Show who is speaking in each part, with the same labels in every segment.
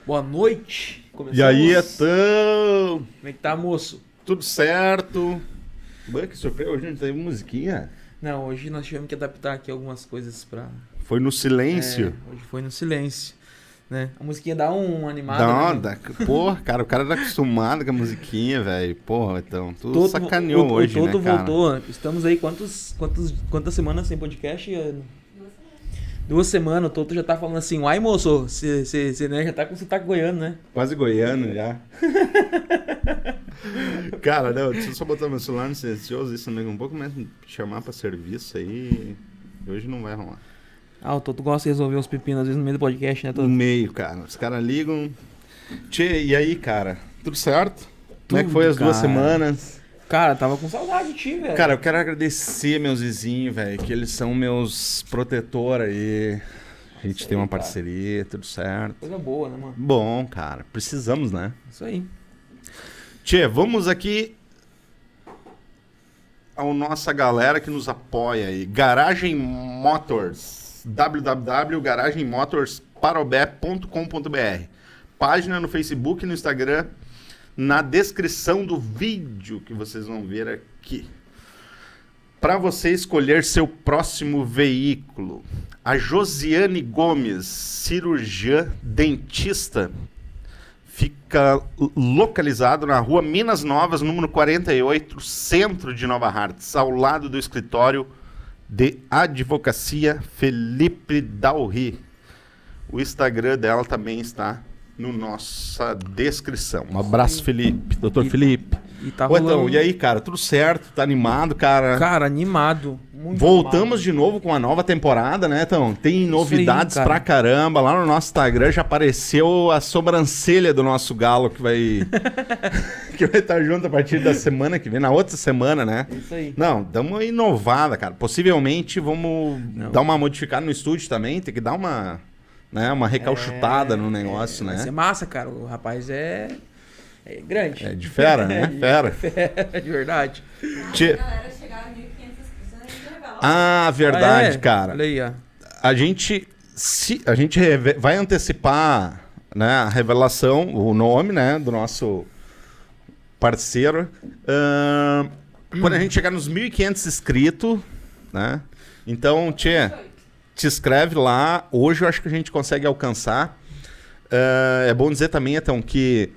Speaker 1: Boa noite.
Speaker 2: E aí, Etão?
Speaker 1: Como é que tá, moço?
Speaker 2: Tudo certo? Que surpresa, hoje a gente teve musiquinha.
Speaker 1: Não, hoje nós tivemos que adaptar aqui algumas coisas pra...
Speaker 2: Foi no silêncio.
Speaker 1: Hoje foi no silêncio, né? A musiquinha dá uma animada, né?
Speaker 2: Porra, cara, o cara tá acostumado com a musiquinha, velho. Porra, então, tu sacaneou hoje,
Speaker 1: o Toto
Speaker 2: né, cara?
Speaker 1: voltou. Estamos aí, quantas semanas sem podcast? 2 semanas, o Toto já tá falando assim, uai, moço, você né, já tá com sotaque goiano, né?
Speaker 2: Quase goiano já. Cara, não, deixa eu só botar meu celular no silencioso, isso não é um pouco mais me chamar pra serviço aí, hoje não vai rolar.
Speaker 1: O Toto gosta de resolver uns pepinos às vezes no meio do podcast, né, Toto?
Speaker 2: No meio, cara, os caras ligam. Tchê, e aí, cara, tudo certo? Como é que foi as 2 semanas?
Speaker 1: Cara, tava com saudade de ti, velho.
Speaker 2: Cara, eu quero agradecer meus vizinhos, velho, que eles são meus protetores aí. A gente tem uma parceria, tudo certo.
Speaker 1: Coisa boa, né, mano?
Speaker 2: Bom, cara, precisamos, né?
Speaker 1: Isso aí.
Speaker 2: Tchê, vamos aqui à nossa galera que nos apoia aí. Garagem Motors, www.garagemmotorsparobé.com.br. Página no Facebook e no Instagram, na descrição do vídeo que vocês vão ver aqui. Para você escolher seu próximo veículo, a Josiane Gomes, cirurgiã dentista, fica localizado na rua Minas Novas, número 48, centro de Nova Hartz, ao lado do escritório de advocacia Felipe Dalry. O Instagram dela também está na nossa descrição. Um abraço, Felipe. Doutor Felipe.
Speaker 1: E tá
Speaker 2: Ô, então,
Speaker 1: rolando...
Speaker 2: e aí, cara? Tudo certo? Tá animado, cara?
Speaker 1: Cara, animado. Muito
Speaker 2: Voltamos
Speaker 1: animado.
Speaker 2: de novo com a nova temporada, né, então? Tem novidades
Speaker 1: aí, cara.
Speaker 2: pra caramba. Lá no nosso Instagram já apareceu a sobrancelha do nosso galo que vai que vai estar junto a partir da semana que vem, na outra semana, né?
Speaker 1: Isso aí.
Speaker 2: Não, damos uma inovada, cara. Possivelmente vamos dar uma modificada no estúdio também, tem que dar uma, né, uma recalchutada no negócio, né?
Speaker 1: Vai ser massa, cara. O rapaz é grande.
Speaker 2: É de fera, né? Fera.
Speaker 1: É de verdade.
Speaker 2: Tchê.
Speaker 3: A galera chegar a 1.500 inscritos, a gente revela.
Speaker 2: Ah, verdade, cara.
Speaker 1: Olha aí, ó.
Speaker 2: A gente vai antecipar, né, a revelação, o nome, né, do nosso parceiro. Quando a gente chegar nos 1.500 inscritos, né? Então, te inscreve lá. Hoje eu acho que a gente consegue alcançar. É bom dizer também, então, que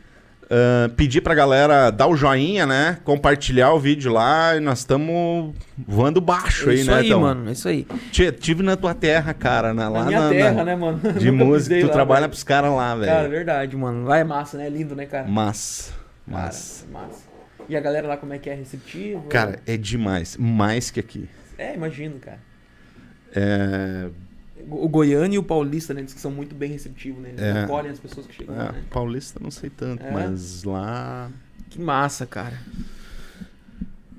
Speaker 2: pedir pra galera dar o joinha, né? Compartilhar o vídeo lá e nós estamos voando baixo aí,
Speaker 1: Isso
Speaker 2: né,
Speaker 1: aí,
Speaker 2: então?
Speaker 1: mano. Isso aí.
Speaker 2: Tchê, tive na tua terra, cara, lá
Speaker 1: Na minha terra, né, mano?
Speaker 2: de
Speaker 1: Nunca
Speaker 2: música,
Speaker 1: pisei
Speaker 2: tu
Speaker 1: lá,
Speaker 2: trabalha
Speaker 1: velho.
Speaker 2: pros caras lá, velho.
Speaker 1: Cara, é verdade, mano. Lá é massa, né? É lindo, né, cara?
Speaker 2: Massa.
Speaker 1: Cara, massa. E a galera lá, como é que é? Receptivo?
Speaker 2: Cara, é demais. Mais que aqui.
Speaker 1: Imagino, cara.
Speaker 2: É...
Speaker 1: O goiano e o paulista, né? Eles que são muito bem receptivos, né? Eles acolhem as pessoas que chegam lá, né?
Speaker 2: Paulista não sei tanto, mas lá...
Speaker 1: Que massa, cara.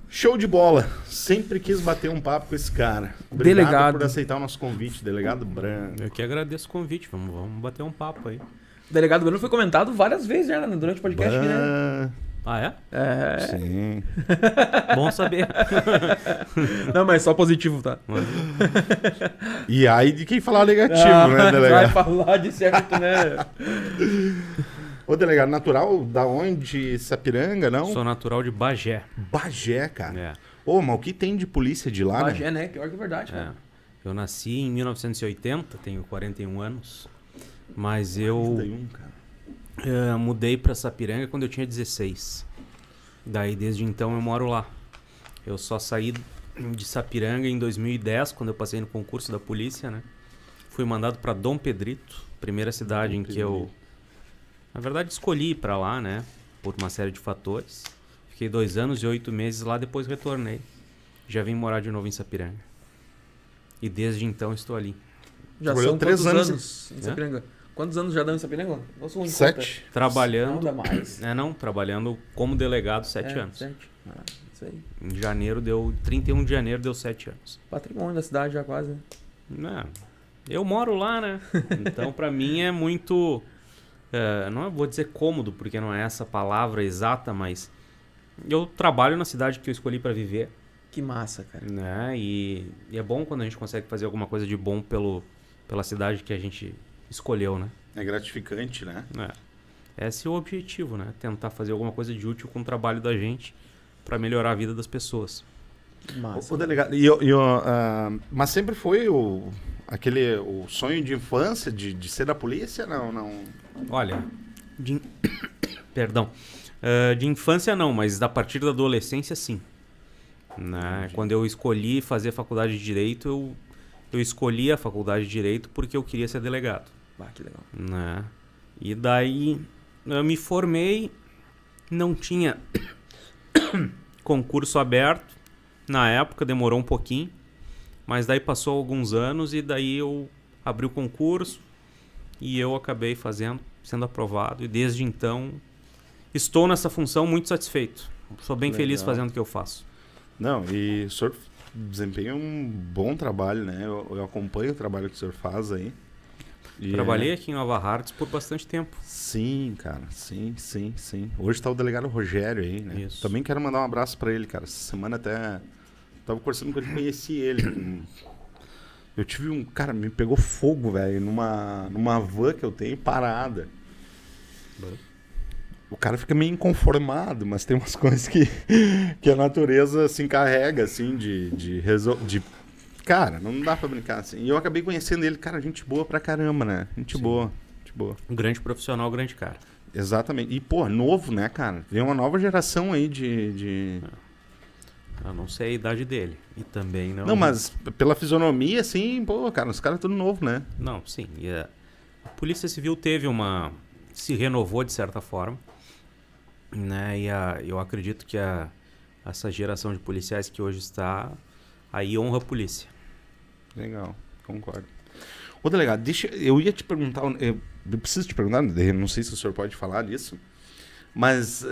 Speaker 2: Show de bola. Sempre quis bater um papo com esse cara. Obrigado
Speaker 1: Delegado.
Speaker 2: por aceitar o nosso convite, Delegado Branco.
Speaker 4: Eu que agradeço o convite, vamos bater um papo aí.
Speaker 1: O Delegado Bruno foi comentado várias vezes já durante o podcast, né?
Speaker 4: Ah, é?
Speaker 2: Sim.
Speaker 4: Bom saber.
Speaker 1: Não, mas só positivo, tá?
Speaker 2: E aí de quem falar negativo, né,
Speaker 1: Vai
Speaker 2: Delegado?
Speaker 1: falar de certo, né?
Speaker 2: Ô, Delegado, natural da onde? Sapiranga, não?
Speaker 4: Sou natural de Bagé.
Speaker 2: Bagé, cara.
Speaker 4: É.
Speaker 2: Ô, mas o que tem de polícia de lá, né?
Speaker 1: Bagé, né? Pior que é verdade,
Speaker 4: É.
Speaker 1: cara.
Speaker 4: Eu nasci em 1980, tenho 41 anos, mas eu
Speaker 2: 31, cara.
Speaker 4: mudei pra Sapiranga quando eu tinha 16. Daí desde então eu moro lá. Eu só saí de Sapiranga em 2010, quando eu passei no concurso da polícia, né? Fui mandado pra Dom Pedrito, primeira cidade em que eu, na verdade, escolhi ir pra lá, né? Por uma série de fatores. Fiquei 2 anos e 8 meses lá, depois retornei. Já vim morar de novo em Sapiranga. E desde então estou ali.
Speaker 1: Já
Speaker 2: Trabalhou
Speaker 1: são
Speaker 2: 3
Speaker 1: quantos
Speaker 2: anos
Speaker 1: anos em Sapiranga? Quantos anos já dão em Sapiranga? Não sou um
Speaker 2: 7.
Speaker 4: Trabalhando.
Speaker 1: Não, dá mais.
Speaker 4: Trabalhando como delegado 7 anos.
Speaker 1: 7. Isso aí.
Speaker 4: Em janeiro 31 de janeiro deu 7 anos.
Speaker 1: Patrimônio da cidade já quase.
Speaker 4: Não, eu moro lá, né? Então pra mim é muito, não vou dizer cômodo, porque não é essa palavra exata, mas eu trabalho na cidade que eu escolhi pra viver.
Speaker 1: Que massa, cara.
Speaker 4: Né? E é bom quando a gente consegue fazer alguma coisa de bom pela cidade que a gente escolheu, né?
Speaker 2: É gratificante, né?
Speaker 4: Esse é o objetivo, né? Tentar fazer alguma coisa de útil com o trabalho da gente para melhorar a vida das pessoas.
Speaker 1: Massa.
Speaker 2: O delegado, mas sempre foi o sonho de infância de ser da polícia? Não.
Speaker 4: Olha, perdão. De infância não, mas a partir da adolescência sim. Né? Quando eu escolhi fazer faculdade de Direito, eu escolhi a faculdade de Direito porque eu queria ser delegado.
Speaker 1: Que legal.
Speaker 4: Né? E daí eu me formei, não tinha concurso aberto. Na época demorou um pouquinho, mas daí passou alguns anos e daí eu abri o concurso e eu acabei sendo aprovado. E desde então estou nessa função muito satisfeito. Sou bem feliz fazendo o que eu faço.
Speaker 2: Não, e o senhor desempenha um bom trabalho, né? Eu acompanho o trabalho que o senhor faz aí.
Speaker 4: Trabalhei aqui em Nova Hartz por bastante tempo.
Speaker 2: Sim, cara. Sim. Hoje está o delegado Rogério aí, né?
Speaker 4: Isso.
Speaker 2: Também quero mandar um abraço para ele, cara. Essa semana até tava conversando com ele, conheci ele. Eu tive cara, me pegou fogo, velho, numa van que eu tenho parada. O cara fica meio inconformado, mas tem umas coisas que a natureza se encarrega, assim, de resolver. Cara, não dá pra brincar assim. E eu acabei conhecendo ele, cara, gente boa pra caramba, né? Gente boa.
Speaker 4: Um grande profissional, grande cara.
Speaker 2: Exatamente. E, pô, novo, né, cara? Vem uma nova geração aí de...
Speaker 4: Eu não sei a idade dele. E também não...
Speaker 2: Não, mas pela fisionomia, assim, pô, cara, os caras tudo novo, né?
Speaker 4: Não, sim. E a Polícia Civil se renovou de certa forma. Né? E eu acredito que essa geração de policiais que hoje está aí honra a polícia.
Speaker 2: Legal, concordo. Ô, delegado, eu ia te perguntar, eu preciso te perguntar, não sei se o senhor pode falar disso, mas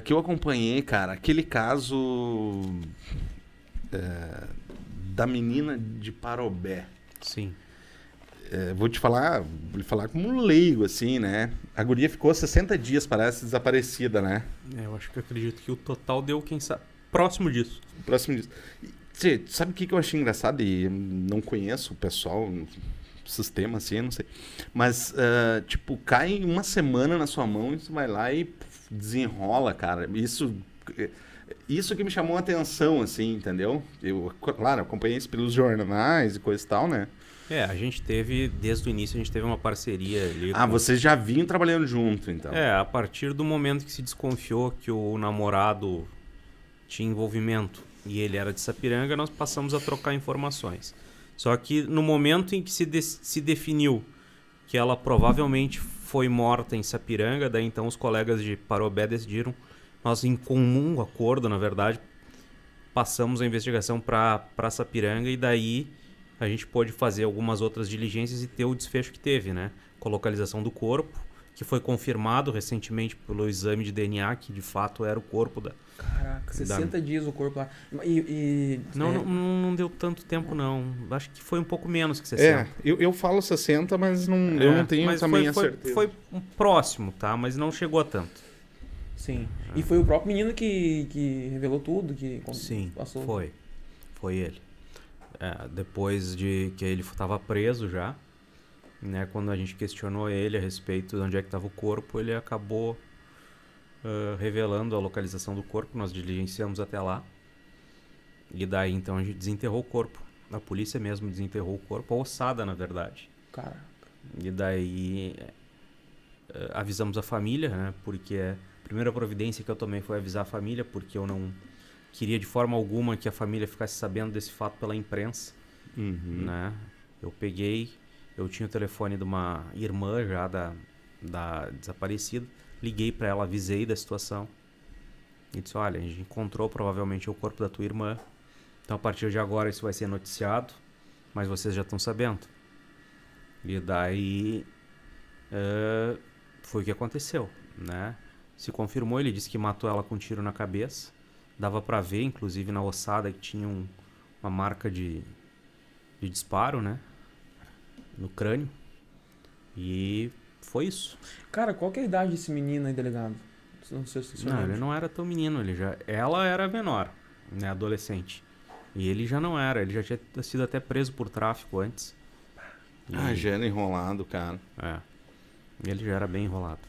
Speaker 2: que eu acompanhei, cara, aquele caso da menina de Parobé.
Speaker 4: Sim.
Speaker 2: Vou falar como um leigo, assim, né? A guria ficou 60 dias, parece, desaparecida, né?
Speaker 4: Eu acho que acredito que o total deu, quem sabe, próximo disso.
Speaker 2: Próximo disso. Sabe o que eu achei engraçado? E não conheço o pessoal, o sistema, assim, eu não sei. Mas, tipo, cai uma semana na sua mão e você vai lá e desenrola, cara. Isso que me chamou a atenção, assim, entendeu? Eu, claro, acompanhei isso pelos jornais e coisa e tal, né?
Speaker 4: A gente teve, desde o início, a gente teve uma parceria ali.
Speaker 2: Vocês já vinham trabalhando junto, então.
Speaker 4: A partir do momento que se desconfiou que o namorado tinha envolvimento e ele era de Sapiranga, nós passamos a trocar informações. Só que no momento em que se definiu que ela provavelmente foi morta em Sapiranga, daí então os colegas de Parobé decidiram, nós em comum acordo, na verdade, passamos a investigação para Sapiranga e daí a gente pôde fazer algumas outras diligências e ter o desfecho que teve, né? Com a localização do corpo, que foi confirmado recentemente pelo exame de DNA, que de fato era o corpo da...
Speaker 1: Caraca, 60 dias o corpo lá.
Speaker 4: Não deu tanto tempo, não. Acho que foi um pouco menos que 60.
Speaker 2: Eu falo 60, mas eu não tenho também a certeza.
Speaker 4: Foi um próximo, tá? Mas não chegou a tanto.
Speaker 1: Sim. E foi o próprio menino que revelou tudo?
Speaker 4: Sim,
Speaker 1: passou.
Speaker 4: Foi ele. Depois de que ele estava preso já, né, quando a gente questionou ele a respeito de onde é que estava o corpo, ele acabou revelando a localização do corpo. Nós diligenciamos até lá e daí então a gente desenterrou o corpo. A polícia mesmo desenterrou o corpo, a ossada na verdade.
Speaker 1: Caraca.
Speaker 4: E daí avisamos a família, né, porque a primeira providência que eu tomei foi avisar a família, porque eu não queria de forma alguma que a família ficasse sabendo desse fato pela imprensa. Né? Eu tinha o telefone de uma irmã já da desaparecida, liguei para ela, avisei da situação e disse, olha, a gente encontrou provavelmente o corpo da tua irmã, então a partir de agora isso vai ser noticiado, mas vocês já estão sabendo. E daí foi o que aconteceu, né? Se confirmou, ele disse que matou ela com um tiro na cabeça. Dava para ver, inclusive, na ossada que tinha uma marca de disparo, né? No crânio. E foi isso.
Speaker 1: Cara, qual que é a idade desse menino aí, delegado? Não sei se
Speaker 4: Não, ele não era tão menino. Ela era menor, né? Adolescente. E ele já não era. Ele já tinha sido até preso por tráfico antes.
Speaker 2: Já era enrolado, cara.
Speaker 4: Ele já era bem enrolado.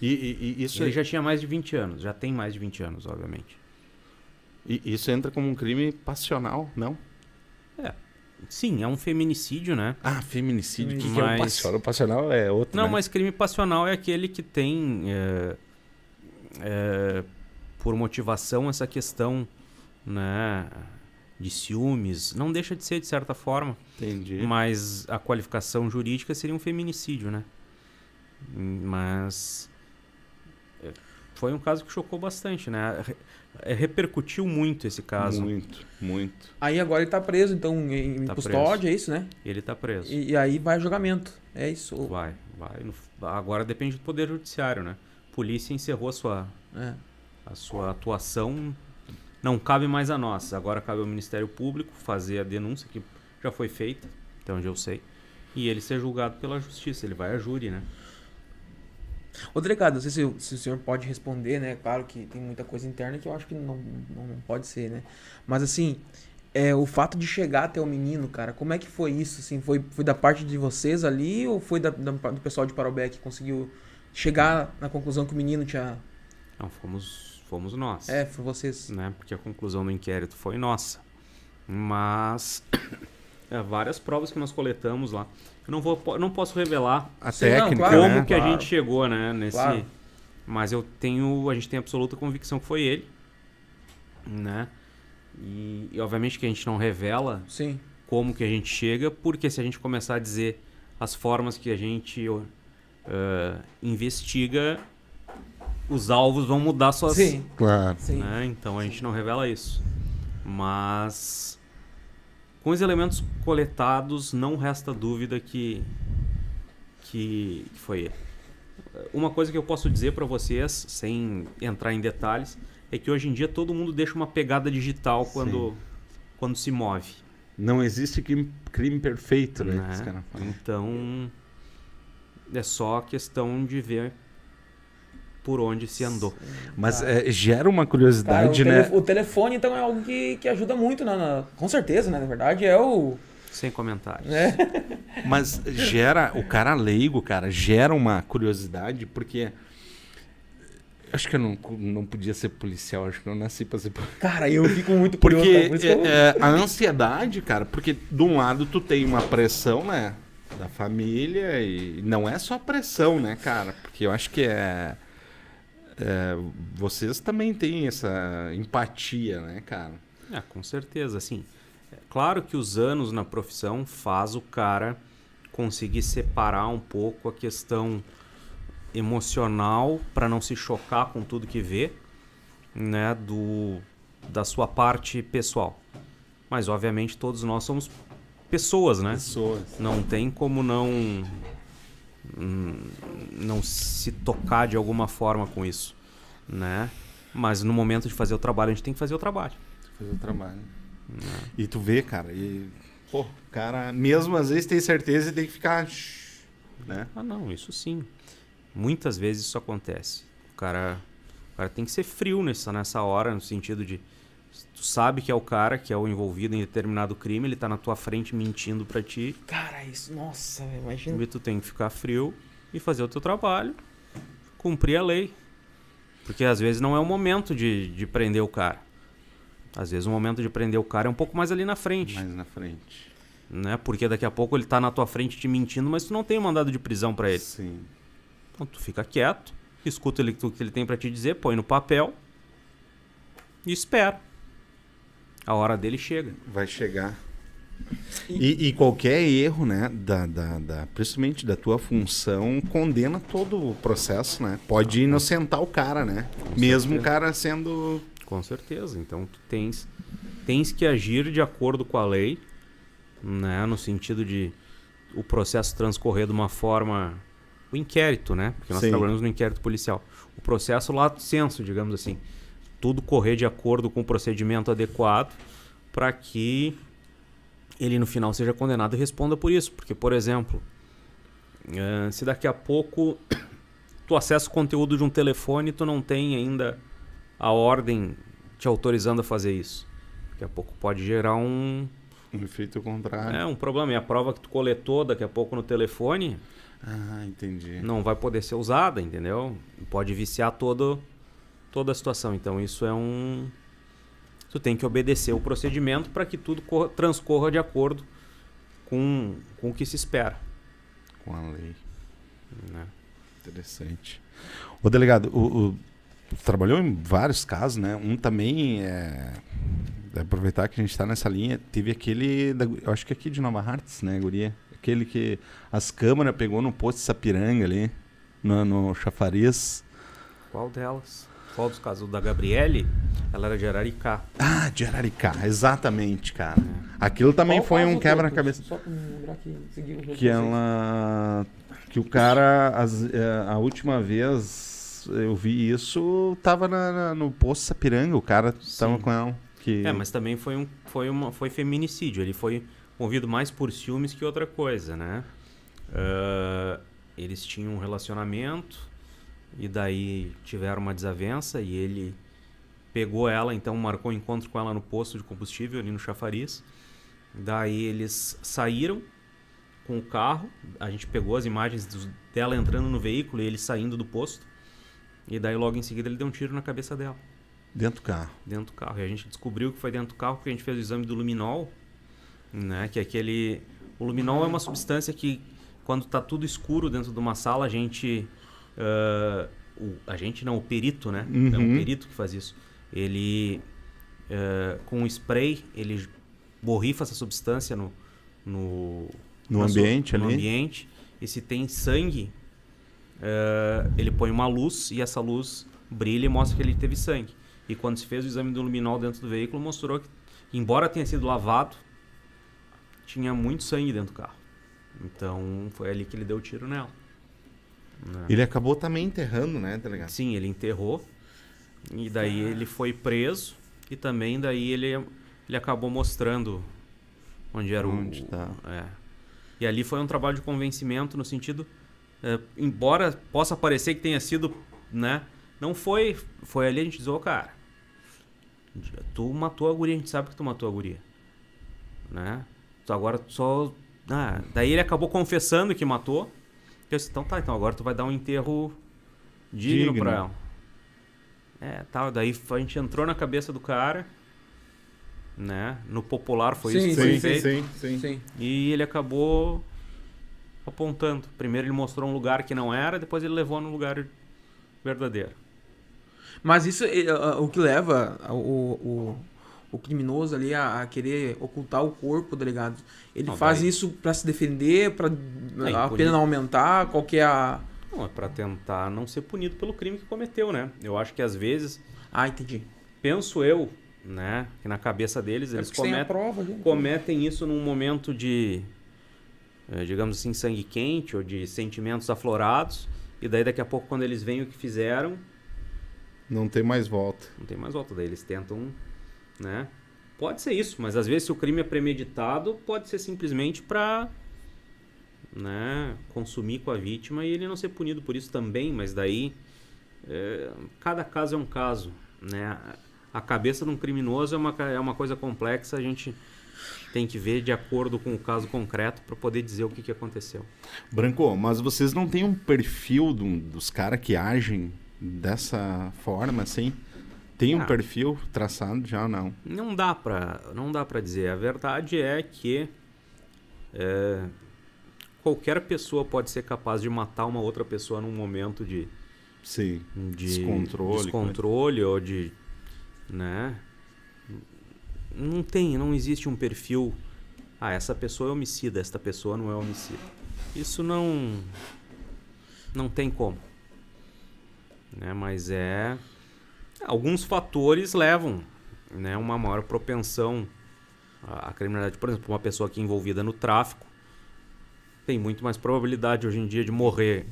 Speaker 2: E isso,
Speaker 4: Ele já tinha mais de 20 anos. Já tem mais de 20 anos, obviamente.
Speaker 2: isso entra como um crime passional, não?
Speaker 4: Sim, é um feminicídio, né?
Speaker 2: Ah, feminicídio. O que é o
Speaker 4: Mas-
Speaker 2: passional? O passional é outro,
Speaker 4: Não,
Speaker 2: né?
Speaker 4: mas crime passional é aquele que tem por motivação essa questão, né, de ciúmes. Não deixa de ser, de certa forma.
Speaker 2: Entendi.
Speaker 4: Mas a qualificação jurídica seria um feminicídio, né? Mas foi um caso que chocou bastante, né? Repercutiu muito esse caso.
Speaker 2: Muito, muito.
Speaker 1: Aí agora ele tá preso, então, em
Speaker 4: Tá
Speaker 1: custódia, é isso, né?
Speaker 4: Ele tá preso.
Speaker 1: E aí vai a julgamento. É isso.
Speaker 4: Vai. Agora depende do Poder Judiciário, né? A polícia encerrou
Speaker 1: É.
Speaker 4: a sua atuação. Não cabe mais a nós. Agora cabe ao Ministério Público fazer a denúncia, que já foi feita, até onde eu sei. E ele ser julgado pela justiça. Ele vai a júri, né?
Speaker 1: Ô, delegado, não sei se o senhor pode responder, né? Claro que tem muita coisa interna que eu acho que não pode ser, né? Mas assim, o fato de chegar até o menino, cara, como é que foi isso? Assim, foi da parte de vocês ali ou foi do pessoal de Parobé que conseguiu chegar na conclusão que o menino tinha...
Speaker 4: Não, fomos nós.
Speaker 1: Foi vocês.
Speaker 4: Né? Porque a conclusão do inquérito foi nossa. Mas várias provas que nós coletamos lá. Eu não posso revelar
Speaker 2: A
Speaker 1: Sim, não,
Speaker 2: técnica,
Speaker 1: claro,
Speaker 4: como
Speaker 2: né?
Speaker 4: que a
Speaker 1: Claro.
Speaker 4: gente chegou, né, nesse...
Speaker 1: Claro.
Speaker 4: Mas a gente tem absoluta convicção que foi ele, né? E obviamente que a gente não revela
Speaker 1: Sim.
Speaker 4: como que a gente chega, porque se a gente começar a dizer as formas que a gente investiga, os alvos vão mudar suas...
Speaker 1: Sim.
Speaker 2: Claro.
Speaker 1: Sim.
Speaker 4: Né? Então a gente não revela isso. Mas com os elementos coletados, não resta dúvida que foi ele. Uma coisa que eu posso dizer para vocês, sem entrar em detalhes, é que hoje em dia todo mundo deixa uma pegada digital quando se move.
Speaker 2: Não existe crime perfeito, né?
Speaker 4: Né?
Speaker 2: Esse cara fala.
Speaker 4: Então é só questão de ver por onde se andou.
Speaker 2: Mas
Speaker 1: Tá.
Speaker 2: gera uma
Speaker 1: Cara,
Speaker 2: curiosidade, né?
Speaker 1: o telefone, então, é algo que ajuda muito, com certeza, né? Na verdade, é o...
Speaker 4: Sem comentários.
Speaker 1: né?
Speaker 2: Mas gera, o cara leigo, cara, gera uma curiosidade, porque acho que eu não podia ser policial, acho que eu nasci pra ser policial.
Speaker 1: Cara, eu fico muito curioso.
Speaker 2: Porque
Speaker 1: Cara, por isso que eu...
Speaker 2: a ansiedade, cara, porque de um lado tu tem uma pressão, né, da família, e não é só pressão, né, cara, porque eu acho que vocês também têm essa empatia, né, cara?
Speaker 4: Com certeza, assim. É claro que os anos na profissão faz o cara conseguir separar um pouco a questão emocional para não se chocar com tudo que vê, né, da sua parte pessoal. Mas obviamente todos nós somos pessoas, né?
Speaker 2: Pessoas.
Speaker 4: Não tem como não se tocar de alguma forma com isso, né? Mas no momento de fazer o trabalho, a gente tem que fazer o trabalho.
Speaker 2: Fazer o trabalho. E tu vê, cara, o cara, mesmo às vezes tem certeza e tem que ficar, né?
Speaker 4: Não, isso sim. Muitas vezes isso acontece. O cara tem que ser frio nessa hora, no sentido de tu sabe que é o cara que é o envolvido em determinado crime, ele tá na tua frente mentindo pra ti,
Speaker 1: Cara, isso... Nossa, velho, imagina.
Speaker 4: e tu tem que ficar frio e fazer o teu trabalho, cumprir a lei. Porque às vezes não é o momento de prender o cara. Às vezes o momento de prender o cara é um pouco mais ali na frente.
Speaker 2: Mais na frente.
Speaker 4: Né? Porque daqui a pouco ele tá na tua frente te mentindo, mas tu não tem mandado de prisão pra ele.
Speaker 2: Sim.
Speaker 4: Então tu fica quieto, escuta o que ele tem pra te dizer, põe no papel e espera. A hora dele chega.
Speaker 2: Vai chegar. E qualquer erro, né, principalmente da tua função, condena todo o processo, né? Pode inocentar o cara, né? Mesmo o cara sendo...
Speaker 4: Com certeza. Então tu tens que agir de acordo com a lei, né? No sentido de o processo transcorrer de uma forma... O inquérito, né? Porque nós
Speaker 2: Sim.
Speaker 4: trabalhamos no inquérito policial. O processo lato sensu, digamos assim. Tudo correr de acordo com o procedimento adequado para que ele no final seja condenado e responda por isso. Porque, por exemplo, se daqui a pouco tu acessa o conteúdo de um telefone e tu não tem ainda a ordem te autorizando a fazer isso, daqui a pouco pode gerar um
Speaker 2: Um efeito contrário.
Speaker 4: É um problema. E a prova que tu coletou daqui a pouco no telefone
Speaker 2: Ah, entendi.
Speaker 4: não vai poder ser usada, entendeu? Pode viciar toda a situação. Então isso é um... Tu tem que obedecer o procedimento para que tudo transcorra de acordo com o que se espera.
Speaker 2: Com a lei.
Speaker 4: Né?
Speaker 2: Interessante. Ô, delegado, trabalhou em vários casos, né? Um também, aproveitar que a gente está nessa linha, teve aquele, eu acho que aqui de Nova Hartz, né, guria? Aquele que as câmeras pegou no posto de Sapiranga ali, no chafariz.
Speaker 4: Qual delas? Qual dos casos? O da Gabriele, ela era de Araricá.
Speaker 2: Ah, de Araricá, exatamente, cara. Aquilo também
Speaker 1: Qual
Speaker 2: foi
Speaker 1: caso,
Speaker 2: um quebra-cabeça.
Speaker 1: Só pra me lembrar que seguiu o
Speaker 2: Que o cara, a última vez eu vi isso, tava no posto Sapiranga, o cara tava com ela.
Speaker 4: Mas também foi feminicídio. Ele foi movido mais por ciúmes que outra coisa, né? Eles tinham um relacionamento e daí tiveram uma desavença e ele pegou ela, então marcou um encontro com ela no posto de combustível ali no chafariz. Daí eles saíram com o carro, a gente pegou as imagens dela entrando no veículo e ele saindo do posto. E daí logo em seguida ele deu um tiro na cabeça dela.
Speaker 2: Dentro do carro.
Speaker 4: Dentro do carro. E a gente descobriu que foi dentro do carro porque a gente fez o exame do luminol, né? Que é aquele... O luminol é uma substância que, quando está tudo escuro dentro de uma sala, a gente... o perito, né? É um perito que faz isso. Ele, com um spray, ele borrifa essa substância no
Speaker 2: ambiente ali.
Speaker 4: No ambiente. E se tem sangue, ele põe uma luz e essa luz brilha e mostra que ele teve sangue. E quando se fez o exame do luminol dentro do veículo, mostrou que, embora tenha sido lavado, tinha muito sangue dentro do carro. Então, foi ali que ele deu o tiro nela. Né?
Speaker 2: Ele acabou também enterrando, né, tá ligado?
Speaker 4: Sim, ele enterrou. E daí ele foi preso. E também daí ele acabou mostrando onde era
Speaker 2: tá.
Speaker 4: E ali foi um trabalho de convencimento no sentido... embora possa parecer que tenha sido... né, não foi... Foi ali a gente diz, cara... Tu matou a guria, a gente sabe que tu matou a guria. Né? Tu agora só... daí ele acabou confessando que matou. Eu disse, então agora tu vai dar um enterro digno pra ela. Daí a gente entrou na cabeça do cara, né? No popular foi isso que foi feito.
Speaker 2: Sim.
Speaker 4: E ele acabou apontando. Primeiro ele mostrou um lugar que não era, depois ele levou no lugar verdadeiro.
Speaker 1: Mas isso, o que leva o criminoso ali a querer ocultar o corpo, delegado, ele faz isso pra se defender, pra a pena não aumentar, qual que é a...
Speaker 4: Não, é pra tentar não ser punido pelo crime que cometeu, né? Eu acho que às vezes...
Speaker 1: entendi.
Speaker 4: Penso eu, né, que na cabeça deles eles cometem isso num momento de, digamos assim, sangue quente ou de sentimentos aflorados, e daí daqui a pouco quando eles veem o que fizeram...
Speaker 2: Não tem mais volta.
Speaker 4: Não tem mais volta, daí eles tentam... Né? Pode ser isso, mas às vezes se o crime é premeditado, pode ser simplesmente para, né, consumir com a vítima e ele não ser punido por isso também, mas daí cada caso é um caso, né? A cabeça de um criminoso é uma coisa complexa, a gente tem que ver de acordo com o caso concreto para poder dizer o que aconteceu.
Speaker 2: Branco, mas vocês não têm um perfil dos caras que agem dessa forma, assim? Tem um perfil traçado já ou não?
Speaker 4: Não dá pra dizer. A verdade é que qualquer pessoa pode ser capaz de matar uma outra pessoa num momento de descontrole ou de... Né? Não existe um perfil... essa pessoa é homicida, esta pessoa não é homicida. Isso não tem como. Né? Mas alguns fatores levam, né, uma maior propensão à criminalidade. Por exemplo, uma pessoa que é envolvida no tráfico tem muito mais probabilidade hoje em dia de morrer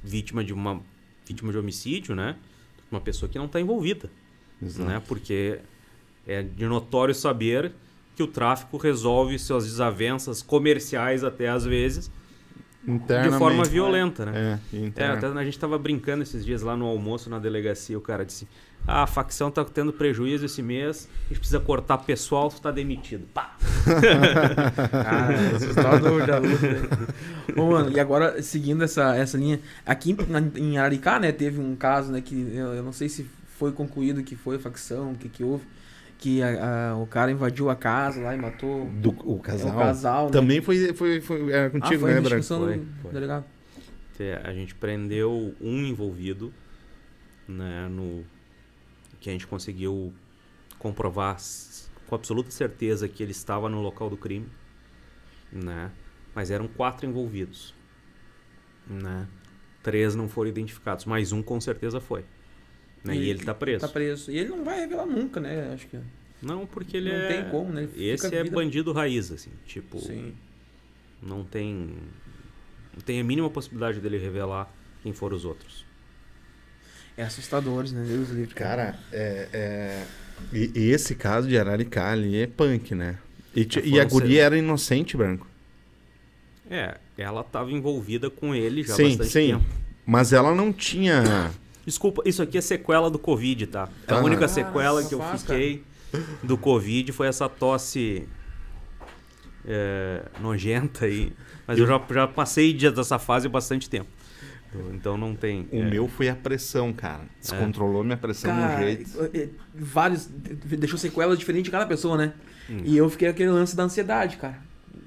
Speaker 4: vítima de homicídio, né? Uma pessoa que não está envolvida.
Speaker 2: Exato.
Speaker 4: Né? Porque é de notório saber que o tráfico resolve suas desavenças comerciais até às vezes de forma violenta, né?
Speaker 2: Até
Speaker 4: a gente estava brincando esses dias lá no almoço na delegacia, o cara disse, A facção tá tendo prejuízo esse mês, a gente precisa cortar pessoal, tu tá demitido. Pá!
Speaker 1: Cara, é assustador da luta. Né? Bom, mano, e agora, seguindo essa linha, aqui em Araricá, né, teve um caso, né, que eu não sei se foi concluído que foi facção, o que houve, que o cara invadiu a casa lá e matou
Speaker 2: O casal.
Speaker 1: o casal. Né?
Speaker 2: Também foi contigo,
Speaker 1: foi
Speaker 2: né,
Speaker 1: a
Speaker 2: Branco?
Speaker 1: investigação
Speaker 4: Foi,
Speaker 1: do
Speaker 4: foi.
Speaker 1: delegado.
Speaker 4: A gente prendeu um envolvido, né, que a gente conseguiu comprovar com absoluta certeza que ele estava no local do crime, né? Mas eram 4 envolvidos, né? 3 não foram identificados, mas um com certeza foi, né? E ele tá preso.
Speaker 1: Tá preso. E ele não vai revelar nunca, né? Acho que
Speaker 4: Não, porque ele
Speaker 1: não tem como, né? Ele fica
Speaker 4: Esse
Speaker 1: a
Speaker 4: é
Speaker 1: vida-
Speaker 4: bandido raiz, assim, tipo,
Speaker 1: Sim.
Speaker 4: não tem a mínima possibilidade dele revelar quem foram os outros.
Speaker 1: É assustadores, né? Deus livre.
Speaker 2: Cara, E esse caso de Araricá ali é punk, né? E a guria era inocente, Branco.
Speaker 4: Ela estava envolvida com ele já há
Speaker 2: Sim,
Speaker 4: bastante
Speaker 2: sim.
Speaker 4: tempo.
Speaker 2: Mas ela não tinha...
Speaker 4: Desculpa, isso aqui é sequela do Covid, tá? A
Speaker 2: Ah.
Speaker 4: única sequela que eu
Speaker 1: capaz,
Speaker 4: fiquei do Covid foi essa tosse nojenta aí. Mas eu já passei dessa fase há bastante tempo. Então não tem...
Speaker 2: O meu foi a pressão, cara. Descontrolou minha pressão de um
Speaker 1: Cara,
Speaker 2: jeito.
Speaker 1: vários. Deixou sequelas diferentes de cada pessoa, né? E eu fiquei aquele lance da ansiedade, cara.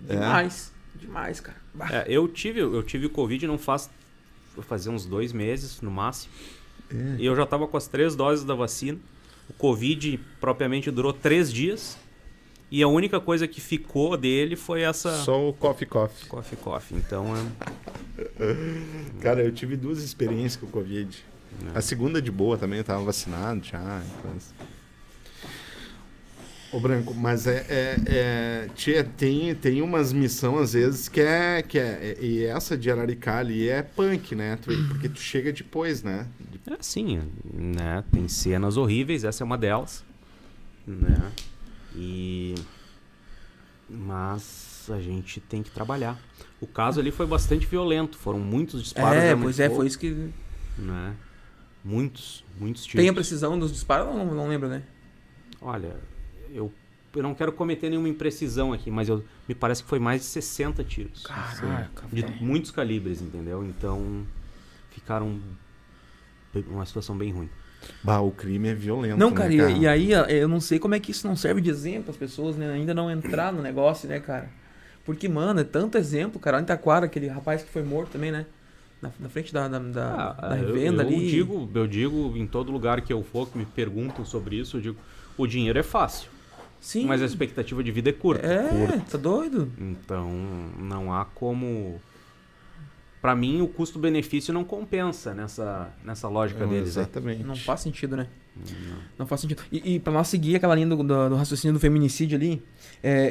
Speaker 1: Demais. Demais, cara. Bah.
Speaker 4: eu tive Covid não faz... Vou fazer uns 2 meses, no máximo. E eu já tava com as 3 doses da vacina. O Covid, propriamente, durou 3 dias. E a única coisa que ficou dele foi essa...
Speaker 2: Só o coffee.
Speaker 4: Coffee. Então,
Speaker 2: Cara, eu tive 2 experiências com o Covid. A segunda de boa também, eu tava vacinado já. Então... Ô, Branco, mas tia, tem umas missões às vezes que e essa de Araricá ali é punk, né? Porque tu chega depois, né?
Speaker 4: sim, né? Tem cenas horríveis, essa é uma delas. Né? Mas a gente tem que trabalhar. O caso ali foi bastante violento, foram muitos disparos.
Speaker 1: Foi isso que...
Speaker 4: Né? Muitos tiros.
Speaker 1: Tem a precisão dos disparos? Não lembro, né?
Speaker 4: Olha, eu não quero cometer nenhuma imprecisão aqui, mas me parece que foi mais de 60 tiros.
Speaker 1: Caraca,
Speaker 4: De
Speaker 1: velho.
Speaker 4: muitos calibres, entendeu? Então, ficaram uma situação bem ruim.
Speaker 2: Bah, o crime é violento,
Speaker 1: Não,
Speaker 2: né,
Speaker 1: cara, e aí eu não sei como é que isso não serve de exemplo às pessoas, né? Ainda não entrar no negócio, né, cara? Porque, mano, é tanto exemplo, cara. Lá em Taquara, aquele rapaz que foi morto também, né? Na frente da revenda ali.
Speaker 4: Eu digo em todo lugar que eu for, que me perguntam sobre isso, eu digo, o dinheiro é fácil,
Speaker 1: Sim.
Speaker 4: mas a expectativa de vida é curta.
Speaker 1: Tá doido?
Speaker 4: Então, não há como... Pra mim, o custo-benefício não compensa nessa lógica deles. Né?
Speaker 2: Exatamente.
Speaker 1: Não faz sentido, né? Não faz sentido. E pra nós seguir aquela linha do raciocínio do feminicídio ali,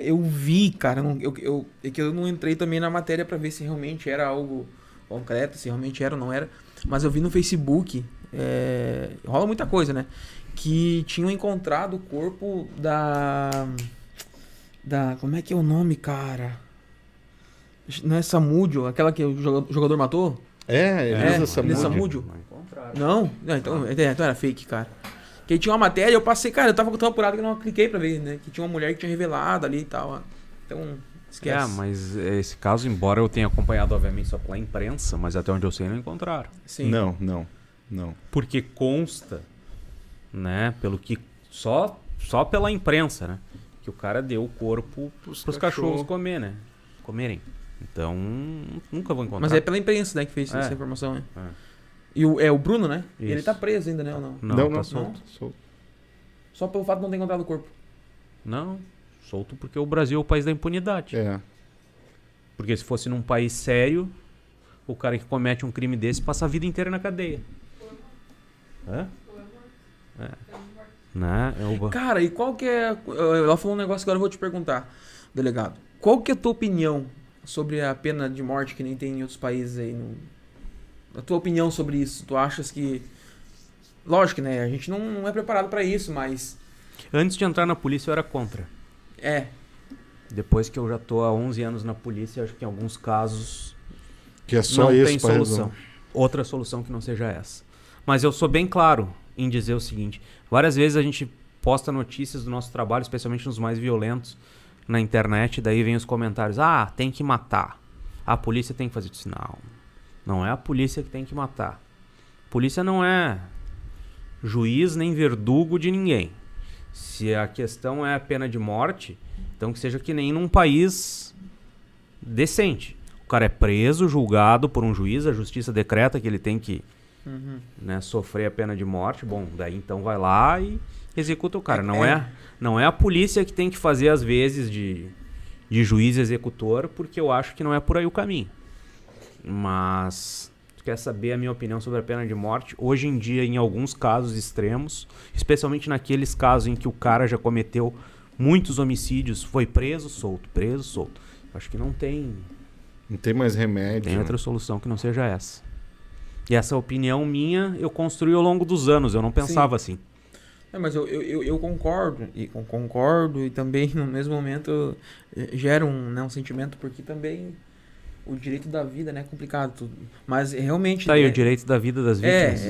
Speaker 1: eu vi, cara, que eu não entrei também na matéria pra ver se realmente era algo concreto, se realmente era ou não era, mas eu vi no Facebook, rola muita coisa, né? Que tinham encontrado o corpo da como é que é o nome, cara? Não é Samúdio, aquela que o jogador matou?
Speaker 2: Elisa
Speaker 1: Samúdio.
Speaker 2: Samúdio.
Speaker 1: Não, então era fake, cara. Que aí tinha uma matéria, eu passei, cara, eu tava tão apurado que eu não cliquei pra ver, né? Que tinha uma mulher que tinha revelado ali e tal. Ó. Então, esquece.
Speaker 4: Mas esse caso, embora eu tenha acompanhado, obviamente, só pela imprensa, mas até onde eu sei, não encontraram.
Speaker 1: Sim.
Speaker 2: Não.
Speaker 4: Porque consta, né, pelo que... Só pela imprensa, né? Que o cara deu o corpo pros cachorros comerem. Então, nunca vou encontrar.
Speaker 1: Mas é pela imprensa, né, que fez essa informação, né? E o Bruno, né?
Speaker 4: Isso.
Speaker 1: Ele tá preso ainda, né? Ou não?
Speaker 4: Não,
Speaker 2: Tá
Speaker 4: tá
Speaker 2: solto.
Speaker 1: Só pelo fato de não ter encontrado o corpo.
Speaker 4: Não, solto porque o Brasil é o país da impunidade. Porque se fosse num país sério, o cara que comete um crime desse passa a vida inteira na cadeia. Né?
Speaker 1: Cara, e qual que é... Ela falou um negócio que agora eu vou te perguntar, delegado. Qual que é a tua opinião sobre a pena de morte que nem tem em outros países aí? A tua opinião sobre isso? Tu achas que... Lógico, né? A gente não é preparado pra isso, mas...
Speaker 4: Antes de entrar na polícia eu era contra. Depois que eu já tô há 11 anos na polícia, acho que em alguns casos
Speaker 2: Que é só
Speaker 4: não
Speaker 2: isso
Speaker 4: tem
Speaker 2: pra
Speaker 4: solução. Outra solução que não seja essa. Mas eu sou bem claro, em dizer o seguinte. Várias vezes a gente posta notícias do nosso trabalho, especialmente nos mais violentos, na internet, daí vem os comentários. Ah, tem que matar. A polícia tem que fazer isso. Não é a polícia que tem que matar. A polícia não é juiz nem verdugo de ninguém. Se a questão é a pena de morte, então que seja que nem num país decente. O cara é preso, julgado por um juiz, a justiça decreta que ele tem que sofrer a pena de morte. Bom, daí então vai lá e executa o cara. Não é a polícia que tem que fazer às vezes de juiz executor, porque eu acho que não é por aí o caminho. Mas tu quer saber a minha opinião sobre a pena de morte? Hoje em dia, em alguns casos extremos, especialmente naqueles casos em que o cara já cometeu muitos homicídios, foi preso, solto. Acho que não tem
Speaker 2: mais remédio.
Speaker 4: Tem outra solução que não seja essa. E essa opinião minha eu construí ao longo dos anos, eu não pensava assim.
Speaker 1: Mas eu concordo e também no mesmo momento gera um sentimento, porque também o direito da vida, né, é complicado tudo. Mas realmente...
Speaker 4: Tá aí o direito da vida das vítimas.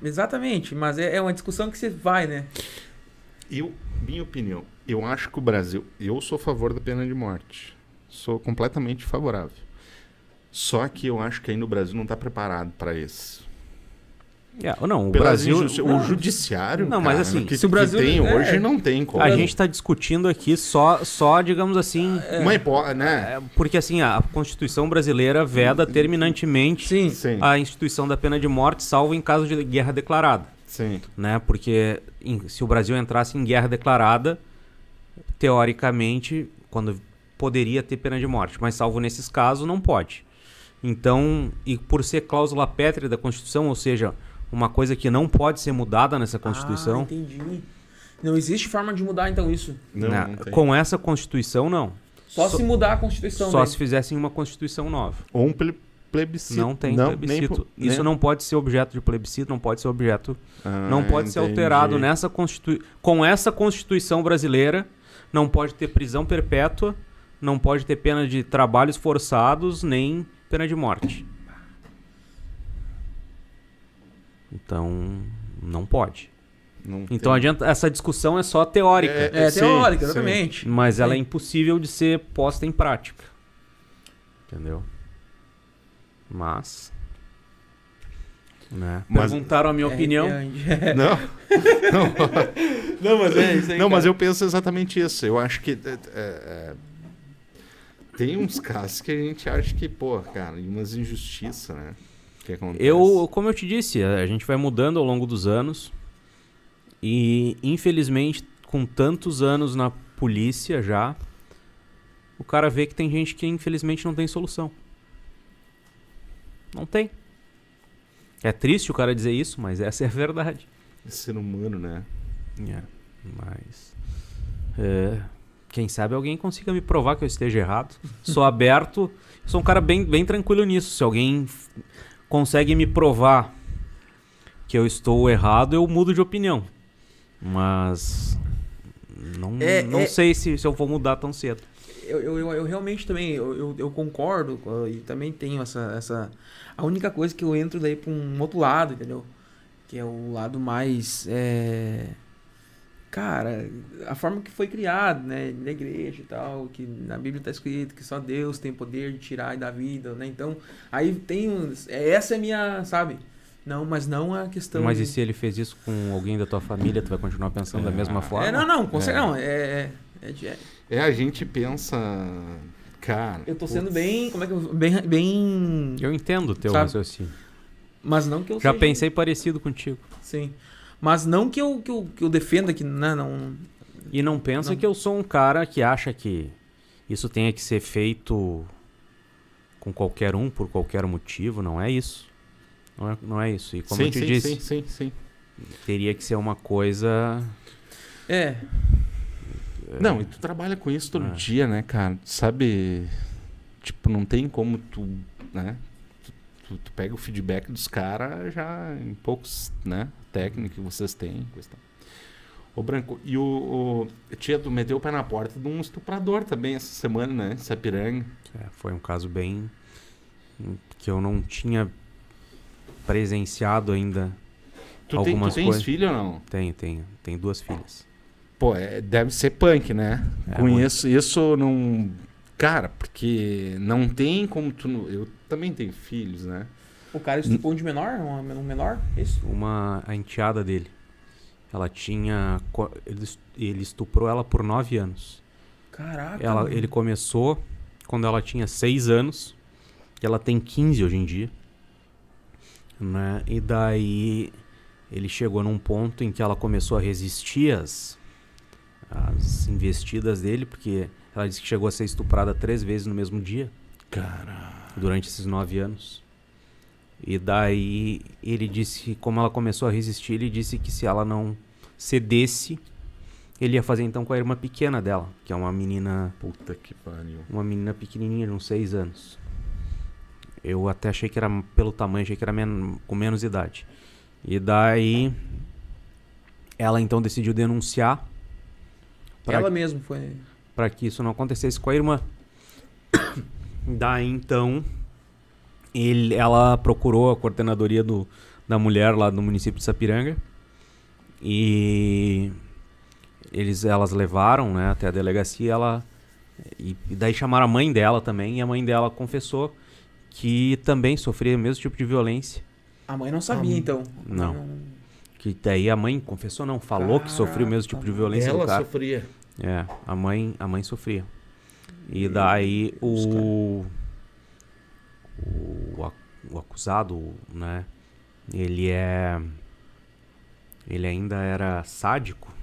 Speaker 1: Exatamente, mas é uma discussão que você vai, né?
Speaker 2: Minha opinião, eu acho que o Brasil... Eu sou a favor da pena de morte. Sou completamente favorável. Só que eu acho que aí no Brasil não está preparado para isso.
Speaker 4: Não, o Brasil...
Speaker 2: O judiciário,
Speaker 4: não, mas assim,
Speaker 2: se o Brasil que tem hoje, não tem como.
Speaker 4: A gente está discutindo aqui só, digamos assim...
Speaker 2: né?
Speaker 4: Porque assim, a Constituição brasileira veda terminantemente a instituição da pena de morte, salvo em caso de guerra declarada.
Speaker 2: Sim.
Speaker 4: Né? Porque se o Brasil entrasse em guerra declarada, teoricamente, quando poderia ter pena de morte. Mas salvo nesses casos, não pode. Então, e por ser cláusula pétrea da Constituição, ou seja... Uma coisa que não pode ser mudada nessa Constituição.
Speaker 1: Entendi. Não existe forma de mudar, então, isso?
Speaker 2: Não tem.
Speaker 4: Com essa Constituição, não.
Speaker 1: Só se mudar a Constituição.
Speaker 4: Só se fizessem uma Constituição nova.
Speaker 2: Ou um plebiscito.
Speaker 4: Não tem plebiscito. Isso não pode ser objeto de plebiscito, não pode ser objeto... não pode ser alterado nessa com essa Constituição brasileira. Não pode ter prisão perpétua, não pode ter pena de trabalhos forçados, nem pena de morte. Então, não pode. Então, essa discussão é só teórica.
Speaker 1: Teórica, exatamente.
Speaker 4: Mas ela é impossível de ser posta em prática. Entendeu? Mas... Né? Perguntaram a minha opinião.
Speaker 2: Não, mas é isso aí. Não, mas eu penso exatamente isso. Eu acho que... tem uns casos que a gente acha que, cara, umas injustiças, né?
Speaker 4: Como eu te disse, a gente vai mudando ao longo dos anos e, infelizmente, com tantos anos na polícia já, o cara vê que tem gente que, infelizmente, não tem solução. Não tem. É triste o cara dizer isso, mas essa é a verdade.
Speaker 2: É ser humano, né?
Speaker 4: Mas... quem sabe alguém consiga me provar que eu esteja errado. Sou aberto, sou um cara bem tranquilo nisso. Se alguém... consegue me provar que eu estou errado, eu mudo de opinião. Mas não sei se eu vou mudar tão cedo.
Speaker 1: Eu realmente também, eu concordo e também tenho essa... A única coisa que eu entro daí para um outro lado, entendeu? Que é o lado mais... Cara, a forma que foi criado, né, na igreja e tal, que na Bíblia está escrito que só Deus tem poder de tirar e dar vida, né? Então, aí tem essa é a minha, sabe? Não, mas não a questão...
Speaker 4: Mas e se ele fez isso com alguém da tua família, tu vai continuar pensando da mesma forma?
Speaker 1: Não, não.
Speaker 2: A gente pensa... Cara...
Speaker 1: Eu tô sendo bem... Como é que eu... Bem...
Speaker 4: Eu entendo o teu raciocínio.
Speaker 1: Mas não que eu
Speaker 4: já pensei parecido contigo.
Speaker 1: Sim. Mas não que eu defenda que... Não.
Speaker 4: E não pensa que eu sou um cara que acha que isso tenha que ser feito com qualquer um, por qualquer motivo. Não é isso. Não é isso. E como eu te disse...
Speaker 2: Sim.
Speaker 4: Teria que ser uma coisa...
Speaker 2: Não, e tu trabalha com isso todo dia, né, cara? Sabe? Tipo, não tem como tu... né? Tu pega o feedback dos caras já em poucos, né? Técnicos que vocês têm. Ô, Branco, e o tia, tu meteu o pé na porta de um estuprador também essa semana, né? Sapiranga.
Speaker 4: Foi um caso bem... que eu não tinha presenciado ainda
Speaker 2: Tu
Speaker 4: algumas
Speaker 2: tens
Speaker 4: coisas.
Speaker 2: filho ou não?
Speaker 4: Tem 2 filhas.
Speaker 2: Pô, deve ser punk, né? Conheço isso não... Cara, porque não tem como tu... Eu também tenho filhos, né?
Speaker 1: O cara estuprou um de menor? Um menor? Isso?
Speaker 4: A enteada dele. Ela tinha... Ele estuprou ela por 9 anos.
Speaker 1: Caraca.
Speaker 4: Ele começou quando ela tinha 6 anos. E ela tem 15 hoje em dia. Né? E daí ele chegou num ponto em que ela começou a resistir às investidas dele, porque ela disse que chegou a ser estuprada 3 vezes no mesmo dia.
Speaker 2: Caralho.
Speaker 4: Durante esses 9 anos. E daí ele disse que, como ela começou a resistir, ele disse que se ela não cedesse, ele ia fazer então com a irmã pequena dela, que é uma menina...
Speaker 2: Puta que pariu.
Speaker 4: Uma menina pequenininha, de uns 6 anos. Eu até achei que era pelo tamanho, achei que era com menos idade. E daí ela então decidiu denunciar.
Speaker 1: Ela mesma foi...
Speaker 4: Para que isso não acontecesse com a irmã. Daí então ela procurou a coordenadoria da mulher lá do município de Sapiranga. E elas levaram, né, até a delegacia. E daí chamaram a mãe dela também. E a mãe dela confessou que também sofria o mesmo tipo de violência.
Speaker 1: A mãe não sabia, então.
Speaker 4: Não. Que daí a mãe confessou, não, falou que sofria o mesmo tipo de violência do
Speaker 2: Ela
Speaker 4: cara.
Speaker 2: sofria.
Speaker 4: É, a mãe sofria. E daí o acusado, né, ele ainda era sádico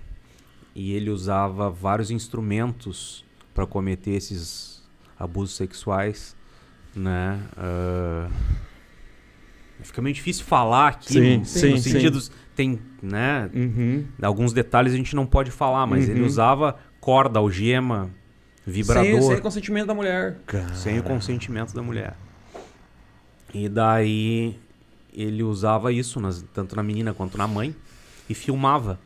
Speaker 4: e ele usava vários instrumentos para cometer esses abusos sexuais, né? Fica meio difícil falar aqui, no sentido... Tem, né? Alguns detalhes a gente não pode falar, mas ele usava corda, algema, vibrador.
Speaker 1: Sem o consentimento da mulher.
Speaker 4: Sem o consentimento da mulher. E daí ele usava isso, tanto na menina quanto na mãe, e filmava.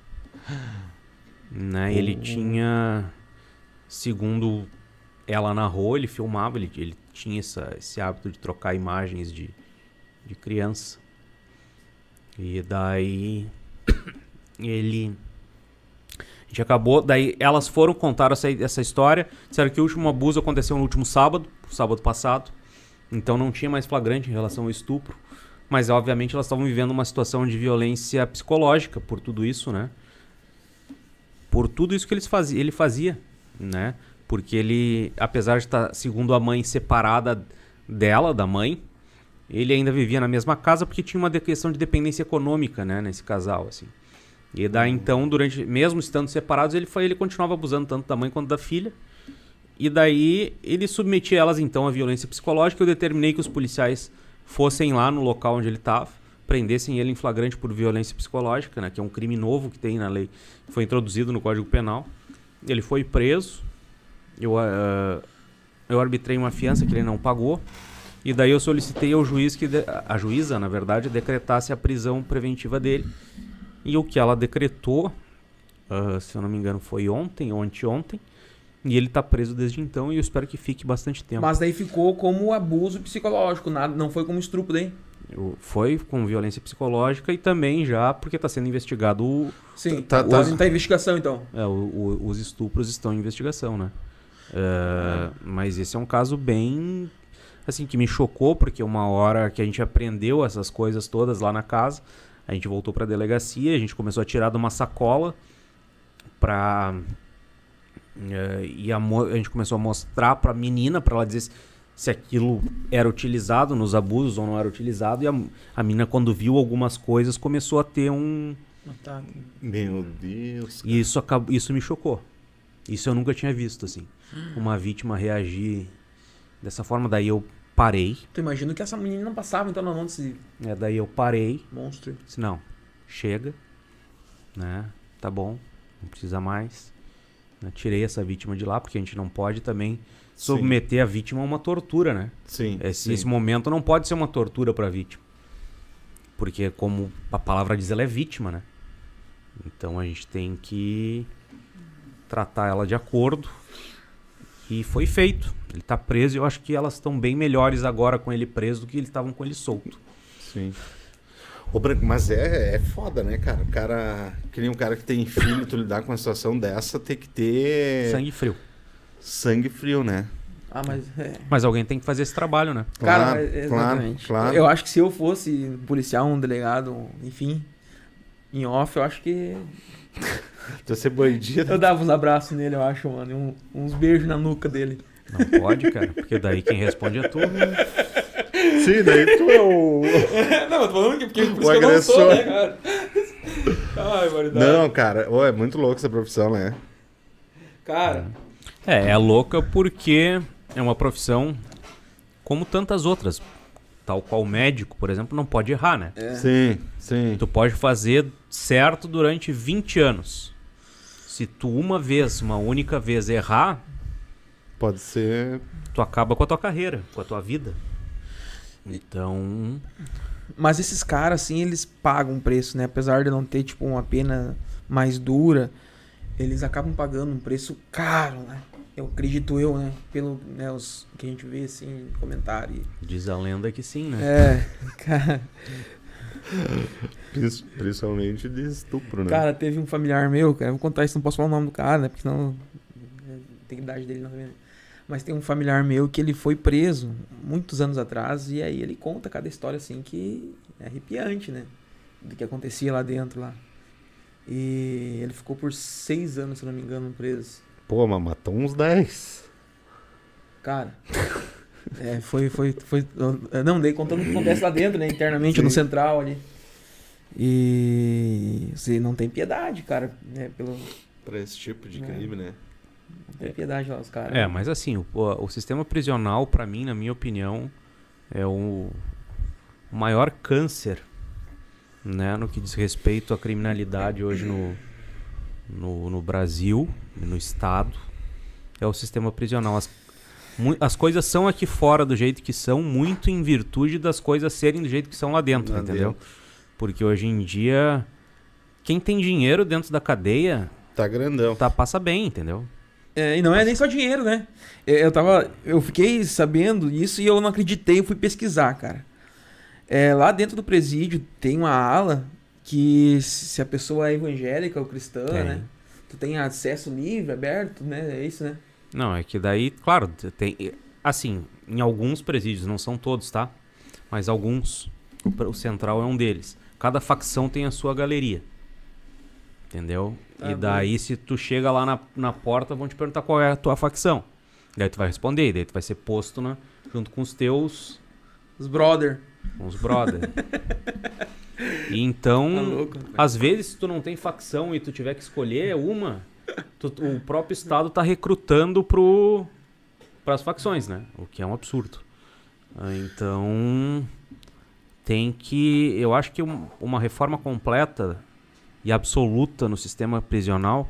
Speaker 4: Né? Ele tinha, segundo ela narrou, ele filmava, ele tinha esse hábito de trocar imagens de criança. E daí a gente acabou, daí elas foram contar essa história, disseram que o último abuso aconteceu no último sábado passado, então não tinha mais flagrante em relação ao estupro, mas obviamente elas estavam vivendo uma situação de violência psicológica por tudo isso, né? Por tudo isso que ele fazia, né? Porque ele, apesar de estar, segundo a mãe, separada da mãe, ele ainda vivia na mesma casa porque tinha uma questão de dependência econômica, né, nesse casal, assim. E daí, então, mesmo estando separados, ele continuava abusando tanto da mãe quanto da filha. E daí, ele submetia elas, então, à violência psicológica. Eu determinei que os policiais fossem lá no local onde ele estava, prendessem ele em flagrante por violência psicológica, né, que é um crime novo que tem na lei, que foi introduzido no Código Penal. Ele foi preso. Eu arbitrei uma fiança que ele não pagou. E daí eu solicitei ao juiz a juíza, na verdade, decretasse a prisão preventiva dele. E o que ela decretou, se eu não me engano, foi ontem ou anteontem. E ele tá preso desde então e eu espero que fique bastante tempo.
Speaker 1: Mas daí ficou como abuso psicológico, não foi como estupro daí?
Speaker 4: Foi com violência psicológica e também já porque está sendo investigado...
Speaker 1: Sim, tá em investigação então.
Speaker 4: Os estupros estão em investigação, né? Mas esse é um caso bem... assim, que me chocou, porque uma hora que a gente aprendeu essas coisas todas lá na casa, a gente voltou pra delegacia, a gente começou a tirar de uma sacola e a gente começou a mostrar pra menina, pra ela dizer se aquilo era utilizado nos abusos ou não era utilizado, e a menina, quando viu algumas coisas, começou a ter um...
Speaker 2: Meu Deus, cara.
Speaker 4: E isso me chocou. Isso eu nunca tinha visto, assim. Uma vítima reagir dessa forma. Daí eu parei.
Speaker 1: Tu imagina que essa menina não passava então na mão desse
Speaker 4: daí eu parei.
Speaker 1: monstro.
Speaker 4: Disse, não, chega, né? Tá bom, não precisa mais. Tirei essa vítima de lá, porque a gente não pode também submeter a vítima a uma tortura, né?
Speaker 2: Sim.
Speaker 4: Esse momento não pode ser uma tortura pra vítima. Porque, como a palavra diz, ela é vítima, né? Então a gente tem que tratar ela de acordo. E foi feito. Ele tá preso e eu acho que elas estão bem melhores agora com ele preso do que eles estavam com ele solto.
Speaker 2: Sim. Ô, Branco, mas é foda, né, cara? O cara, que nem um cara que tem filho, tu lidar com uma situação dessa, tem que ter
Speaker 4: Sangue frio.
Speaker 2: sangue frio, né?
Speaker 1: Ah, mas...
Speaker 4: Mas alguém tem que fazer esse trabalho, né?
Speaker 1: Cara,
Speaker 2: Claro,
Speaker 1: exatamente.
Speaker 2: claro.
Speaker 1: Eu acho que se eu fosse um policial, um delegado, enfim, em off, eu acho que
Speaker 2: Tu ia ser bandido.
Speaker 1: eu dava uns abraços nele, eu acho, mano, e uns beijos na nuca dele.
Speaker 4: Não pode, cara, porque daí quem responde é tu.
Speaker 2: Sim, daí tu é o...
Speaker 1: Não, eu tô falando que porque por
Speaker 2: O
Speaker 1: isso que eu não sou,
Speaker 2: agressor.
Speaker 1: né, cara? Ai, variedade.
Speaker 2: Não, cara, ô, é muito louco essa profissão, né?
Speaker 1: Cara,
Speaker 4: É louca porque é uma profissão como tantas outras. Tal qual o médico, por exemplo, não pode errar, né?
Speaker 2: Sim, sim.
Speaker 4: Tu pode fazer certo durante 20 anos. Se tu uma única vez errar,
Speaker 2: Pode ser...
Speaker 4: tu acaba com a tua carreira, com a tua vida. Então,
Speaker 1: mas esses caras, assim, eles pagam um preço, né? Apesar de não ter, tipo, uma pena mais dura, eles acabam pagando um preço caro, né? Eu acredito né? Pelo, né, os que a gente vê, assim, em comentário.
Speaker 4: diz a lenda que sim, né?
Speaker 1: É, cara...
Speaker 2: Principalmente de estupro, né?
Speaker 1: Cara, teve um familiar meu, cara, eu vou contar isso, não posso falar o nome do cara, né? Porque senão tem idade dele, não. Mas tem um familiar meu que ele foi preso muitos anos atrás e aí ele conta cada história assim que é arrepiante, né? Do que acontecia lá dentro lá. E ele ficou por 6 anos, se não me engano, preso.
Speaker 2: Pô, mas matou uns 10.
Speaker 1: Cara, não, daí contando o que acontece lá dentro, né? Internamente,
Speaker 2: Sim.
Speaker 1: no central ali. E você não tem piedade, cara, né?
Speaker 2: Pra esse tipo de crime, né?
Speaker 1: Não tem piedade lá, os caras.
Speaker 4: É, mas assim, o sistema prisional, pra mim, na minha opinião, é o maior câncer, né, no que diz respeito à criminalidade hoje no Brasil, no Estado, é o sistema prisional. As coisas são aqui fora do jeito que são, muito em virtude das coisas serem do jeito que são lá dentro,
Speaker 2: Lá
Speaker 4: entendeu?
Speaker 2: dentro.
Speaker 4: Porque hoje em dia, quem tem dinheiro dentro da cadeia,
Speaker 2: Tá grandão.
Speaker 4: passa bem, entendeu?
Speaker 1: É, e não é nem só dinheiro, né? Eu fiquei sabendo isso e eu não acreditei, eu fui pesquisar, cara. Lá dentro do presídio tem uma ala que se a pessoa é evangélica ou cristã,
Speaker 4: Tem.
Speaker 1: né? Tu tem acesso livre, aberto, né? É isso, né?
Speaker 4: Não, é que daí, claro, tem... Assim, em alguns presídios, não são todos, tá? Mas alguns, o central é um deles. Cada facção tem a sua galeria. Entendeu?
Speaker 1: Tá
Speaker 4: E daí, se tu chega lá na porta, vão te perguntar qual é a tua facção. Daí tu vai responder, e daí tu vai ser posto junto com os teus...
Speaker 1: Os brother.
Speaker 4: Com os brother. E então,
Speaker 1: Tá louco, cara.
Speaker 4: às vezes, se tu não tem facção e tu tiver que escolher uma, o próprio Estado tá recrutando pras facções, né? O que é um absurdo. Então, tem que... Eu acho que uma reforma completa e absoluta no sistema prisional,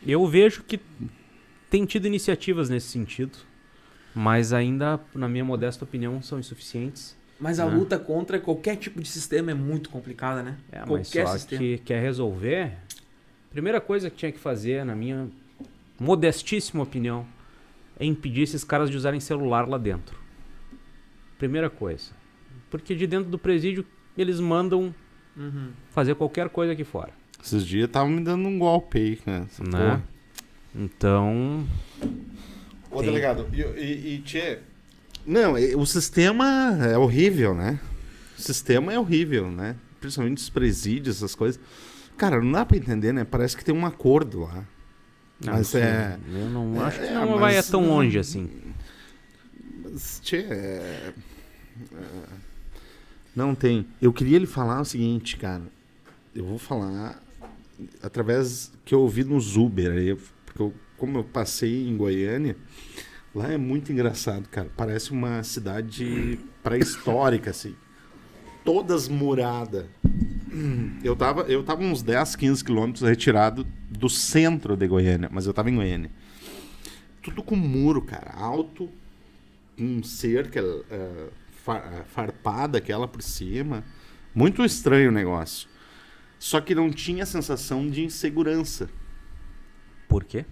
Speaker 4: eu vejo que tem tido iniciativas nesse sentido, mas ainda, na minha modesta opinião, são insuficientes.
Speaker 1: Mas a
Speaker 4: Né?
Speaker 1: luta contra qualquer tipo de sistema é muito complicada, né?
Speaker 4: Mas
Speaker 1: Qualquer
Speaker 4: só
Speaker 1: sistema.
Speaker 4: que quer resolver, primeira coisa que tinha que fazer, na minha modestíssima opinião, é impedir esses caras de usarem celular lá dentro. Primeira coisa. Porque de dentro do presídio, eles mandam
Speaker 1: Uhum.
Speaker 4: fazer qualquer coisa aqui fora.
Speaker 2: Esses dias estavam me dando um golpe aí, né?
Speaker 4: Né? Então,
Speaker 2: Ô,
Speaker 4: Tem.
Speaker 2: delegado, tchê... Não, o sistema é horrível, né? O sistema é horrível, né? Principalmente os presídios, essas coisas. Cara, não dá pra entender, né? Parece que tem um acordo lá. Mas
Speaker 4: assim,
Speaker 2: é...
Speaker 4: eu não acho que
Speaker 2: é,
Speaker 4: não
Speaker 2: mas
Speaker 4: vai tão
Speaker 2: não-
Speaker 4: longe assim.
Speaker 2: Mas, tchê, não tem. Eu queria lhe falar o seguinte, cara. Eu vou falar através que eu ouvi nos Uber aí, porque como eu passei em Goiânia, lá é muito engraçado, cara. Parece uma cidade pré-histórica, assim. Todas muradas. Eu tava uns 10, 15 quilômetros retirado do centro de Goiânia, mas eu tava em Goiânia. Tudo com muro, cara. Alto, cerca farpada aquela por cima. Muito estranho o negócio. Só que não tinha a sensação de insegurança.
Speaker 4: Por quê?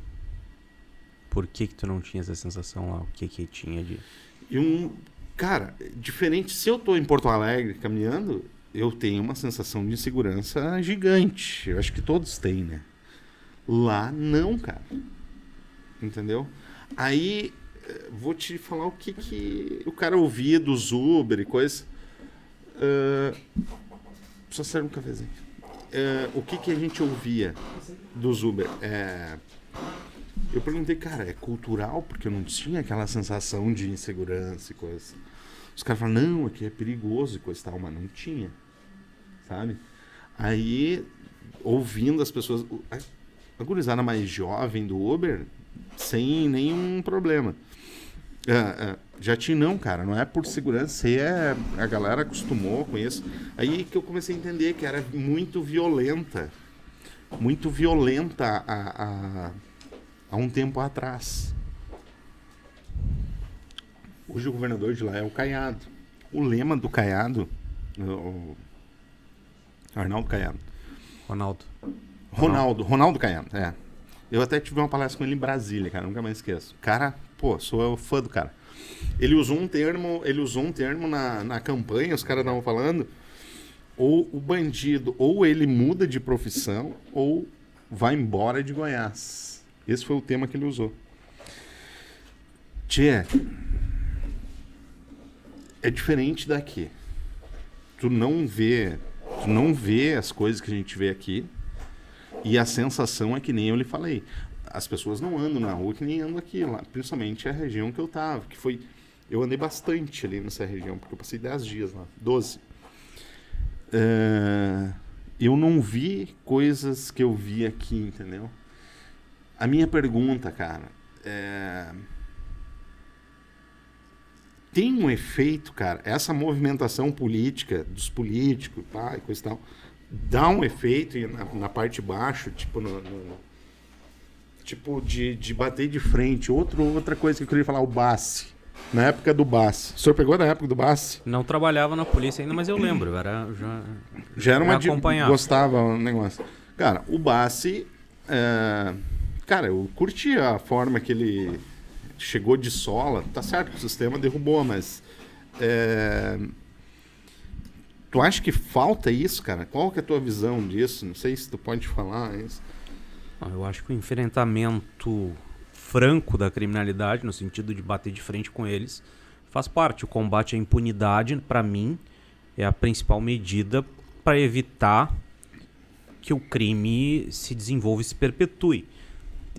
Speaker 4: Por que tu não tinha essa sensação lá? O que tinha de...
Speaker 2: E cara, diferente, se eu tô em Porto Alegre caminhando, eu tenho uma sensação de insegurança gigante. Eu acho que todos têm, né? Lá não, cara. Entendeu? Aí, vou te falar o que o cara ouvia dos Uber e coisa. Só serve um cafezinho. O que a gente ouvia dos Uber? Eu perguntei, cara, é cultural? Porque eu não tinha aquela sensação de insegurança e coisa. Os caras falaram, não, aqui é perigoso e coisa e tal, mas não tinha, sabe? Aí, ouvindo as pessoas, a gurizada mais jovem do Uber, sem nenhum problema. Já não, cara, não é por segurança, a galera acostumou com isso. Aí que eu comecei a entender que era muito violenta há um tempo atrás. Hoje o governador de lá é o Caiado. O lema do Caiado, o Arnaldo Caiado. Ronaldo Caiado, Eu até tive uma palestra com ele em Brasília, cara, nunca mais esqueço. Cara, sou fã do cara. Ele usou um termo na campanha, os caras estavam falando, ou o bandido, ou ele muda de profissão, ou vai embora de Goiás. Esse foi o tema que ele usou. Tchê, é diferente daqui. Tu não vê as coisas que a gente vê aqui, e a sensação é que nem eu lhe falei. As pessoas não andam na rua que nem andam aqui, lá, principalmente a região que eu tava, que foi... Eu andei bastante ali nessa região, porque eu passei 10 dias lá, 12. Eu não vi coisas que eu vi aqui, entendeu? A minha pergunta, cara, tem um efeito, cara, essa movimentação política, dos políticos, e coisa e tal, dá um efeito na parte de baixo, tipo, tipo de bater de frente. Outra coisa que eu queria falar, o Bassi. Na época do Bassi. O senhor pegou na época do Bassi?
Speaker 4: Não trabalhava na polícia ainda, mas eu lembro.
Speaker 2: Já era uma
Speaker 4: acompanhava.
Speaker 2: Gostava do negócio. Cara, o Bassi... cara, eu curti a forma que ele chegou de sola. Tá certo que o sistema derrubou, mas... tu acha que falta isso, cara? Qual que é a tua visão disso? Não sei se tu pode falar isso.
Speaker 4: Eu acho que o enfrentamento franco da criminalidade, no sentido de bater de frente com eles, faz parte. O combate à impunidade, para mim, é a principal medida para evitar que o crime se desenvolva e se perpetue.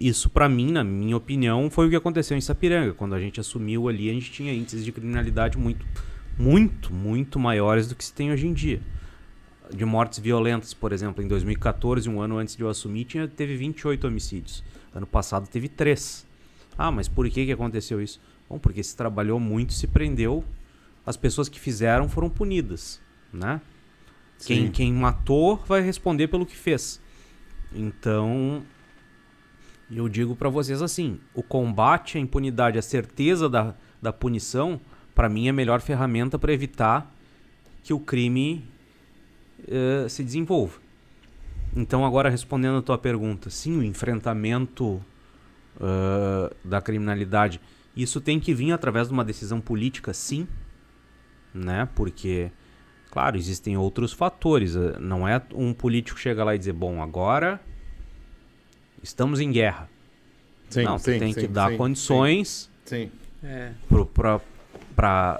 Speaker 4: Isso, para mim, na minha opinião, foi o que aconteceu em Sapiranga. Quando a gente assumiu ali, a gente tinha índices de criminalidade muito maiores do que se tem hoje em dia. De mortes violentas, por exemplo, em 2014, um ano antes de eu assumir, teve 28 homicídios. Ano passado teve 3. Mas por que aconteceu isso? Bom, porque se trabalhou muito, se prendeu, as pessoas que fizeram foram punidas, né? Quem matou vai responder pelo que fez. Então, eu digo para vocês assim, o combate à impunidade, a certeza da punição, para mim é a melhor ferramenta para evitar que o crime se desenvolva. Então, agora respondendo a tua pergunta, sim, o enfrentamento da criminalidade, isso tem que vir através de uma decisão política, sim, né? Porque, claro, existem outros fatores. Não é um político chegar lá e dizer, bom, agora estamos em guerra. Não, tem que dar condições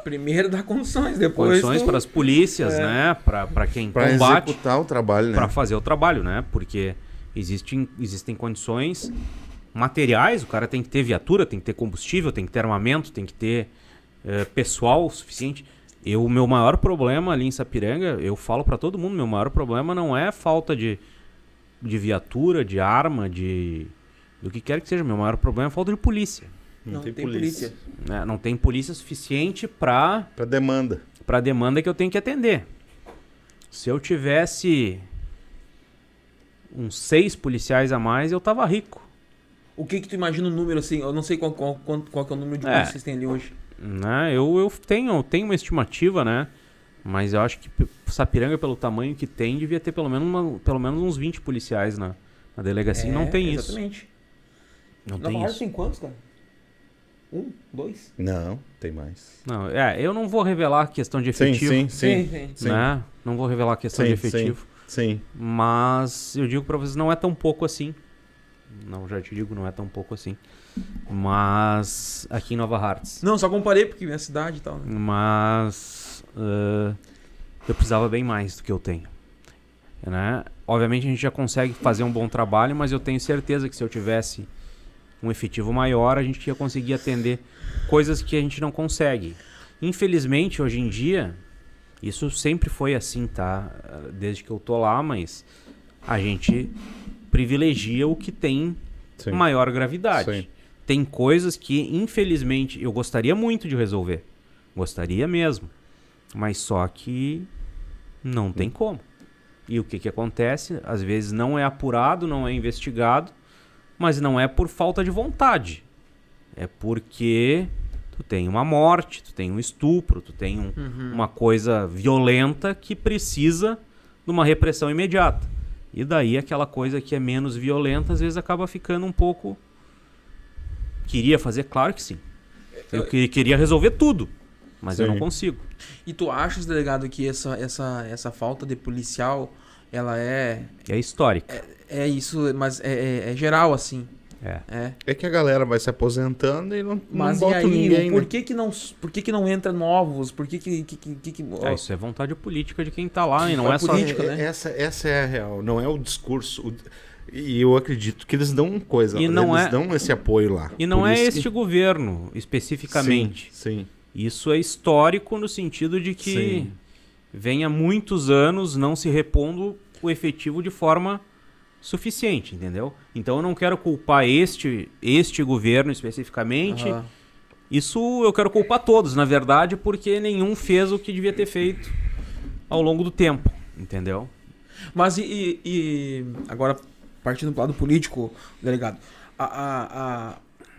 Speaker 1: primeiro dar condições, depois
Speaker 4: condições para as polícias, né? Para quem
Speaker 2: pra
Speaker 4: combate,
Speaker 2: executar o trabalho, né?
Speaker 4: Para fazer o trabalho, né? Porque existem condições materiais. O cara tem que ter viatura, tem que ter combustível, tem que ter armamento, tem que ter pessoal suficiente. O meu maior problema ali em Sapiranga, eu falo para todo mundo, meu maior problema não é falta de viatura, de arma, do que quer que seja. Meu maior problema é falta de polícia.
Speaker 1: Não tem polícia.
Speaker 4: Não tem polícia suficiente para
Speaker 2: demanda.
Speaker 4: Para a demanda que eu tenho que atender. Se eu tivesse uns 6 policiais a mais, eu tava rico.
Speaker 1: O que tu imagina o número, assim? Eu não sei qual que é o número de polícia que vocês têm ali hoje.
Speaker 4: Né? Eu tenho uma estimativa, né? Mas eu acho que Sapiranga, pelo tamanho que tem, devia ter pelo menos uns 20 policiais na delegacia. Não tem
Speaker 1: exatamente.
Speaker 4: isso. Não
Speaker 1: Nova
Speaker 4: tem
Speaker 1: Hartz
Speaker 4: isso.
Speaker 1: tem quantos, cara? Um? 2?
Speaker 2: Não, tem mais.
Speaker 4: Não, eu não vou revelar a questão de
Speaker 2: Sim,
Speaker 4: efetivo.
Speaker 2: sim.
Speaker 4: Né? Não vou revelar a questão de efetivo.
Speaker 2: Sim.
Speaker 4: Mas eu digo pra vocês, não é tão pouco assim. Não, já te digo, não é tão pouco assim. Mas aqui em Nova Hartz.
Speaker 1: Não, só comparei porque minha cidade e tal, né?
Speaker 4: Mas eu precisava bem mais do que eu tenho. Né? Obviamente a gente já consegue fazer um bom trabalho, mas eu tenho certeza que se eu tivesse um efetivo maior, a gente ia conseguir atender coisas que a gente não consegue. Infelizmente, hoje em dia, isso sempre foi assim, tá? Desde que eu tô lá, mas a gente privilegia o que tem maior gravidade.
Speaker 2: Sim.
Speaker 4: Tem coisas que, infelizmente, eu gostaria muito de resolver. Gostaria mesmo. Mas só que não tem como. E o que acontece? Às vezes não é apurado, não é investigado, mas não é por falta de vontade. É porque tu tem uma morte, tu tem um estupro, tu tem uma coisa violenta que precisa de uma repressão imediata. E daí aquela coisa que é menos violenta, às vezes acaba ficando um pouco... Queria fazer? Claro que sim. Eu queria resolver tudo, mas eu não consigo.
Speaker 1: E tu achas, delegado, que essa falta de policial, ela é...
Speaker 4: É histórica.
Speaker 1: É isso, mas é geral, assim.
Speaker 2: É que a galera vai se aposentando e não
Speaker 1: Mas
Speaker 2: bota
Speaker 1: e aí,
Speaker 2: ninguém,
Speaker 1: por
Speaker 2: né?
Speaker 1: que que não entra novos? Por que
Speaker 4: Isso é vontade política de quem tá lá, e não é só...
Speaker 1: política, né?
Speaker 2: Essa é a real, não é o discurso. E eu acredito que eles dão coisa,
Speaker 4: E não
Speaker 2: eles dão esse apoio lá.
Speaker 4: E não
Speaker 2: Por
Speaker 4: é
Speaker 2: isso
Speaker 4: este governo, especificamente.
Speaker 2: Sim.
Speaker 4: Isso é histórico no sentido de que vem há muitos anos não se repondo o efetivo de forma suficiente, entendeu? Então eu não quero culpar este governo especificamente. Isso eu quero culpar todos, na verdade, porque nenhum fez o que devia ter feito ao longo do tempo, entendeu?
Speaker 1: Mas agora, partindo do lado político, delegado,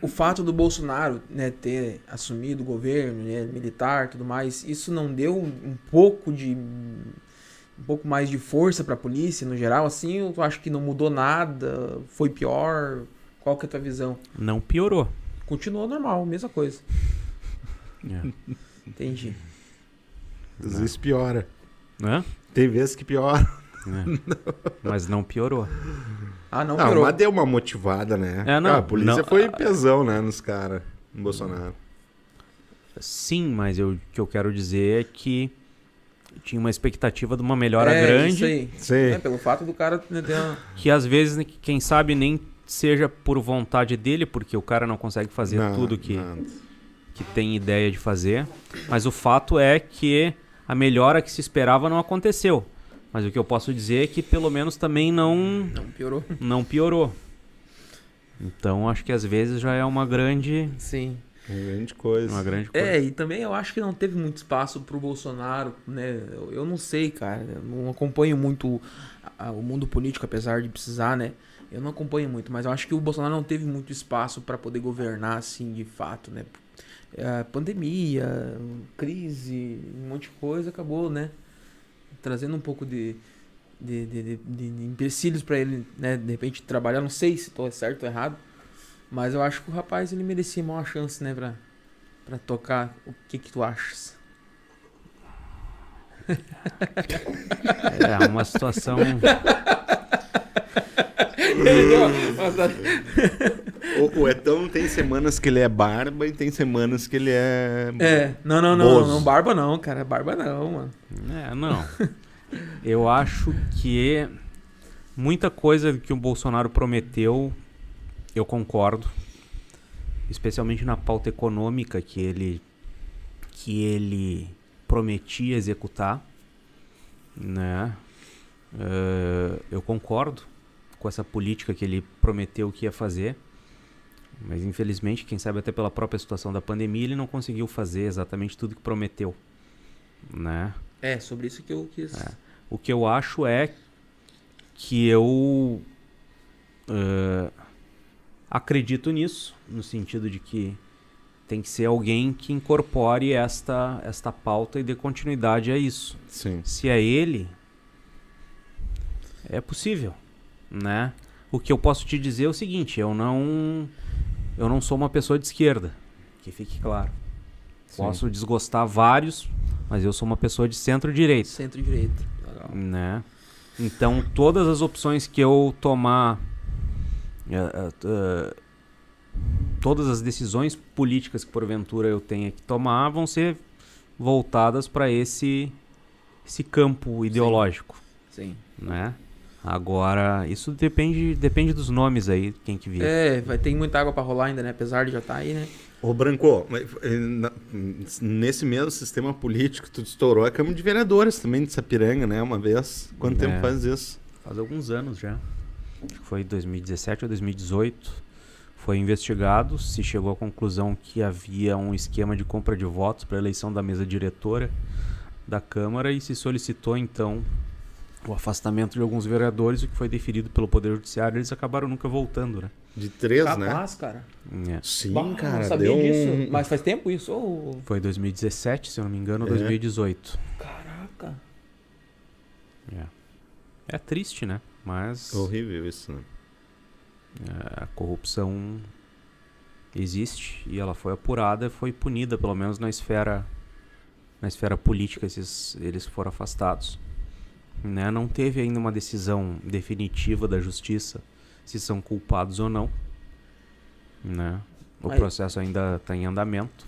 Speaker 1: o fato do Bolsonaro, né, ter assumido o governo, né, militar e tudo mais, isso não deu um pouco mais de força para a polícia no geral, assim? Ou tu acha que não mudou nada? Foi pior? Qual que é a tua visão?
Speaker 4: Não piorou.
Speaker 1: Continuou normal, mesma coisa. Entendi.
Speaker 2: Às vezes piora.
Speaker 4: Né?
Speaker 2: Tem vezes que piora.
Speaker 4: Mas não piorou.
Speaker 1: Não
Speaker 2: Não,
Speaker 1: piorou.
Speaker 2: mas deu uma motivada, né?
Speaker 4: Não,
Speaker 2: A polícia
Speaker 4: não,
Speaker 2: foi pesão, né, nos caras, no Bolsonaro.
Speaker 4: Sim, mas o que eu quero dizer é que tinha uma expectativa de uma melhora grande.
Speaker 1: Isso aí.
Speaker 2: Sim.
Speaker 1: Pelo fato do cara, né, ter uma...
Speaker 4: Que às vezes, quem sabe, nem seja por vontade dele, porque o cara não consegue fazer tudo que tem ideia de fazer. Mas o fato é que a melhora que se esperava não aconteceu. Mas o que eu posso dizer é que pelo menos também não
Speaker 1: piorou.
Speaker 4: Não piorou. Então acho que às vezes já é uma grande...
Speaker 1: Sim.
Speaker 2: Uma grande coisa.
Speaker 1: E também eu acho que não teve muito espaço pro Bolsonaro, né? Eu não sei, cara. Eu não acompanho muito o mundo político, apesar de precisar, né? Eu não acompanho muito, mas eu acho que o Bolsonaro não teve muito espaço para poder governar, assim, de fato, né? Pandemia, crise, um monte de coisa acabou, né? Trazendo um pouco de empecilhos para ele, né? De repente trabalhar, não sei se tô certo ou errado. Mas eu acho que o rapaz, ele merecia uma chance, né, pra tocar. O que tu achas?
Speaker 4: É uma situação...
Speaker 2: O Etão tem semanas que ele é barba e tem semanas que ele é...
Speaker 1: Não, barba não, cara. Barba não, mano.
Speaker 4: Não. Eu acho que muita coisa que o Bolsonaro prometeu... Eu concordo, especialmente na pauta econômica que ele prometia executar, né? Eu concordo com essa política que ele prometeu que ia fazer, mas infelizmente, quem sabe até pela própria situação da pandemia, ele não conseguiu fazer exatamente tudo que prometeu, né?
Speaker 1: Sobre isso que eu quis.
Speaker 4: O que eu acho é que eu... acredito nisso, no sentido de que tem que ser alguém que incorpore esta pauta e dê continuidade a isso.
Speaker 2: Sim.
Speaker 4: Se é ele, é possível, né? O que eu posso te dizer é o seguinte, eu não sou uma pessoa de esquerda, que fique claro.
Speaker 2: Sim.
Speaker 4: Posso desgostar vários, mas eu sou uma pessoa de centro-direita.
Speaker 1: Centro-direita. Legal.
Speaker 4: Né? Então, todas as opções que eu tomar, todas as decisões políticas que porventura eu tenha que tomar vão ser voltadas para esse campo ideológico.
Speaker 1: Sim.
Speaker 4: Né? Agora, isso depende dos nomes aí, quem que vier.
Speaker 1: Vai ter muita água pra rolar ainda, né? Apesar de já estar aí, né?
Speaker 2: Ô, Branco, nesse mesmo sistema político, tu estourou a Câmara de Vereadores também de Sapiranga, né? Uma vez. Quanto tempo faz isso?
Speaker 4: Faz alguns anos já. Acho que foi 2017 ou 2018. Foi investigado, se chegou à conclusão que havia um esquema de compra de votos para a eleição da mesa diretora da Câmara e se solicitou, então, o afastamento de alguns vereadores, o que foi deferido pelo Poder Judiciário. Eles acabaram nunca voltando, né?
Speaker 2: De 3, né?
Speaker 1: Capaz, cara.
Speaker 4: É.
Speaker 2: Sim,
Speaker 1: Bah,
Speaker 2: cara.
Speaker 1: não sabia
Speaker 2: deu
Speaker 1: disso. Mas faz tempo isso? Ou...
Speaker 4: Foi 2017, se eu não me engano, ou 2018.
Speaker 1: Caraca.
Speaker 4: É triste, né? Mas
Speaker 2: Horrível isso, né?
Speaker 4: a corrupção existe e ela foi apurada, foi punida, pelo menos na esfera política, eles foram afastados. Né? Não teve ainda uma decisão definitiva da justiça se são culpados ou não. Né? O processo ainda está em andamento.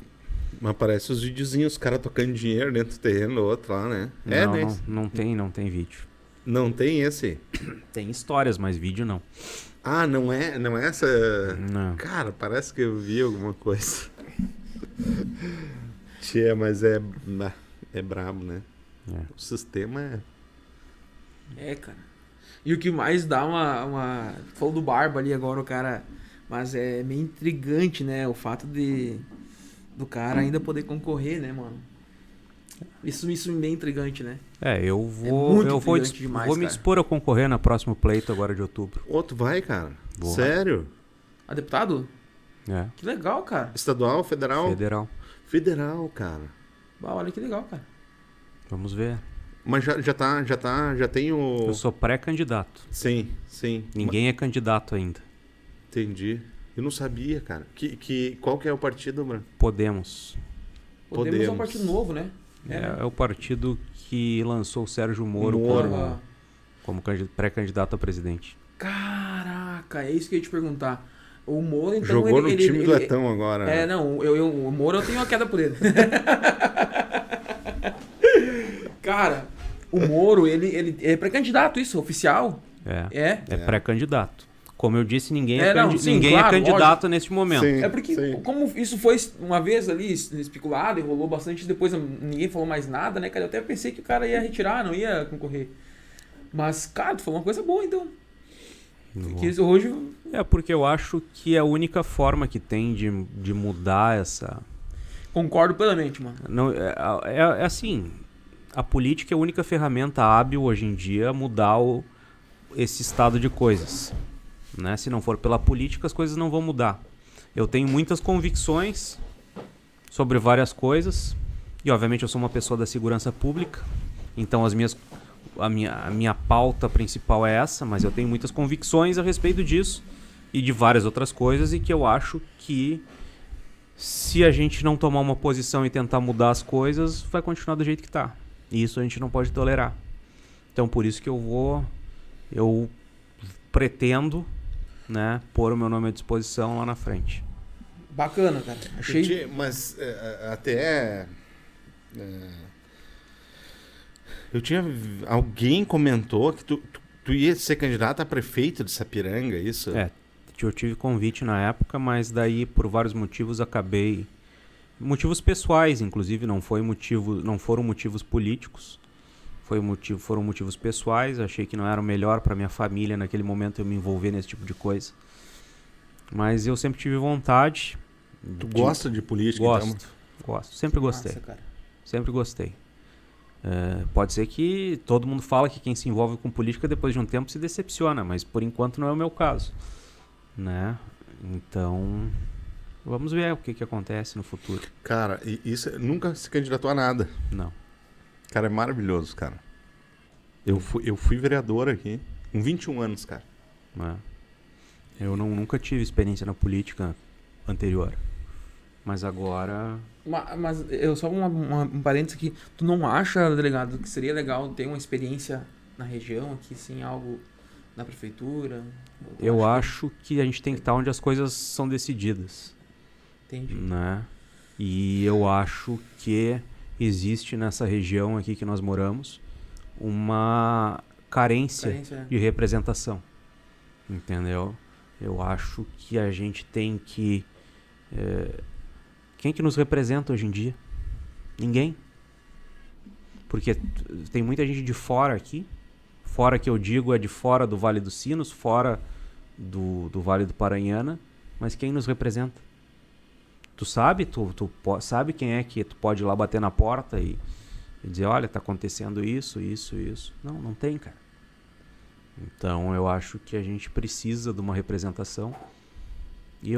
Speaker 2: Mas parece os videozinhos, os caras tocando dinheiro dentro do terreno, outro lá, né?
Speaker 4: Não tem vídeo.
Speaker 2: Não tem esse?
Speaker 4: Tem histórias, mas vídeo não.
Speaker 2: Ah, não é essa...
Speaker 4: Não.
Speaker 2: Cara, parece que eu vi alguma coisa. Tchê, mas é brabo, né? O sistema
Speaker 1: Cara. E o que mais dá uma... Falou do Barba ali agora, o cara... Mas é meio intrigante, né? O fato do cara ainda poder concorrer, né, mano? Isso é bem intrigante, né?
Speaker 4: Eu vou me dispor a concorrer na próxima pleito agora de outubro.
Speaker 2: Outro vai, cara?
Speaker 4: Vou.
Speaker 2: Sério?
Speaker 1: A deputado?
Speaker 4: É.
Speaker 1: Que legal, cara.
Speaker 2: Estadual, federal?
Speaker 4: Federal.
Speaker 2: Federal, cara.
Speaker 1: Bah, olha que legal, cara.
Speaker 4: Vamos ver.
Speaker 2: Mas já tem o...
Speaker 4: Eu sou pré-candidato.
Speaker 2: Sim.
Speaker 4: Ninguém é candidato ainda.
Speaker 2: Entendi. Eu não sabia, cara. Qual que é o partido, Branco?
Speaker 4: Podemos.
Speaker 1: Podemos é um partido novo, né?
Speaker 4: É o partido que lançou o Sérgio Moro como pré-candidato a presidente.
Speaker 1: Caraca, é isso que eu ia te perguntar. O Moro, então...
Speaker 2: Jogou no time do Etão agora.
Speaker 1: Não, o Moro eu tenho uma queda por ele. Cara, o Moro, ele é pré-candidato, isso, oficial?
Speaker 4: É pré-candidato. Como eu disse, ninguém é
Speaker 1: claro,
Speaker 4: candidato
Speaker 1: lógico.
Speaker 4: neste momento.
Speaker 2: Sim.
Speaker 1: É porque, como isso foi uma vez ali especulado e rolou bastante, depois ninguém falou mais nada, né, cara? Eu até pensei que o cara ia retirar, não ia concorrer. Mas, cara, tu falou uma coisa boa, então. Que hoje...
Speaker 4: porque eu acho que é a única forma que tem de mudar essa...
Speaker 1: Concordo plenamente, mano.
Speaker 4: Não, é assim, a política é a única ferramenta hábil hoje em dia a mudar esse estado de coisas. Né? Se não for pela política, as coisas não vão mudar. Eu tenho muitas convicções sobre várias coisas e, obviamente, eu sou uma pessoa da segurança pública, então a minha pauta principal é essa, mas eu tenho muitas convicções a respeito disso e de várias outras coisas e que eu acho que se a gente não tomar uma posição e tentar mudar as coisas, vai continuar do jeito que está. E isso a gente não pode tolerar. Então, por isso que eu pretendo, né, pôr o meu nome à disposição lá na frente.
Speaker 1: Bacana, cara. Achei...
Speaker 2: Mas até... Alguém comentou que tu ia ser candidato a prefeito de Sapiranga, isso?
Speaker 4: Eu tive convite na época, mas daí por vários motivos acabei... Motivos pessoais, inclusive, não foram motivos políticos. Foram motivos pessoais. Achei que não era o melhor para minha família naquele momento eu me envolver nesse tipo de coisa. Mas eu sempre tive vontade.
Speaker 2: Tu gosta de política?
Speaker 4: Gosto. Sempre gostei.
Speaker 1: Nossa, cara.
Speaker 4: Sempre gostei. Pode ser que todo mundo fala que quem se envolve com política depois de um tempo se decepciona, mas por enquanto não é o meu caso. Né? Então, vamos ver o que acontece no futuro.
Speaker 2: Cara, isso nunca se candidatou a nada.
Speaker 4: Não.
Speaker 2: Cara, é maravilhoso, cara. Eu fui vereador aqui, com 21 anos, cara.
Speaker 4: Eu nunca tive experiência na política anterior. Mas agora...
Speaker 1: Mas eu só um parênteses aqui. Tu não acha, delegado, que seria legal ter uma experiência na região aqui, assim, algo na prefeitura?
Speaker 4: Eu acho que a gente tem que estar onde as coisas são decididas.
Speaker 1: Entendi.
Speaker 4: Né? E eu acho que existe nessa região aqui que nós moramos uma carência de representação. Entendeu? Eu acho que a gente tem que... Quem que nos representa hoje em dia? Ninguém. Porque tem muita gente de fora aqui. Fora que eu digo é de fora do Vale dos Sinos, fora do Vale do Paranhana. Mas quem nos representa? Tu sabe? Tu sabe quem é que tu pode ir lá bater na porta e dizer, olha, tá acontecendo isso. Não tem, cara. Então eu acho que a gente precisa de uma representação. E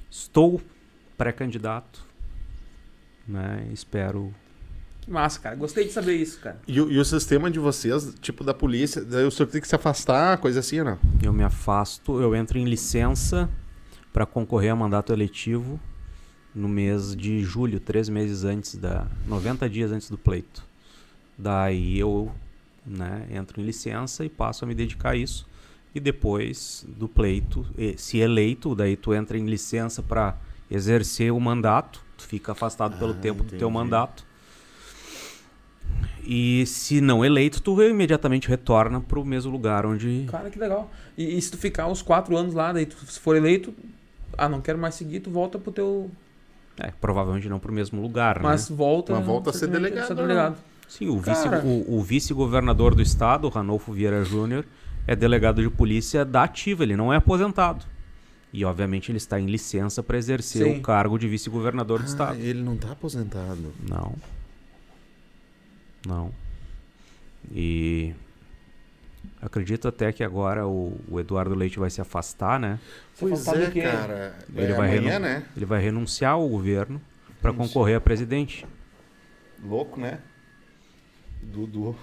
Speaker 4: estou pré-candidato, né? Espero.
Speaker 1: Massa, cara. Gostei de saber isso, cara.
Speaker 2: E o sistema de vocês, tipo da polícia, daí o senhor tem que se afastar, coisa assim, ou não?
Speaker 4: Eu me afasto, eu entro em licença para concorrer a mandato eletivo no mês de julho, 3 meses antes 90 dias antes do pleito. Daí eu, né, entro em licença e passo a me dedicar a isso. E depois do pleito, se eleito, daí tu entra em licença para exercer o mandato, tu fica afastado pelo tempo do teu mandato. E se não eleito, tu imediatamente retorna pro mesmo lugar onde...
Speaker 1: Cara, que legal. E se tu ficar uns 4 anos lá, daí tu, se for eleito, não quero mais seguir, tu volta pro teu...
Speaker 4: provavelmente não pro mesmo lugar,
Speaker 1: mas
Speaker 4: né?
Speaker 1: volta
Speaker 2: a ser delegado.
Speaker 4: Sim, o vice-governador do estado, Ranolfo Vieira Júnior, é delegado de polícia da ativa, ele não é aposentado. E, obviamente, ele está em licença para exercer o cargo de vice-governador do estado.
Speaker 2: Ele não está aposentado?
Speaker 4: Não. E acredito até que agora o Eduardo Leite vai se afastar, né?
Speaker 2: Pois é, cara.
Speaker 4: Ele vai
Speaker 2: amanhã, né?
Speaker 4: Ele vai renunciar ao governo para concorrer a presidente.
Speaker 2: Louco, né? Dudu.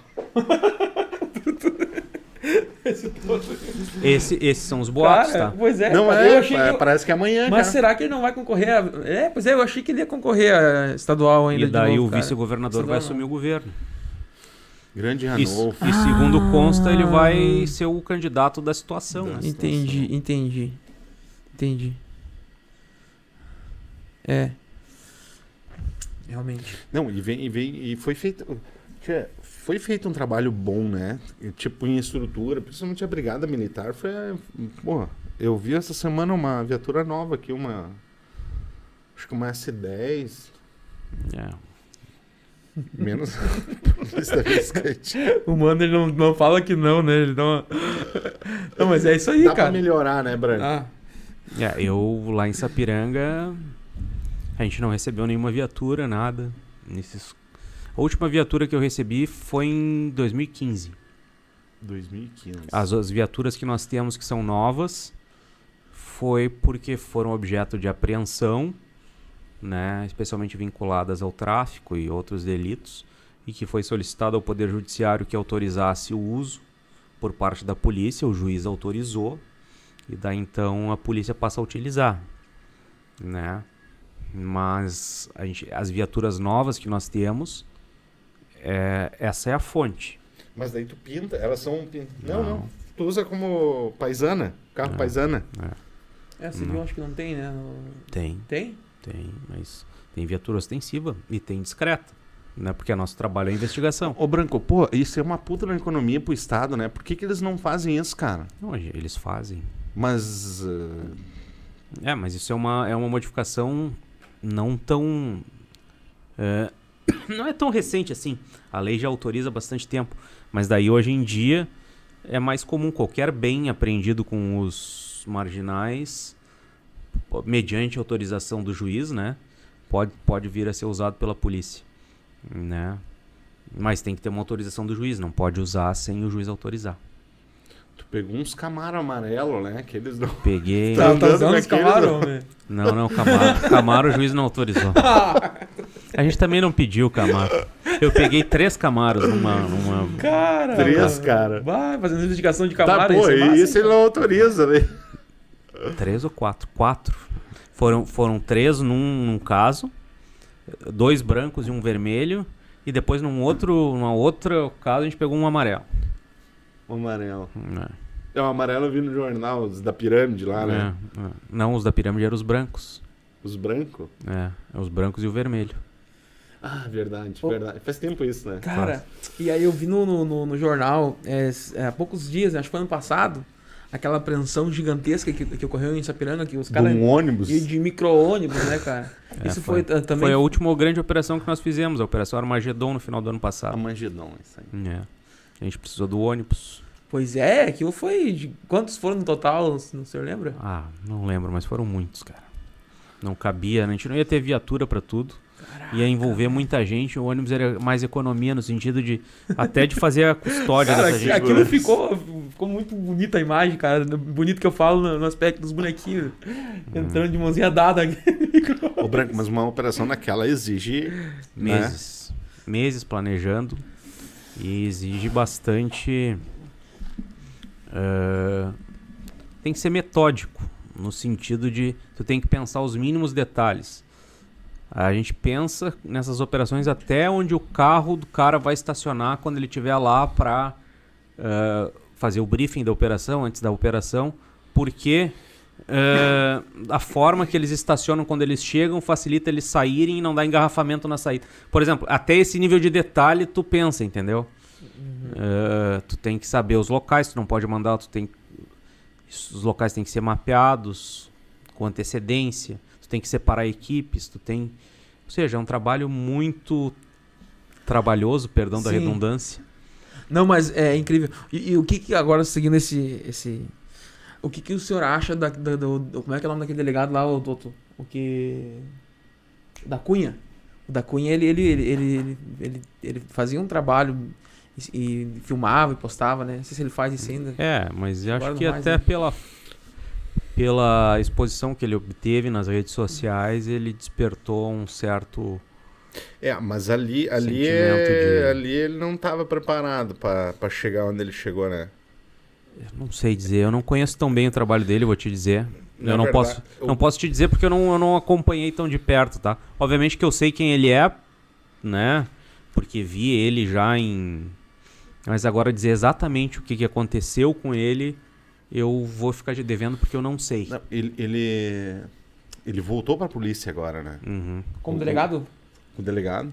Speaker 4: Esses são os boatos,
Speaker 1: cara,
Speaker 4: tá?
Speaker 1: Pois é.
Speaker 2: Não parece que é amanhã,
Speaker 1: Mas
Speaker 2: cara.
Speaker 1: será que ele não vai concorrer a... pois é, eu achei que ele ia concorrer a estadual ainda.
Speaker 4: E daí
Speaker 1: de novo,
Speaker 4: o vice-governador vai assumir o governo.
Speaker 2: Grande Ranolfo.
Speaker 4: E segundo consta, ele vai ser o candidato da situação, né?
Speaker 1: Entendi. Realmente.
Speaker 2: Não, e foi feito... Foi feito um trabalho bom, né? Tipo, em estrutura, principalmente a brigada militar. Eu vi essa semana uma viatura nova aqui, acho que uma S10. Menos polícia da Viscante.
Speaker 1: O mano, ele não fala que não, né? Ele dá uma... Não, mas é isso aí,
Speaker 2: Dá
Speaker 1: cara.
Speaker 2: pra melhorar, né, Branco?
Speaker 4: Eu lá em Sapiranga, a gente não recebeu nenhuma viatura, nada. A última viatura que eu recebi foi em 2015.
Speaker 2: 2015.
Speaker 4: As viaturas que nós temos que são novas foi porque foram objeto de apreensão, né, especialmente vinculadas ao tráfico e outros delitos, e que foi solicitado ao Poder Judiciário que autorizasse o uso por parte da polícia, o juiz autorizou, e daí então a polícia passa a utilizar, né? Mas as viaturas novas que nós temos, essa é a fonte.
Speaker 2: Mas daí tu pinta, elas são... Não. Tu usa como paisana, carro paisana.
Speaker 1: Civil acho que não tem, né?
Speaker 4: Tem? Tem, mas tem viatura ostensiva e tem discreta, né? Porque nosso trabalho é investigação.
Speaker 2: Ô Branco, isso é uma puta na economia pro Estado, né? Por que eles não fazem isso, cara?
Speaker 4: Não, eles fazem.
Speaker 2: Mas...
Speaker 4: mas isso é uma modificação não tão... não é tão recente assim. A lei já autoriza há bastante tempo. Mas daí hoje em dia é mais comum qualquer bem apreendido com os marginais, mediante autorização do juiz, né? Pode vir a ser usado pela polícia, né? Mas tem que ter uma autorização do juiz. Não pode usar sem o juiz autorizar.
Speaker 2: Tu pegou uns Camaro amarelo, né? Que eles não...
Speaker 4: Peguei...
Speaker 1: Tá usando os Camaro, né?
Speaker 4: Não, Camaro o juiz não autorizou. A gente também não pediu Camaro. Eu peguei 3 Camaros numa...
Speaker 1: Cara...
Speaker 2: 3, cara.
Speaker 1: Vai fazendo investigação de Camaro.
Speaker 2: Tá, isso ele não autoriza, né?
Speaker 4: 3 ou 4? 4. Foram 3 num caso, 2 brancos e um vermelho, e depois numa outra caso a gente pegou um amarelo.
Speaker 2: O amarelo. O amarelo eu vi no jornal, os da pirâmide lá, né?
Speaker 4: Não, os da pirâmide eram os brancos.
Speaker 2: Os brancos?
Speaker 4: Os brancos e o vermelho.
Speaker 2: Ah, verdade, verdade. Faz tempo isso, né?
Speaker 1: Cara, e aí eu vi no jornal, há poucos dias, acho que foi ano passado, aquela apreensão gigantesca que ocorreu em Sapiranga, que os caras...
Speaker 2: De um ônibus?
Speaker 1: De micro-ônibus, né, cara? Isso foi também...
Speaker 4: Foi a última grande operação que nós fizemos, a Operação Armagedon, no final do ano passado.
Speaker 2: Armagedon, isso aí.
Speaker 4: A gente precisou do ônibus.
Speaker 1: Pois é, aquilo foi... Quantos foram no total, o senhor lembra?
Speaker 4: Não lembro, mas foram muitos, cara. Não cabia, a gente não ia ter viatura pra tudo. Caraca. Ia envolver muita gente, o ônibus era mais economia no sentido de até de fazer a custódia dessa gente.
Speaker 1: Aquilo ficou muito bonita a imagem, cara. Bonito que eu falo no aspecto dos bonequinhos. Entrando de mãozinha dada.
Speaker 2: Ô, Branco, mas uma operação daquela exige...
Speaker 4: Meses. Né? Meses planejando. E exige bastante... tem que ser metódico. No sentido de tu tem que pensar os mínimos detalhes. A gente pensa nessas operações até onde o carro do cara vai estacionar quando ele estiver lá para fazer o briefing da operação, antes da operação, porque a forma que eles estacionam quando eles chegam facilita eles saírem e não dá engarrafamento na saída. Por exemplo, até esse nível de detalhe tu pensa, entendeu? Tu tem que saber os locais, tu não pode mandar, os locais têm que ser mapeados com antecedência, tu tem que separar equipes, ou seja, é um trabalho muito trabalhoso, perdão da redundância.
Speaker 1: Não, mas é incrível. E o que agora, seguindo esse... O que o senhor acha do como é que é o nome daquele delegado lá, da Cunha? O da Cunha, ele fazia um trabalho e filmava e postava, né? Não sei se ele faz isso ainda.
Speaker 4: Mas eu acho que
Speaker 1: mais,
Speaker 4: até
Speaker 1: né?
Speaker 4: pela exposição que ele obteve nas redes sociais, ele despertou um certo...
Speaker 2: mas ali ele não estava preparado para chegar onde ele chegou, né?
Speaker 4: Eu não sei dizer, eu não conheço tão bem o trabalho dele, vou te dizer. Não posso te dizer porque eu não acompanhei tão de perto, tá? Obviamente que eu sei quem ele é, né? Porque vi ele já em... Mas agora dizer exatamente o que aconteceu com ele, eu vou ficar devendo porque eu não sei.
Speaker 2: Não, ele voltou pra polícia agora, né?
Speaker 1: Como delegado?
Speaker 2: O delegado?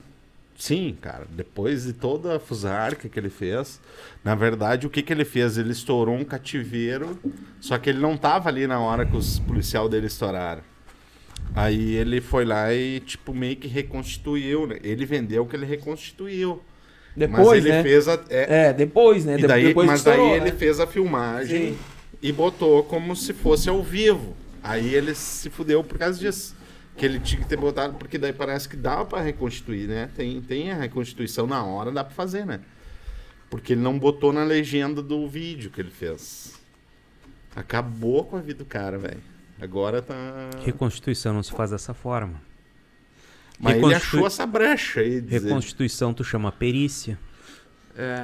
Speaker 2: Sim, cara. Depois de toda a fusarca que ele fez, na verdade, o que ele fez? Ele estourou um cativeiro, só que ele não tava ali na hora que os policiais dele estouraram. Aí ele foi lá e, tipo, meio que reconstituiu, né? Ele vendeu o que ele reconstituiu.
Speaker 1: Depois,
Speaker 2: mas ele
Speaker 1: né?
Speaker 2: fez
Speaker 1: depois, né?
Speaker 2: Mas
Speaker 1: estourou,
Speaker 2: daí
Speaker 1: né?
Speaker 2: ele fez a filmagem.
Speaker 1: Sim.
Speaker 2: E botou como se fosse ao vivo. Aí ele se fudeu por causa disso. Que ele tinha que ter botado, porque daí parece que dá pra reconstituir, né? Tem a reconstituição na hora, dá pra fazer, né? Porque ele não botou na legenda do vídeo que ele fez. Acabou com a vida do cara, velho. Agora tá...
Speaker 4: Reconstituição não se faz dessa forma.
Speaker 2: Mas ele achou essa brecha aí.
Speaker 4: Reconstituição tu chama perícia.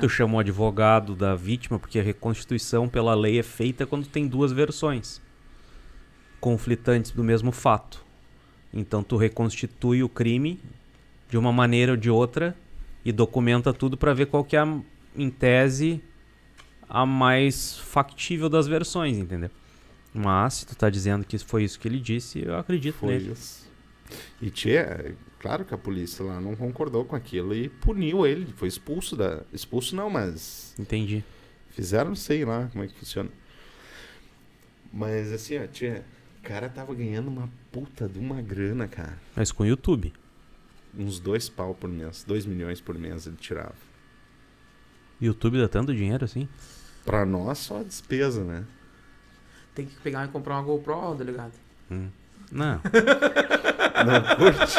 Speaker 4: Tu chama o advogado da vítima, porque a reconstituição pela lei é feita quando tem 2 versões conflitantes do mesmo fato. Então tu reconstitui o crime de uma maneira ou de outra e documenta tudo para ver qual que é, em tese, a mais factível das versões, entendeu? Mas se tu tá dizendo que foi isso que ele disse, eu acredito nele.
Speaker 2: Isso. E claro que a polícia lá não concordou com aquilo e puniu ele, foi expulso Expulso não, mas...
Speaker 4: Entendi.
Speaker 2: Fizeram, sei lá como é que funciona. Mas assim, o cara tava ganhando uma puta de uma grana, cara.
Speaker 4: Mas com o YouTube.
Speaker 2: Uns 2 pau por mês, 2 milhões por mês ele tirava.
Speaker 4: YouTube dá tanto dinheiro assim?
Speaker 2: Pra nós, só a despesa, né?
Speaker 1: Tem que pegar e comprar uma GoPro, delegado.
Speaker 4: Não.
Speaker 2: Não curte?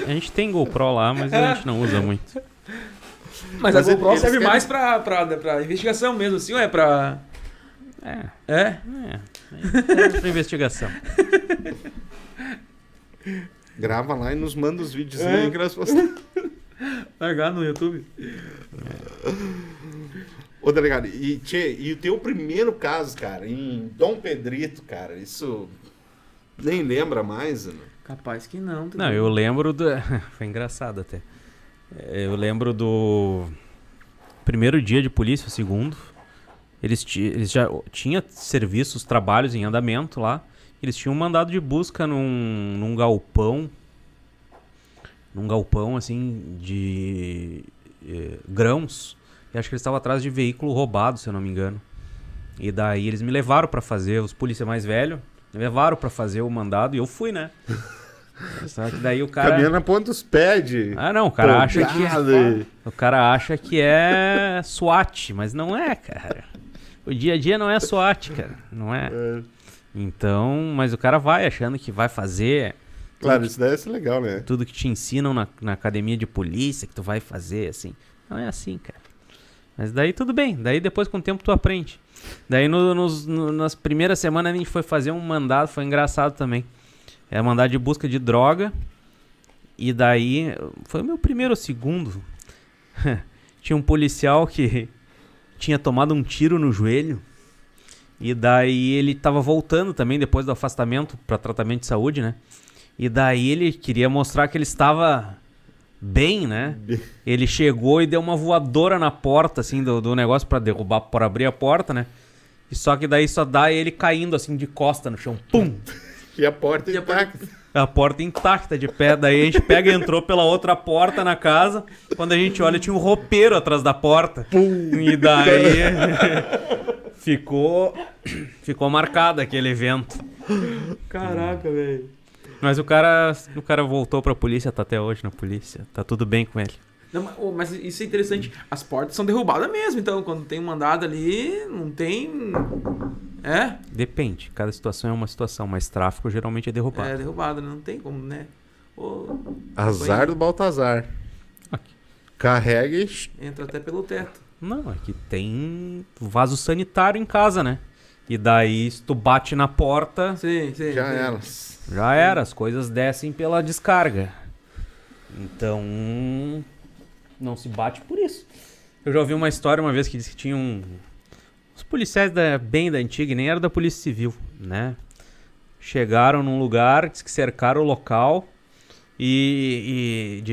Speaker 4: A gente tem GoPro lá, mas a gente não usa muito.
Speaker 1: Mas a GoPro serve mais pra investigação mesmo, assim, ou é pra... É
Speaker 4: pra investigação.
Speaker 2: Grava lá e nos manda os vídeos aí que nós postamos.
Speaker 1: Largar no YouTube.
Speaker 2: Ô, delegado, e o teu primeiro caso, cara, em Dom Pedrito, cara, isso Nem lembra mais, né?
Speaker 1: Capaz que não.
Speaker 4: Não, eu lembro do... Foi engraçado até. Eu lembro do primeiro dia de polícia, o segundo. Eles já tinham serviços, trabalhos em andamento lá. Eles tinham um mandado de busca num galpão. Num galpão, assim, de grãos. E acho que eles estavam atrás de veículo roubado, se eu não me engano. E daí eles me levaram pra fazer, os polícia mais velhos, me levaram pra fazer o mandado e eu fui, né? Só que daí o cara...
Speaker 2: Caminhando na ponta dos pés de...
Speaker 4: Ah, não, o cara acha que...
Speaker 2: Porrada.
Speaker 4: O cara acha que é SWAT, mas não é, cara. O dia a dia não é SWAT, cara. Não é. Então, mas o cara vai achando que vai fazer...
Speaker 2: Claro, isso deve ser legal, né?
Speaker 4: Tudo que te ensinam na academia de polícia, que tu vai fazer, assim. Não é assim, cara. Mas daí tudo bem. Daí depois com o tempo tu aprende. Daí nas primeiras semanas a gente foi fazer um mandado, foi engraçado também. É mandado de busca de droga. E daí, foi o meu primeiro ou segundo. Tinha um policial que tinha tomado um tiro no joelho. E daí ele tava voltando também depois do afastamento para tratamento de saúde, né? E daí ele queria mostrar que ele estava bem, né? Ele chegou e deu uma voadora na porta, assim, do negócio pra derrubar, pra abrir a porta, né? E só que daí só dá ele caindo, assim, de costa no chão. Pum!
Speaker 2: E a porta intacta.
Speaker 4: A porta intacta de pé. Daí a gente pega e entrou pela outra porta na casa. Quando a gente olha, tinha um roupeiro atrás da porta. Pum! E daí ficou marcado aquele evento.
Speaker 1: Caraca, velho.
Speaker 4: Mas o cara voltou pra polícia, tá até hoje na polícia. Tá tudo bem com ele.
Speaker 1: Não, mas isso é interessante. As portas são derrubadas mesmo, então quando tem um mandado ali, não tem... É?
Speaker 4: Depende, cada situação é uma situação, mas tráfico geralmente é derrubado.
Speaker 1: É derrubado, não tem como, né?
Speaker 2: Azar do Baltazar.
Speaker 4: Aqui.
Speaker 2: Carrega e...
Speaker 1: Entra até pelo teto.
Speaker 4: Não, aqui tem vaso sanitário em casa, né? E daí, se tu bate na porta,
Speaker 1: Sim.
Speaker 2: Já
Speaker 1: sim.
Speaker 2: era.
Speaker 4: já era, as coisas descem pela descarga. Então, não se bate por isso. Eu já ouvi uma história uma vez que disse que tinha os policiais bem da antiga, e nem era da Polícia Civil, né? Chegaram num lugar, disse que cercaram o local e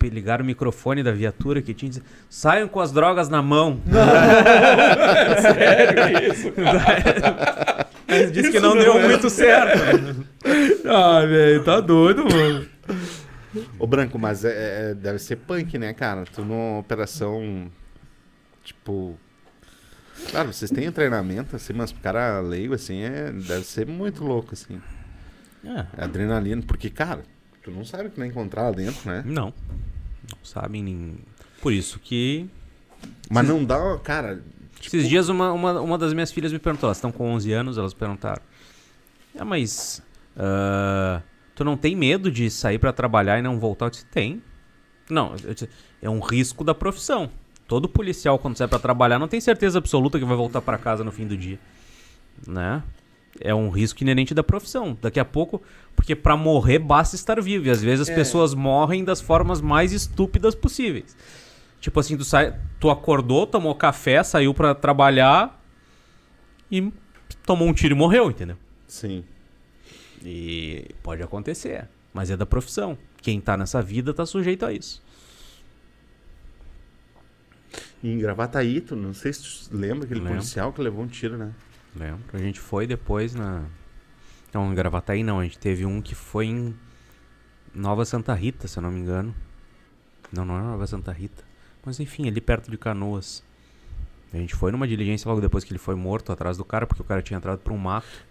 Speaker 4: ligaram o microfone da viatura que tinha e disse, saiam com as drogas na mão.
Speaker 1: Sério isso?
Speaker 4: Mas disse que não deu muito certo.
Speaker 1: Ah, velho, tá doido, mano.
Speaker 2: Ô, Branco, mas deve ser punk, né, cara? Tu numa operação, tipo... Claro, vocês têm treinamento, assim, mas pro cara leigo, assim, deve ser muito louco, assim. É adrenalina, porque, cara, tu não sabe o que vai encontrar lá dentro, né?
Speaker 4: Não sabem nem... Por isso que...
Speaker 2: Mas não dá, cara... Tipo...
Speaker 4: Esses dias uma das minhas filhas me perguntou, elas estão com 11 anos, elas perguntaram, mas tu não tem medo de sair pra trabalhar e não voltar? Eu disse, tem. Não, é um risco da profissão. Todo policial, quando sai pra trabalhar, não tem certeza absoluta que vai voltar pra casa no fim do dia, né? É um risco inerente da profissão. Daqui a pouco, porque pra morrer basta estar vivo. E às vezes as pessoas morrem das formas mais estúpidas possíveis. Tipo assim, tu acordou, tomou café, saiu pra trabalhar e tomou um tiro e morreu, entendeu?
Speaker 2: Sim.
Speaker 4: E pode acontecer, mas é da profissão. Quem tá nessa vida tá sujeito a isso.
Speaker 2: E em Gravataí, tu não sei se tu lembra aquele
Speaker 4: Lembro.
Speaker 2: policial que levou um tiro, né?
Speaker 4: Lembro. A gente foi depois Não, em Gravataí não. A gente teve um que foi em Nova Santa Rita, se eu não me engano. Não é Nova Santa Rita. Mas enfim, ali perto de Canoas. A gente foi numa diligência logo depois que ele foi morto atrás do cara, porque o cara tinha entrado pra um mato,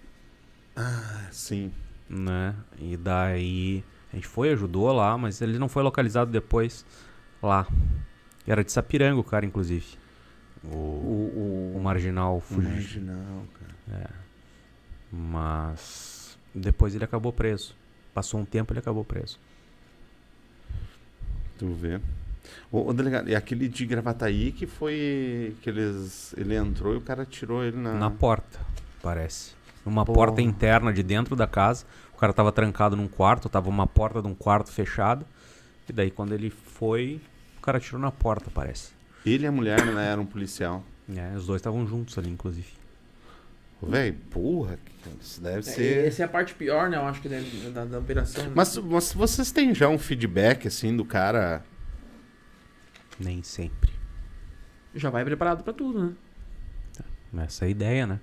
Speaker 2: Ah, sim.
Speaker 4: né? E daí a gente foi, ajudou lá, mas ele não foi localizado depois lá. Era de Sapiranga o cara, inclusive. O marginal fugiu.
Speaker 2: Marginal, cara.
Speaker 4: Mas depois ele acabou preso. Passou um tempo, ele acabou preso.
Speaker 2: Tu vê. O delegado, e aquele de Gravataí que foi... que ele entrou e o cara tirou ele
Speaker 4: Na porta, parece. Numa
Speaker 2: Pô.
Speaker 4: porta interna de dentro da casa. O cara tava trancado num quarto, tava uma porta de um quarto fechada. E daí quando ele foi, o cara tirou na porta, parece.
Speaker 2: Ele e a mulher, né, era um policial.
Speaker 4: Os dois estavam juntos ali, inclusive.
Speaker 2: Velho, porra, isso deve ser...
Speaker 1: Essa é a parte pior, né? Eu acho que da operação. Né?
Speaker 2: Mas vocês têm já um feedback, assim, do cara...
Speaker 4: Nem sempre.
Speaker 1: Já vai preparado pra tudo, né?
Speaker 4: Essa é a ideia, né?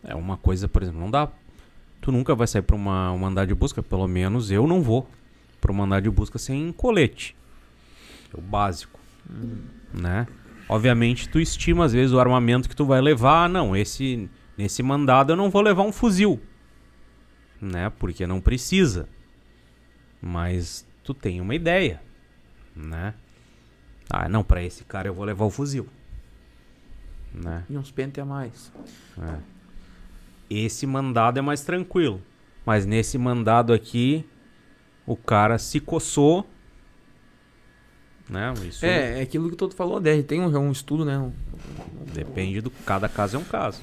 Speaker 4: É uma coisa, por exemplo, não dá... Tu nunca vai sair pra um mandado de busca, pelo menos eu não vou pra um mandado de busca sem colete. É o básico, né? Obviamente tu estima às vezes o armamento que tu vai levar. Não, nesse mandado eu não vou levar um fuzil, né? Porque não precisa. Mas tu tem uma ideia, né? Ah, não, pra esse cara eu vou levar o fuzil, né?
Speaker 1: E uns pente a mais.
Speaker 4: É. Esse mandado é mais tranquilo. Mas nesse mandado aqui, o cara se coçou, né? Isso
Speaker 1: É aquilo que todo falou, né? Tem um estudo, né?
Speaker 4: depende do... Cada caso é um caso.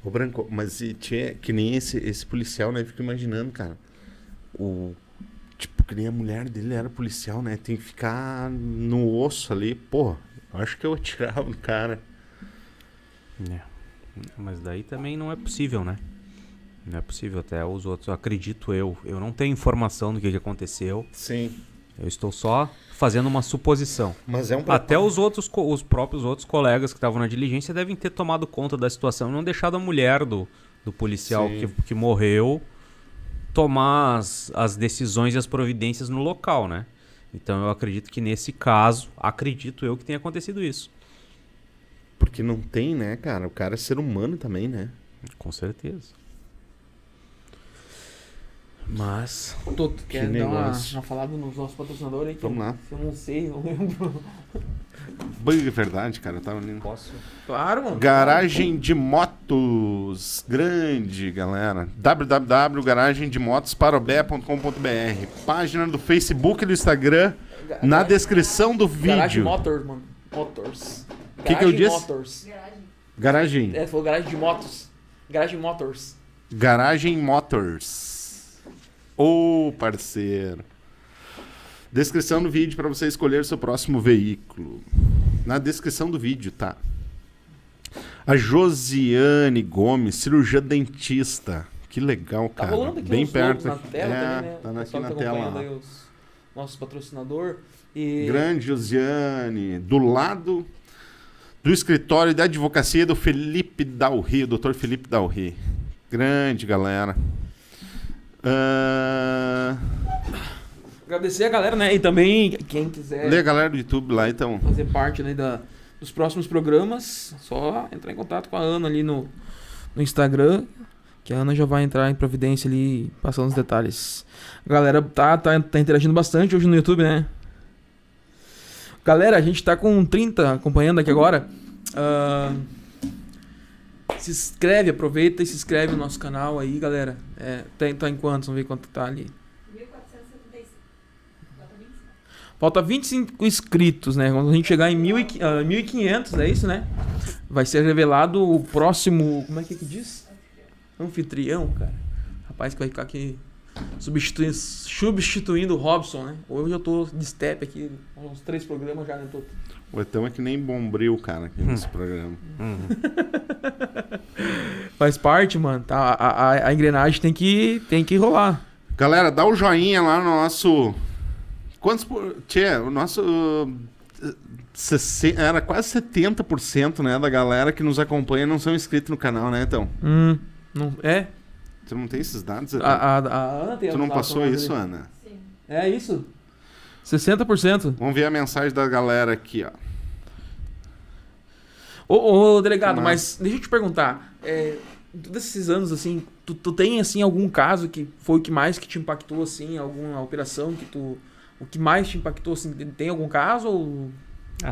Speaker 2: Ô, Branco, mas tinha que nem esse policial, né? Fico imaginando, cara. Tipo, que nem a mulher dele era policial, né? Tem que ficar no osso ali. Porra, eu acho que eu atirava no cara.
Speaker 4: É. Mas daí também não é possível, né? Não é possível até os outros. Acredito eu. Eu não tenho informação do que aconteceu.
Speaker 2: Sim.
Speaker 4: Eu estou só fazendo uma suposição.
Speaker 2: Mas é um
Speaker 4: Até os próprios outros colegas que estavam na diligência devem ter tomado conta da situação e não deixado a mulher do policial que morreu tomar as decisões e as providências no local, né? Então eu acredito que nesse caso, acredito eu que tenha acontecido isso.
Speaker 2: Porque não tem, né, cara? O cara é ser humano também, né?
Speaker 4: Com certeza. Mas...
Speaker 1: Tu quer dar
Speaker 2: negócio.
Speaker 1: uma falada nos nossos patrocinadores aí?
Speaker 2: Vamos lá.
Speaker 1: Eu não sei, não lembro.
Speaker 2: Bem, é verdade, cara. Eu tava ali.
Speaker 4: Posso?
Speaker 1: Claro, mano.
Speaker 2: Garagem de Motos. Grande, galera. www.garagemdemotosparobé.com.br. Página do Facebook e do Instagram na descrição do
Speaker 1: Garagem
Speaker 2: vídeo.
Speaker 1: Motors, mano. Motors.
Speaker 2: Que eu disse?
Speaker 1: Motors.
Speaker 2: Garagem.
Speaker 1: Tu falou garagem de motos. Garagem Motors.
Speaker 2: Garagem Motors. Ô, parceiro. Descrição do vídeo para você escolher o seu próximo veículo. Na descrição do vídeo, tá? A Josiane Gomes, cirurgia dentista. Que legal,
Speaker 1: Tá
Speaker 2: cara.
Speaker 1: rolando aqui
Speaker 2: Bem
Speaker 1: uns
Speaker 2: perto.
Speaker 1: logos na tela também, né?
Speaker 2: Tá
Speaker 1: O
Speaker 2: aqui
Speaker 1: pessoal
Speaker 2: na
Speaker 1: tá
Speaker 2: tela.
Speaker 1: acompanhando
Speaker 2: Ó.
Speaker 1: aí os nossos patrocinadores. E...
Speaker 2: Grande Josiane. Do lado do escritório da advocacia do Felipe Dalri, o Dr. Felipe Dalri. Grande, galera.
Speaker 1: Agradecer a galera, né? E também quem quiser
Speaker 2: Lê a galera do YouTube lá, então.
Speaker 1: fazer parte, né, dos próximos programas, só entrar em contato com a Ana ali no Instagram, que a Ana já vai entrar em providência ali, passando os detalhes. A galera tá interagindo bastante hoje no YouTube, né? Galera, a gente tá com 30 acompanhando aqui agora. Se inscreve, aproveita e se inscreve no nosso canal aí, galera. Tá em quantos? Vamos ver quanto tá ali.
Speaker 3: 1475.
Speaker 1: Falta
Speaker 3: Falta 25.
Speaker 1: 25 inscritos, né? Quando a gente chegar em 1.500, é isso, né? Vai ser revelado o próximo... Como é que diz? Anfitrião, cara. Rapaz que vai ficar aqui substituindo o Robson, né? Hoje eu tô de step aqui, uns 3 programas já, né?
Speaker 2: O Etão é que nem Bombril, cara, aqui nesse programa.
Speaker 1: Faz parte, mano. Tá? A engrenagem tem que rolar.
Speaker 2: Galera, dá o joinha lá no nosso... Quantos por... Tchê, o nosso... Era quase 70%, né, da galera que nos acompanha não são inscritos no canal, né, então?
Speaker 1: Não, é?
Speaker 2: Tu não tem esses dados, Etão?
Speaker 1: A Ana tem
Speaker 2: Tu
Speaker 1: os
Speaker 2: não
Speaker 1: dados
Speaker 2: passou
Speaker 1: pra
Speaker 2: isso,
Speaker 1: nós aí.
Speaker 2: Ana?
Speaker 3: Sim.
Speaker 1: É isso? 60%.
Speaker 2: Vamos ver a mensagem da galera aqui, ó.
Speaker 1: Ô, delegado, mas deixa eu te perguntar. Todos esses anos, assim, tu tem, assim, algum caso que foi o que mais que te impactou, assim, alguma operação que tu... O que mais te impactou, assim, tem algum caso ou...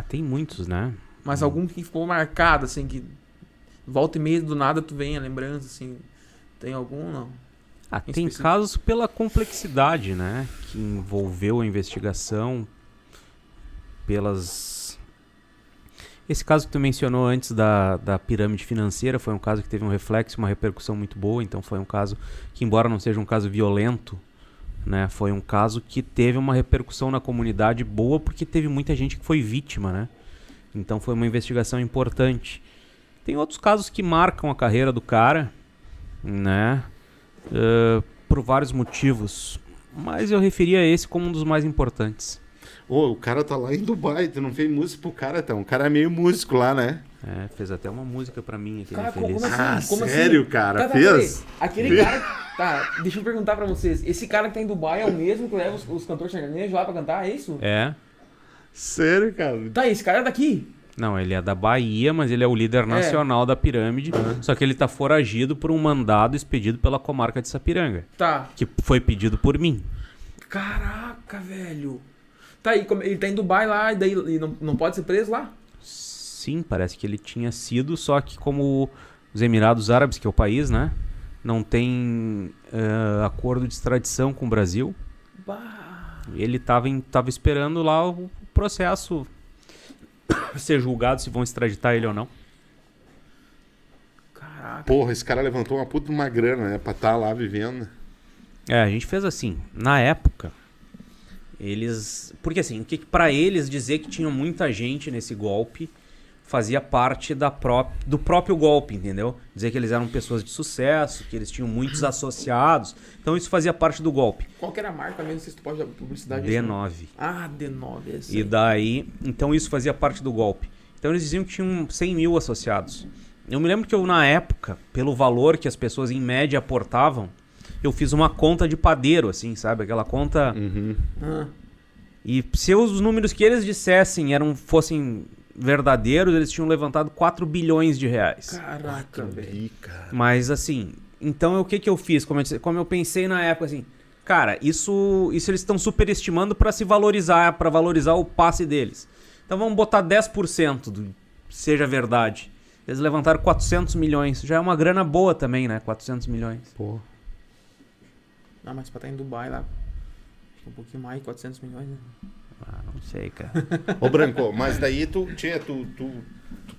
Speaker 4: tem muitos, né?
Speaker 1: Mas algum que ficou marcado, assim, que volta e meia do nada tu vem a lembrança, assim... Tem algum, não?
Speaker 4: Tem
Speaker 1: específico?
Speaker 4: casos pela complexidade, né? Que envolveu a investigação, pelas... Esse caso que tu mencionou antes da pirâmide financeira foi um caso que teve um reflexo, uma repercussão muito boa. Então foi um caso que, embora não seja um caso violento, né, foi um caso que teve uma repercussão na comunidade boa porque teve muita gente que foi vítima, né? Então foi uma investigação importante. Tem outros casos que marcam a carreira do cara, né? Por vários motivos. Mas eu referia esse como um dos mais importantes.
Speaker 2: Ô, o cara tá lá em Dubai, tu não fez música pro cara, então. O cara é meio músico lá, né?
Speaker 4: Fez até uma música pra mim aquele
Speaker 1: Cara,
Speaker 4: feliz.
Speaker 1: como assim? Como
Speaker 2: sério,
Speaker 1: assim?
Speaker 2: cara?
Speaker 1: Tá,
Speaker 2: Fez?
Speaker 1: peraí. Aquele cara... Tá, deixa eu perguntar pra vocês. Esse cara que tá em Dubai é o mesmo que leva os cantores sertanejos lá pra cantar, é isso?
Speaker 4: É.
Speaker 2: Sério, cara?
Speaker 1: Tá, esse cara é daqui?
Speaker 4: Não, ele é da Bahia, mas ele é o líder nacional da pirâmide. Só que ele tá foragido por um mandado expedido pela comarca de Sapiranga.
Speaker 1: Tá.
Speaker 4: Que foi pedido por mim.
Speaker 1: Caraca, velho. Tá, e ele tá em Dubai lá e daí e não pode ser preso lá?
Speaker 4: Sim, parece que ele tinha sido, só que como os Emirados Árabes, que é o país, né? Não tem acordo de extradição com o Brasil.
Speaker 1: Bah.
Speaker 4: Ele tava esperando lá o processo ser julgado se vão extraditar ele ou não.
Speaker 1: Caraca.
Speaker 2: Porra, esse cara levantou uma puta de uma grana, né? Pra estar lá vivendo.
Speaker 4: A gente fez assim, na época, eles... Porque assim, pra eles dizer que tinha muita gente nesse golpe fazia parte do próprio golpe, entendeu? Dizer que eles eram pessoas de sucesso, que eles tinham muitos associados. Então isso fazia parte do golpe.
Speaker 1: Qual que era a marca mesmo? Se tu pode dar publicidade?
Speaker 4: D9.
Speaker 1: Ah, D9, esse.
Speaker 4: E daí, então isso fazia parte do golpe. Então eles diziam que tinham 100 mil associados. Eu me lembro que na época, pelo valor que as pessoas em média aportavam, eu fiz uma conta de padeiro, assim, sabe? Aquela conta...
Speaker 1: Ah.
Speaker 4: E se os números que eles dissessem fossem verdadeiros, eles tinham levantado 4 bilhões de reais.
Speaker 1: Caraca, velho.
Speaker 4: Mas assim, então o que eu fiz? Como eu pensei na época, assim, cara, isso eles estão superestimando para se valorizar, para valorizar o passe deles. Então vamos botar 10% seja verdade. Eles levantaram 400 milhões. Já é uma grana boa também, né? 400 milhões.
Speaker 2: Pô.
Speaker 1: Ah, mas pra estar em Dubai lá, acho que um pouquinho mais, 400 milhões, né?
Speaker 4: Ah, não sei, cara.
Speaker 2: Ô, Branco, mas daí tu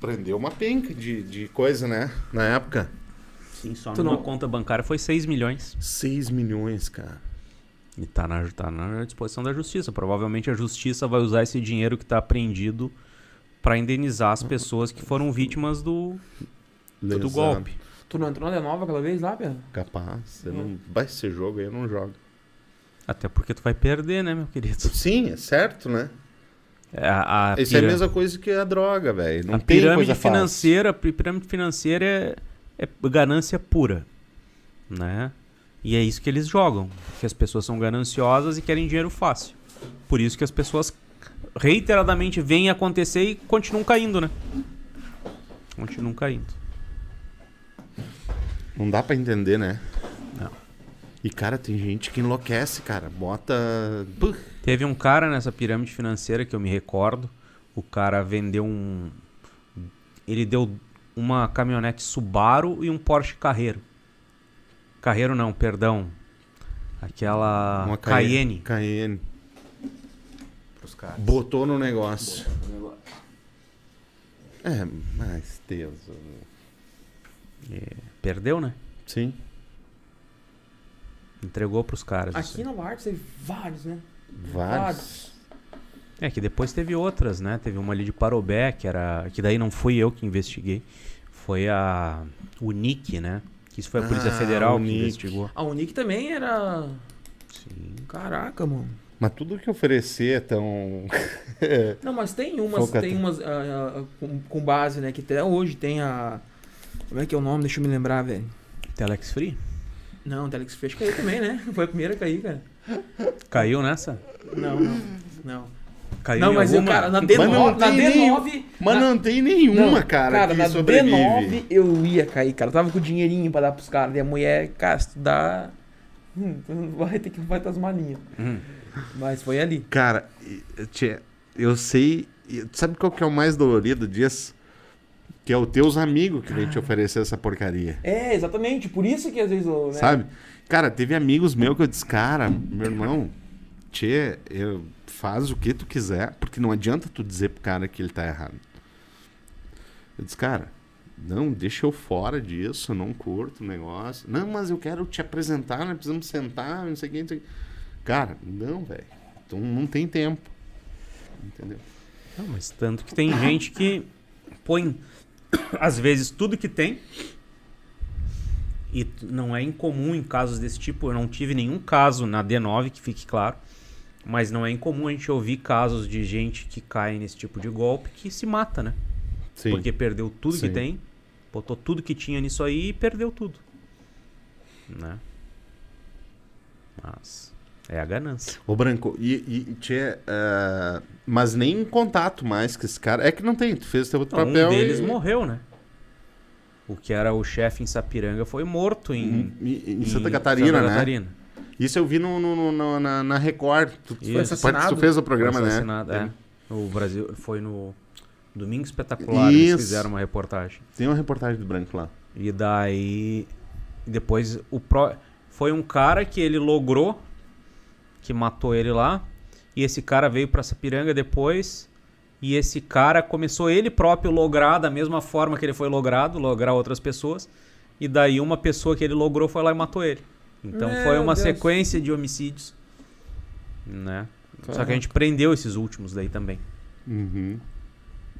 Speaker 2: prendeu uma penca de coisa, né? Na época.
Speaker 4: Sim, só numa conta bancária foi 6 milhões.
Speaker 2: 6 milhões, cara.
Speaker 4: E tá na disposição da justiça. Provavelmente a justiça vai usar esse dinheiro que tá apreendido para indenizar as pessoas que foram vítimas do golpe.
Speaker 1: Tu não entrou na D9 aquela vez lá, Pedro?
Speaker 2: Capaz. Não vai ser jogo aí, eu não jogo.
Speaker 4: Até porque tu vai perder, né, meu querido?
Speaker 2: Sim, é certo, né? Isso é a mesma coisa que a droga, velho. Não
Speaker 4: a
Speaker 2: tem
Speaker 4: pirâmide
Speaker 2: coisa
Speaker 4: financeira, a pirâmide financeira é ganância pura, né? E é isso que eles jogam, que as pessoas são gananciosas e querem dinheiro fácil. Por isso que as pessoas reiteradamente veem acontecer e continuam caindo, né? Continuam caindo.
Speaker 2: Não dá pra entender, né?
Speaker 4: Não.
Speaker 2: E, cara, tem gente que enlouquece, cara. Bota...
Speaker 4: Teve um cara nessa pirâmide financeira que eu me recordo. O cara vendeu ele deu uma caminhonete Subaru e um Porsche Carrero. Carrero não, perdão. Aquela
Speaker 2: uma
Speaker 4: Cayenne.
Speaker 2: Cayenne.
Speaker 4: Pros caras.
Speaker 2: Botou no negócio. É, mas Deus.
Speaker 4: Perdeu, né?
Speaker 2: Sim.
Speaker 4: Entregou pros caras.
Speaker 1: Aqui na Marte teve vários, né?
Speaker 2: Vários.
Speaker 4: É que depois teve outras, né? Teve uma ali de Parobé, que daí não fui eu que investiguei. Foi a Unic, né? Que isso foi a Polícia Federal que investigou.
Speaker 1: A Unic também era...
Speaker 4: Sim.
Speaker 1: Caraca, mano.
Speaker 2: Mas tudo que oferecer é tão...
Speaker 1: Não, mas tem umas com base, né? Que até hoje tem a... Como é que é o nome? Deixa eu me lembrar, velho.
Speaker 4: Telex Free?
Speaker 1: Não, Telex Free caiu também, né? Foi a primeira a cair, cara.
Speaker 4: Caiu nessa?
Speaker 1: Não.
Speaker 4: Caiu
Speaker 1: Não,
Speaker 4: em
Speaker 1: mas
Speaker 4: alguma?
Speaker 1: cara, na D9...
Speaker 2: Mas não tem nenhuma, cara, que
Speaker 1: na
Speaker 2: sobrevive.
Speaker 1: D9 eu ia cair, cara. Eu tava com dinheirinho pra dar pros caras. E a mulher, cara, se tu dá... vai ter que fazer as malinhas. Mas foi ali.
Speaker 2: Cara, eu sei... Sabe qual que é o mais dolorido disso? Que é os teus amigos que vêm te oferecer essa porcaria.
Speaker 1: É, exatamente. Por isso que às vezes... Né?
Speaker 2: Sabe? Cara, teve amigos meus que eu disse, cara, meu irmão, faz o que tu quiser, porque não adianta tu dizer pro cara que ele tá errado. Eu disse, cara, não, deixa eu fora disso, eu não curto o negócio. Não, mas eu quero te apresentar, nós precisamos sentar, não sei o que, não sei o que. Cara, não, velho. Então não tem tempo. Entendeu?
Speaker 4: Não, mas tanto que tem gente que põe às vezes, tudo que tem. E não é incomum em casos desse tipo. Eu não tive nenhum caso na D9, que fique claro. Mas não é incomum a gente ouvir casos de gente que cai nesse tipo de golpe que se mata, né?
Speaker 2: Sim.
Speaker 4: Porque perdeu tudo que
Speaker 2: Sim.
Speaker 4: tem, botou tudo que tinha nisso aí e perdeu tudo. Né? Mas é a ganância.
Speaker 2: Ô, Branco, mas nem em contato mais com esse cara. É que não tem, tu fez teu outro papel.
Speaker 4: Um deles morreu, né? O que era o chefe em Sapiranga foi morto
Speaker 2: Em Santa Catarina,
Speaker 4: Santa
Speaker 2: né?
Speaker 4: Catarina.
Speaker 2: Isso eu vi na Record.
Speaker 1: Foi assassinado.
Speaker 2: Tu fez o programa,
Speaker 4: Foi
Speaker 2: né?
Speaker 4: assassinado, é. O Brasil foi no Domingo Espetacular,
Speaker 2: Isso.
Speaker 4: eles fizeram uma reportagem.
Speaker 2: Tem uma reportagem do Branco lá.
Speaker 4: E daí depois foi um cara que ele logrou, que matou ele lá, e esse cara veio pra Sapiranga depois, e esse cara começou ele próprio lograr da mesma forma que ele foi logrado, lograr outras pessoas, e daí uma pessoa que ele logrou foi lá e matou ele. Então foi
Speaker 1: Meu
Speaker 4: uma
Speaker 1: Deus.
Speaker 4: sequência de homicídios, né? Só que a gente prendeu esses últimos daí também.
Speaker 2: Uhum.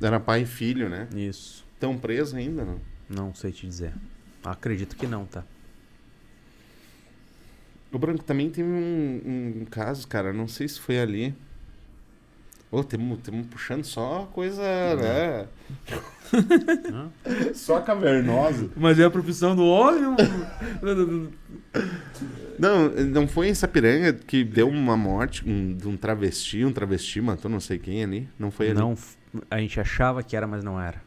Speaker 2: Era pai e filho, né?
Speaker 4: Isso.
Speaker 2: Estão presos ainda, não?
Speaker 4: Não sei te dizer. Acredito que não, tá?
Speaker 2: O Branco também tem um caso, cara, não sei se foi ali. Ô, temos puxando só coisa, né? Só cavernosa.
Speaker 1: Mas é a profissão do homem?
Speaker 2: Não foi em Sapiranga que deu uma morte de um travesti matou não sei quem ali? Não foi ali?
Speaker 4: Não, a gente achava que era, mas não era.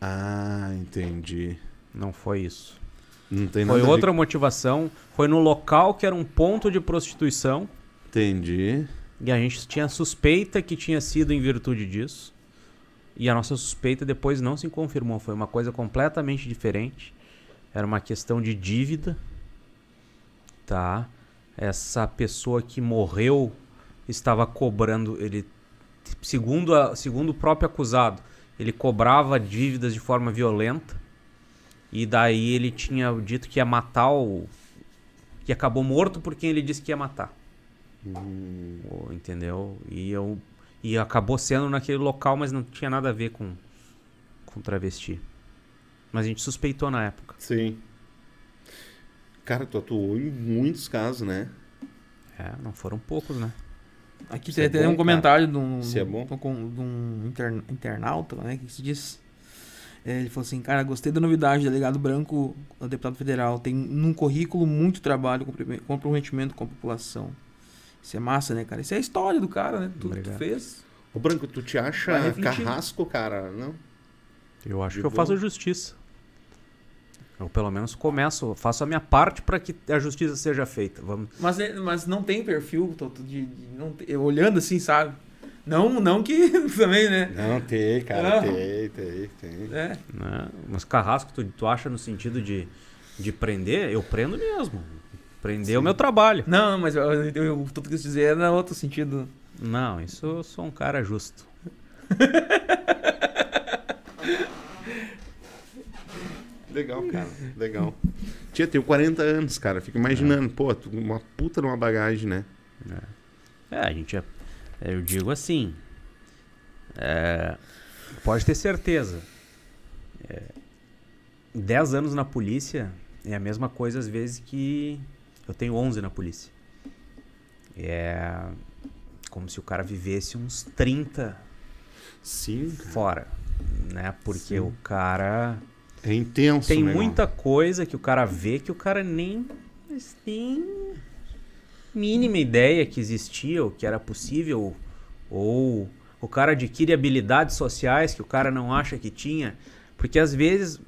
Speaker 2: Ah, entendi.
Speaker 4: Não foi isso.
Speaker 2: Não tem
Speaker 4: Foi
Speaker 2: nada a ver
Speaker 4: outra motivação. Foi no local que era um ponto de prostituição.
Speaker 2: Entendi.
Speaker 4: E a gente tinha suspeita que tinha sido em virtude disso. E a nossa suspeita depois não se confirmou. Foi uma coisa completamente diferente. Era uma questão de dívida. Tá? Essa pessoa que morreu estava cobrando. Ele, segundo o próprio acusado, ele cobrava dívidas de forma violenta. E daí ele tinha dito que ia matar que acabou morto por quem ele disse que ia matar. Entendeu? E acabou sendo naquele local, mas não tinha nada a ver com travesti. Mas a gente suspeitou na época.
Speaker 2: Sim. Cara, tu atuou em muitos casos, né?
Speaker 4: É, não foram poucos, né?
Speaker 1: Aqui
Speaker 2: Isso é
Speaker 1: tem
Speaker 2: bom,
Speaker 1: um comentário de um,
Speaker 2: Isso é bom.
Speaker 1: de um internauta, né? Que se diz. Ele falou assim, cara, gostei da novidade, delegado Branco, deputado federal, tem num currículo muito trabalho, comprometimento com a população. Isso é massa, né, cara? Isso é a história do cara, né? Tudo que tu
Speaker 4: Obrigado.
Speaker 1: fez.
Speaker 2: Ô, Branco, tu te acha
Speaker 1: Vai refletir.
Speaker 2: carrasco, cara? Não?
Speaker 4: Eu acho
Speaker 2: De
Speaker 4: que eu
Speaker 2: boa.
Speaker 4: faço justiça. Eu pelo menos faço a minha parte para que a justiça seja feita. Vamos.
Speaker 1: Mas não tem perfil, olhando assim, sabe? Não que também, né?
Speaker 2: Não, tem, cara.
Speaker 1: Não.
Speaker 2: Tem.
Speaker 1: É.
Speaker 4: Né? Mas carrasco, tu acha no sentido de prender? Eu prendo mesmo. Prender é o meu trabalho.
Speaker 1: Não, mas tudo que eu quis dizer era no outro sentido.
Speaker 4: Não, isso eu sou um cara justo.
Speaker 2: Legal, cara. Legal. Tia, tenho 40 anos, cara. Fico imaginando, pô, uma puta numa bagagem, né?
Speaker 4: A gente eu digo assim, pode ter certeza, 10 anos na polícia é a mesma coisa às vezes que eu tenho 11 na polícia. É como se o cara vivesse uns 30
Speaker 2: Sim.
Speaker 4: fora, né? Porque
Speaker 2: Sim.
Speaker 4: o cara
Speaker 2: É intenso,
Speaker 4: tem
Speaker 2: né?
Speaker 4: muita coisa que o cara vê que o cara nem tem mínima ideia que existia ou que era possível, ou o cara adquire habilidades sociais que o cara não acha que tinha, porque às vezes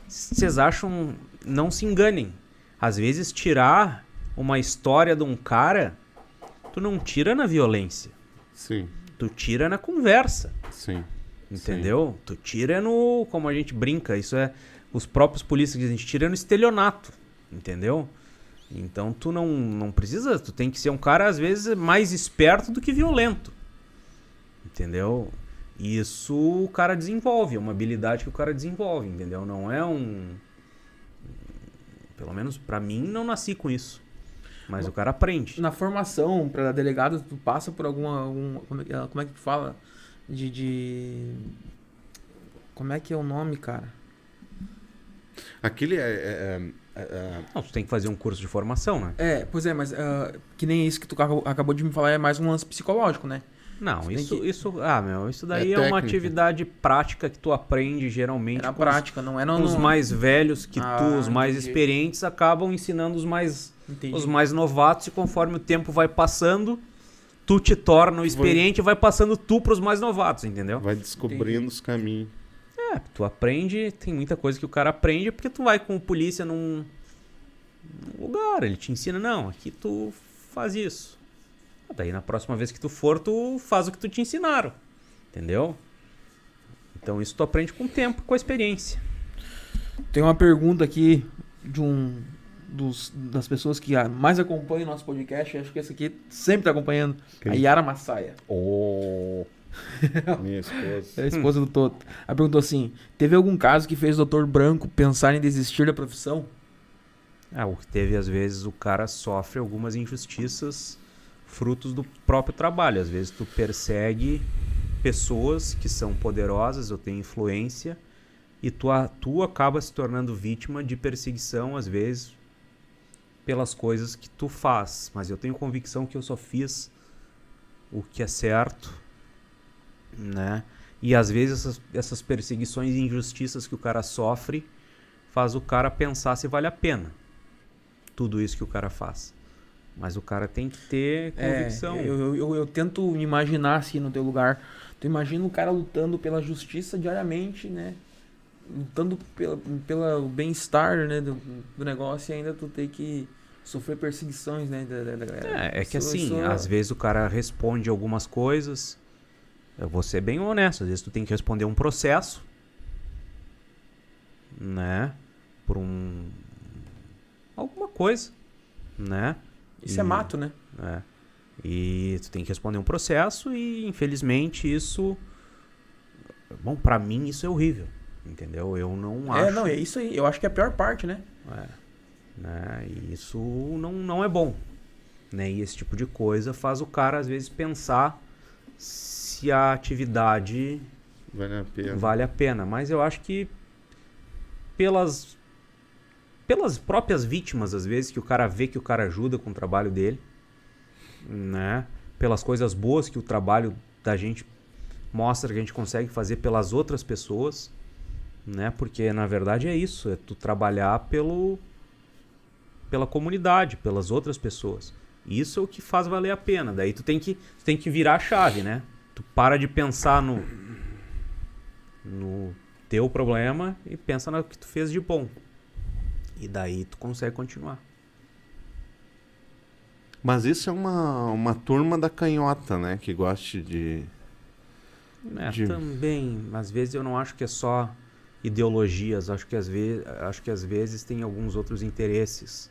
Speaker 4: vocês acham, não se enganem, às vezes tirar uma história de um cara, tu não tira na violência,
Speaker 2: Sim,
Speaker 4: tu tira na conversa.
Speaker 2: sim.
Speaker 4: Entendeu? Tu tira no... Como a gente brinca, isso é... Os próprios polícias dizem, a gente tira no estelionato. Entendeu? Então tu não precisa... Tu tem que ser um cara, às vezes, mais esperto do que violento. Entendeu? Isso o cara desenvolve. É uma habilidade que o cara desenvolve, entendeu? Não é um... Pelo menos pra mim, não nasci com isso. Mas o cara aprende.
Speaker 1: Na formação para delegado, tu passa por como é que tu fala? Como é que é o nome, cara?
Speaker 2: Aquele
Speaker 4: Não, tu tem que fazer um curso de formação, né?
Speaker 1: Pois é, mas que nem isso que tu acabou de me falar é mais um lance psicológico, né?
Speaker 4: Não,
Speaker 1: Você tem
Speaker 4: isso daí
Speaker 2: É
Speaker 4: é uma
Speaker 2: técnica.
Speaker 4: atividade prática que tu aprende geralmente
Speaker 1: É na
Speaker 4: com os-
Speaker 1: prática, não é
Speaker 4: com
Speaker 1: no...
Speaker 4: os mais velhos que os mais
Speaker 1: entendi.
Speaker 4: experientes acabam ensinando
Speaker 1: Entendi.
Speaker 4: os mais novatos e conforme o tempo vai passando, tu te torna o experiente e vai passando tu pros mais novatos, entendeu?
Speaker 2: vai descobrindo os caminhos.
Speaker 4: Tu aprende, tem muita coisa que o cara aprende porque tu vai com o polícia num lugar, ele te ensina, não, aqui tu faz isso. Daí na próxima vez que tu for, tu faz o que tu te ensinaram, entendeu? Então isso tu aprende com o tempo, com a experiência.
Speaker 1: Tem uma pergunta aqui de das pessoas que mais acompanham o nosso podcast. Acho que essa aqui sempre tá acompanhando.
Speaker 2: Quem?
Speaker 1: A Yara Massaia.
Speaker 2: Minha esposa.
Speaker 1: É a esposa do Toto. Ela perguntou assim: teve algum caso que fez o Dr. Branco pensar em desistir da profissão?
Speaker 4: O que teve, às vezes, o cara sofre algumas injustiças frutos do próprio trabalho. Às vezes tu persegue pessoas que são poderosas ou têm influência e tu acaba se tornando vítima de perseguição, às vezes, pelas coisas que tu faz. Mas eu tenho convicção que eu só fiz o que é certo, né? E às vezes essas perseguições e injustiças que o cara sofre faz o cara pensar se vale a pena tudo isso que o cara faz. Mas o cara tem que ter convicção.
Speaker 1: Eu tento me imaginar assim no teu lugar. Tu imagina o cara lutando pela justiça diariamente, né? Lutando pelo bem-estar, né, do negócio, e ainda tu tem que sofrer perseguições, né, da galera.
Speaker 4: É que assim, às vezes o cara responde algumas coisas. Eu vou ser bem honesto, às vezes tu tem que responder um processo, né, por alguma coisa, né?
Speaker 1: Isso é mato, né?
Speaker 4: E tu tem que responder um processo e infelizmente isso, bom, pra mim isso é horrível, entendeu? Eu não acho.
Speaker 1: Não, é isso aí. Eu acho que é a pior parte, né?
Speaker 4: Né? E isso não é bom, né? E esse tipo de coisa faz o cara às vezes pensar se a atividade vale a pena. Mas eu acho que pelas próprias vítimas, às vezes, que o cara vê que o cara ajuda com o trabalho dele, né? Pelas coisas boas que o trabalho da gente mostra que a gente consegue fazer pelas outras pessoas, né? Porque na verdade é isso, é tu trabalhar pela comunidade, pelas outras pessoas. Isso é o que faz valer a pena. Daí tu tem que virar a chave, né? Tu para de pensar no teu problema e pensa no que tu fez de bom. E daí tu consegue continuar.
Speaker 2: Mas isso é uma turma da canhota, né? Que gosta de...
Speaker 4: Também, às vezes eu não acho que é só ideologias, acho que às vezes tem alguns outros interesses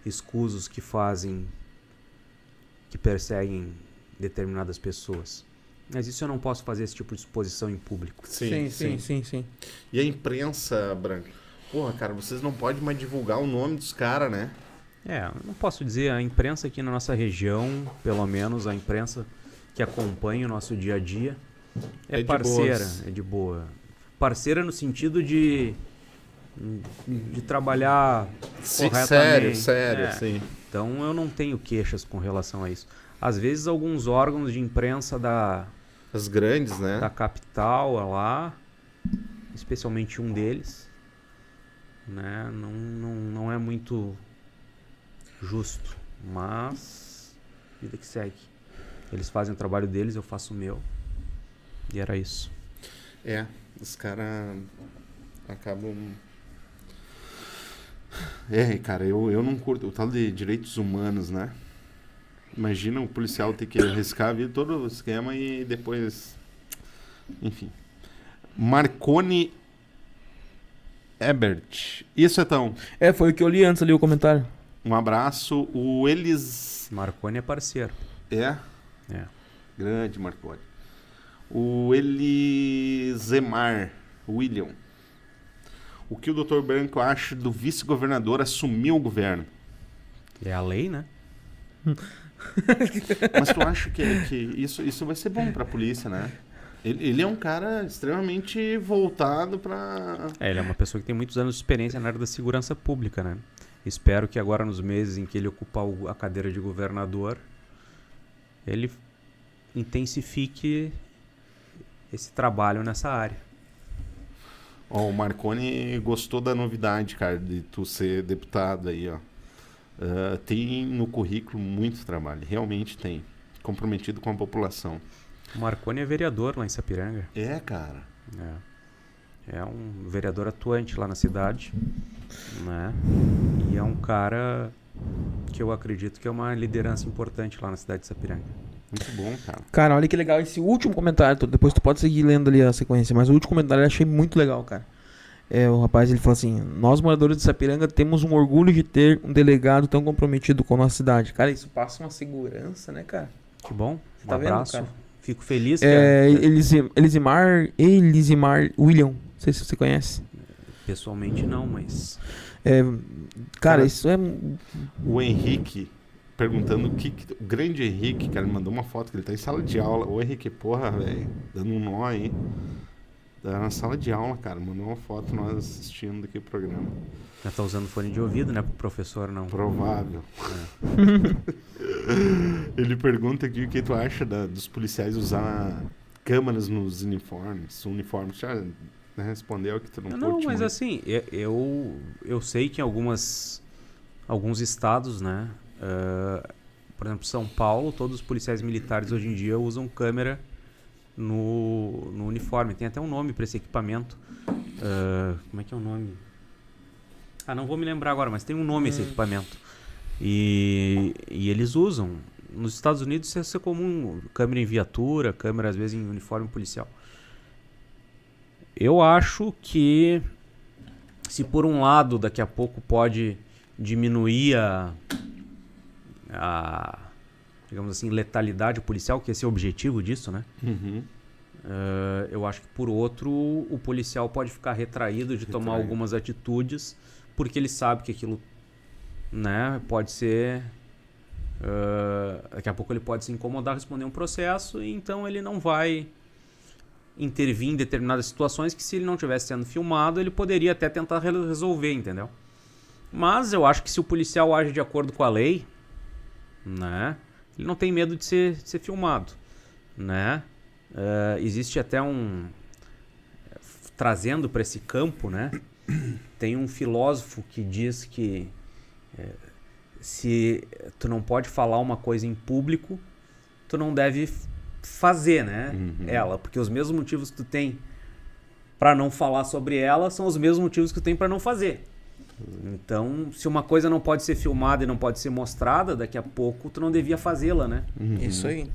Speaker 4: escusos que perseguem determinadas pessoas. Mas isso eu não posso fazer esse tipo de exposição em público.
Speaker 1: Sim.
Speaker 2: E a imprensa, Branco? Porra, cara, vocês não podem mais divulgar o nome dos caras, né?
Speaker 4: Eu não posso dizer, a imprensa aqui na nossa região, pelo menos a imprensa que acompanha o nosso dia a dia, é parceira, é de boa. Parceira no sentido de trabalhar corretamente.
Speaker 2: Sério, sim.
Speaker 4: Então eu não tenho queixas com relação a isso. Às vezes alguns órgãos de imprensa
Speaker 2: As grandes, né?
Speaker 4: da capital lá, especialmente um deles, né, não é muito justo, mas vida que segue. Eles fazem o trabalho deles, eu faço o meu. E era isso.
Speaker 2: Os caras acabam... cara, eu não curto o tal de direitos humanos, né? Imagina o policial ter que arriscar a vida, todo o esquema e depois... Enfim. Marconi Ebert. Isso, Etão.
Speaker 1: Foi o que eu li antes ali, o comentário.
Speaker 2: Um abraço. O Elis...
Speaker 4: Marconi é parceiro.
Speaker 2: É?
Speaker 4: É.
Speaker 2: Grande Marconi. O Elisemar William. O que o Dr. Branco acha do vice-governador assumir o governo?
Speaker 4: É a lei, né?
Speaker 2: Mas tu acha que isso vai ser bom pra polícia, né? Ele é um cara extremamente voltado pra...
Speaker 4: Ele é uma pessoa que tem muitos anos de experiência na área da segurança pública, né? Espero que agora, nos meses em que ele ocupar a cadeira de governador, ele intensifique esse trabalho nessa área.
Speaker 2: Ó, o Marconi gostou da novidade, cara, de tu ser deputado aí, ó. Tem no currículo muito trabalho, realmente tem. Comprometido com a população.
Speaker 4: O Marconi é vereador lá em Sapiranga.
Speaker 2: É, cara.
Speaker 4: É um vereador atuante lá na cidade, né? E é um cara que eu acredito que é uma liderança importante lá na cidade de Sapiranga.
Speaker 2: Muito bom, cara.
Speaker 1: Cara, olha que legal esse último comentário. Depois tu pode seguir lendo ali a sequência, mas o último comentário eu achei muito legal, cara. O rapaz, ele falou assim: nós moradores de Sapiranga temos um orgulho de ter um delegado tão comprometido com a nossa cidade. Cara, isso passa uma segurança, né, cara?
Speaker 4: Que bom.
Speaker 1: Você tá vendo,
Speaker 4: abraço.
Speaker 1: cara?
Speaker 4: Fico feliz.
Speaker 1: Elisimar William. Não sei se você conhece.
Speaker 4: Pessoalmente não, mas...
Speaker 1: Cara, isso é...
Speaker 2: O Henrique perguntando o grande Henrique, cara, ele mandou uma foto que ele tá em sala de aula. Ô Henrique, porra, velho, dando um nó aí. Tá na sala de aula, cara, mandou uma foto nós assistindo aqui o programa.
Speaker 4: Já tá usando fone de ouvido, né, pro professor não.
Speaker 2: Provável. Ele pergunta aqui o que tu acha dos policiais usar câmeras nos uniformes. Uniformes, já respondeu que tu não
Speaker 4: Não,
Speaker 2: curte
Speaker 4: mas
Speaker 2: muito.
Speaker 4: assim, eu sei que em alguns estados, né, por exemplo, São Paulo, todos os policiais militares hoje em dia usam câmera no uniforme. Tem até um nome para esse equipamento. Como é que é o nome? Não vou me lembrar agora, mas tem um nome esse equipamento. E eles usam. Nos Estados Unidos isso é comum, câmera em viatura, câmera às vezes em uniforme policial. Eu acho que se por um lado daqui a pouco pode diminuir a digamos assim, letalidade policial, que esse é o objetivo disso, né?
Speaker 2: Uhum.
Speaker 4: Eu acho que por outro o policial pode ficar retraído de tomar algumas atitudes, porque ele sabe que aquilo, né, pode ser... daqui a pouco ele pode se incomodar, responder um processo, e então ele não vai intervir em determinadas situações que, se ele não estivesse sendo filmado, ele poderia até tentar resolver, entendeu? Mas eu acho que se o policial age de acordo com a lei, né, ele não tem medo de ser filmado, né? Existe até trazendo para esse campo, né? Tem um filósofo que diz que se tu não pode falar uma coisa em público, tu não deve fazer, né? Ela, porque os mesmos motivos que tu tem para não falar sobre ela são os mesmos motivos que tu tem para não fazer. Então, se uma coisa não pode ser filmada e não pode ser mostrada, daqui a pouco tu não devia fazê-la, né?
Speaker 1: Isso aí.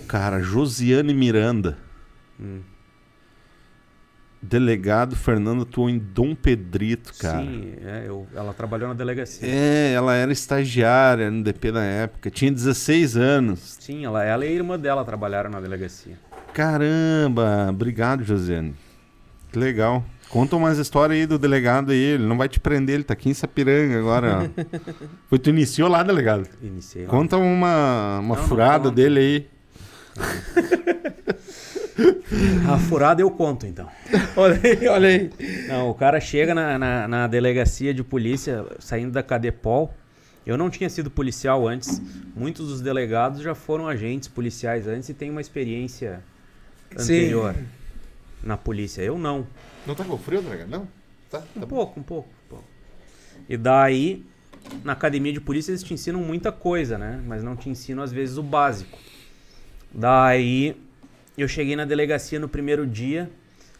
Speaker 2: Cara, Josiane Miranda. Delegado Fernando atuou em Dom Pedrito, cara.
Speaker 4: Sim, ela trabalhou na delegacia.
Speaker 2: Ela era estagiária no DP na época. Tinha 16 anos.
Speaker 4: Sim, ela e a irmã dela trabalharam na delegacia.
Speaker 2: Caramba, obrigado, Josiane. Que legal. Conta umas histórias aí do delegado aí. Ele não vai te prender, ele tá aqui em Sapiranga agora. Ó. Tu iniciou lá, delegado?
Speaker 4: Iniciei lá.
Speaker 2: Conta uma furada dele aí.
Speaker 4: A furada eu conto, então.
Speaker 1: Olha aí.
Speaker 4: Não, o cara chega na delegacia de polícia, saindo da Cadepol. Eu não tinha sido policial antes. Muitos dos delegados já foram agentes policiais antes e têm uma experiência anterior na polícia. Eu não.
Speaker 2: Não tá com frio, delegado? Não? Tá
Speaker 4: Um pouco. E daí, na academia de polícia, eles te ensinam muita coisa, né? Mas não te ensinam, às vezes, o básico. Daí, eu cheguei na delegacia no primeiro dia.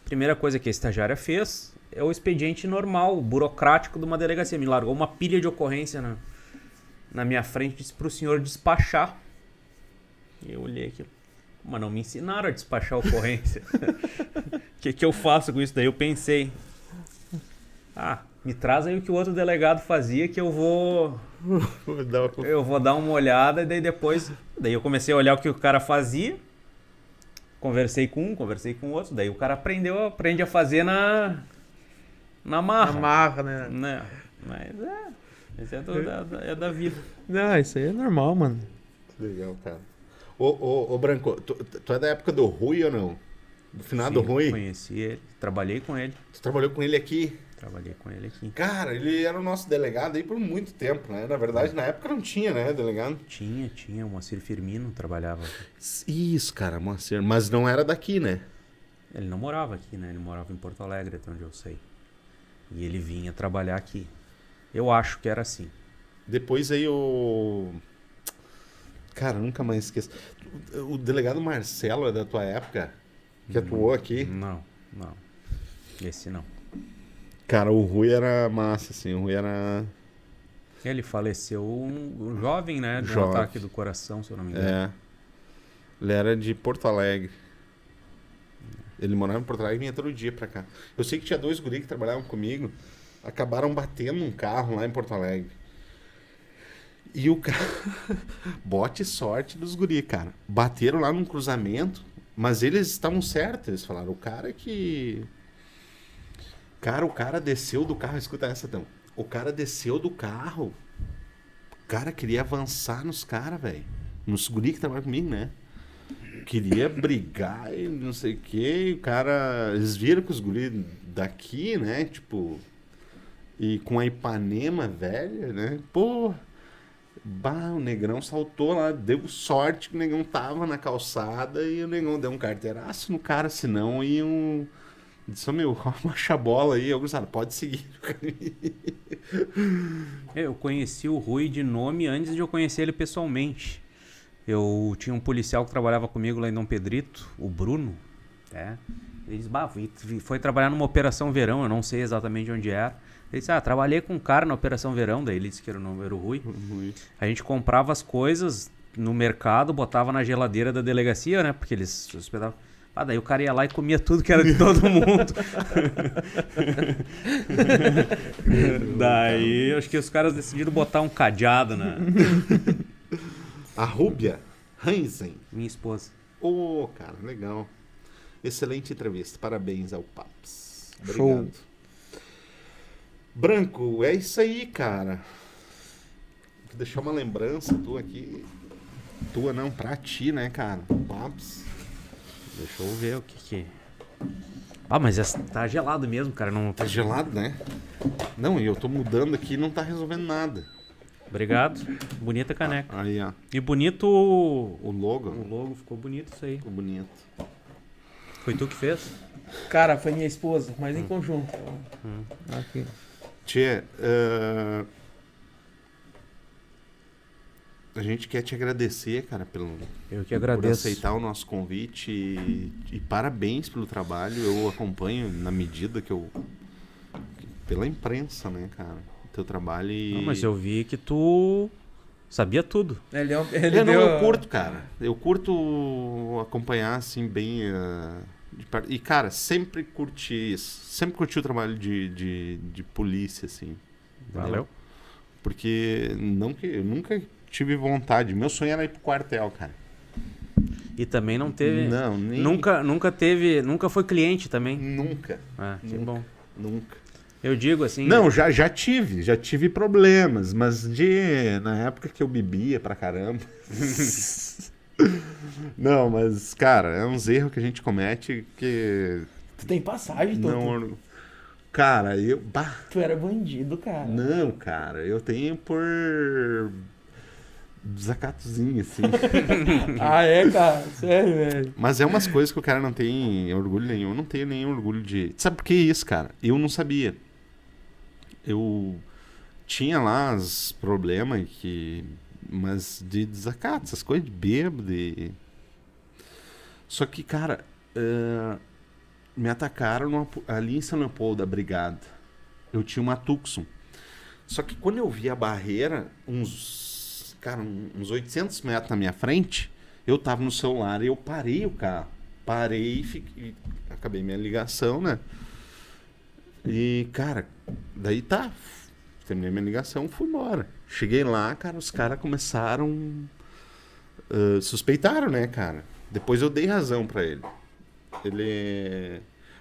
Speaker 4: Primeira coisa que a estagiária fez é o expediente normal, burocrático de uma delegacia. Me largou uma pilha de ocorrência na minha frente, disse pro senhor despachar. E eu olhei aquilo. Mas não me ensinaram a despachar a ocorrência. O que eu faço com isso? Daí eu pensei, me traz aí o que o outro delegado fazia, que eu vou dar uma olhada, e daí depois... Daí eu comecei a olhar o que o cara fazia, conversei com um, conversei com o outro, daí o cara aprende a fazer na marra.
Speaker 1: Na marra, né?
Speaker 4: Mas isso é da vida.
Speaker 1: Não, isso aí é normal, mano.
Speaker 2: Legal, cara. Ô, Branco, tu é da época do Rui ou não? Do finado
Speaker 4: Sim,
Speaker 2: Rui?
Speaker 4: conheci ele, trabalhei com ele.
Speaker 2: Tu trabalhou com ele aqui?
Speaker 4: Trabalhei com ele aqui.
Speaker 2: Cara, ele era o nosso delegado aí por muito tempo, né? Na verdade, na época não tinha, né, delegado?
Speaker 4: Tinha, o Moacir Firmino trabalhava.
Speaker 2: Isso, cara, Moacir. Mas não era daqui, né?
Speaker 4: Ele não morava aqui, né? Ele morava em Porto Alegre, até onde eu sei. E ele vinha trabalhar aqui. Eu acho que era assim.
Speaker 2: Depois aí o... Cara, nunca mais esqueço. O delegado Marcelo é da tua época? Que atuou aqui?
Speaker 4: Não. Esse não.
Speaker 2: Cara, o Rui era massa, assim. O Rui era...
Speaker 4: Ele faleceu um jovem, né? De um
Speaker 2: Jovem.
Speaker 4: ataque do coração, se eu não me engano.
Speaker 2: É. Ele era de Porto Alegre. Ele morava em Porto Alegre e vinha todo dia pra cá. Eu sei que tinha 2 guri que trabalhavam comigo. Acabaram batendo um carro lá em Porto Alegre. E o cara... Bote sorte dos guri, cara. Bateram lá num cruzamento, mas eles estavam certos. Eles falaram, o cara que... Cara, o cara desceu do carro... Escuta essa, então. O cara desceu do carro. O cara queria avançar nos caras, velho. Nos guri que trabalham comigo, né? Queria brigar e não sei o que. O cara... Eles viram que os guri daqui, né? Tipo... E com a Ipanema velha, né? Pô... Bah, o Negrão saltou lá, deu sorte que o Negão tava na calçada e o Negão deu um carteiraço no cara, senão iam... Disse, meu, marcha a bola aí, eu gostava, pode seguir.
Speaker 4: Eu conheci o Rui de nome antes de eu conhecer ele pessoalmente. Eu tinha um policial que trabalhava comigo lá em Dom Pedrito, o Bruno, né? Ele disse, bah, foi trabalhar numa Operação Verão, eu não sei exatamente onde era. Ele disse, trabalhei com um cara na Operação Verão, daí ele disse que era o Rui. A gente comprava as coisas no mercado, botava na geladeira da delegacia, né? Porque eles hospedavam. Daí o cara ia lá e comia tudo que era de todo mundo. Daí acho que os caras decidiram botar um cadeado na...
Speaker 2: A Rúbia Hansen.
Speaker 4: Minha esposa.
Speaker 2: Ô, cara, legal. Excelente entrevista. Parabéns ao Paps.
Speaker 1: Show.
Speaker 2: Obrigado. Branco, é isso aí, cara. Vou deixar uma lembrança tua aqui. Tua não, pra ti, né, cara? Paps.
Speaker 4: Deixa eu ver o que. Mas tá gelado mesmo, cara. Não...
Speaker 2: Tá gelado, né? Não, e eu tô mudando aqui e não tá resolvendo nada.
Speaker 4: Obrigado. Bonita caneca.
Speaker 2: Aí, ó.
Speaker 4: E bonito
Speaker 2: O logo.
Speaker 4: o logo, ficou bonito isso aí.
Speaker 2: Ficou bonito.
Speaker 4: Foi tu que fez?
Speaker 1: Cara, foi minha esposa, mas em conjunto. Aqui.
Speaker 2: Tchê, a gente quer te agradecer, cara,
Speaker 4: Eu que
Speaker 2: por
Speaker 4: agradeço.
Speaker 2: aceitar o nosso convite e parabéns pelo trabalho. Eu acompanho na medida que eu... Pela imprensa, né, cara? O teu trabalho e...
Speaker 4: Não, mas eu vi que tu sabia tudo.
Speaker 1: Ele
Speaker 2: Não,
Speaker 1: deu...
Speaker 2: eu curto, cara. Eu curto acompanhar, assim, bem... E, cara, sempre curti isso. Sempre curti o trabalho de polícia, assim. Entendeu?
Speaker 4: Valeu.
Speaker 2: Porque eu nunca tive vontade. Meu sonho era ir pro quartel, cara.
Speaker 4: E também não teve...
Speaker 2: Não, nem...
Speaker 4: Nunca teve... Nunca foi cliente também.
Speaker 2: Nunca.
Speaker 4: Que
Speaker 2: Nunca.
Speaker 4: bom.
Speaker 2: Nunca.
Speaker 4: Eu digo assim...
Speaker 2: Não, já tive problemas, mas na época que eu bebia pra caramba. Não, mas, cara, é uns erros que a gente comete que...
Speaker 1: Tu tem passagem, Toto?
Speaker 2: Não... Cara,
Speaker 1: Tu era bandido, cara.
Speaker 2: Não, cara, eu tenho por... desacatozinho, assim.
Speaker 1: É, cara? Sério, velho.
Speaker 2: Mas é umas coisas que o cara não tem orgulho nenhum. Eu não tenho nenhum orgulho de... Sabe por que isso, cara? Eu não sabia. Eu tinha lá os problemas mas de desacato, essas coisas de bêbado. Só que, cara, me atacaram ali em São Leopoldo, da brigada. Eu tinha uma Tucson. Só que quando eu vi a barreira, uns 800 metros na minha frente, eu tava no celular e eu parei o carro. Parei e acabei minha ligação, né? E, cara, daí tá. Terminei minha ligação, fui embora. Cheguei lá, cara, os caras começaram... suspeitaram, né, cara? Depois eu dei razão pra ele.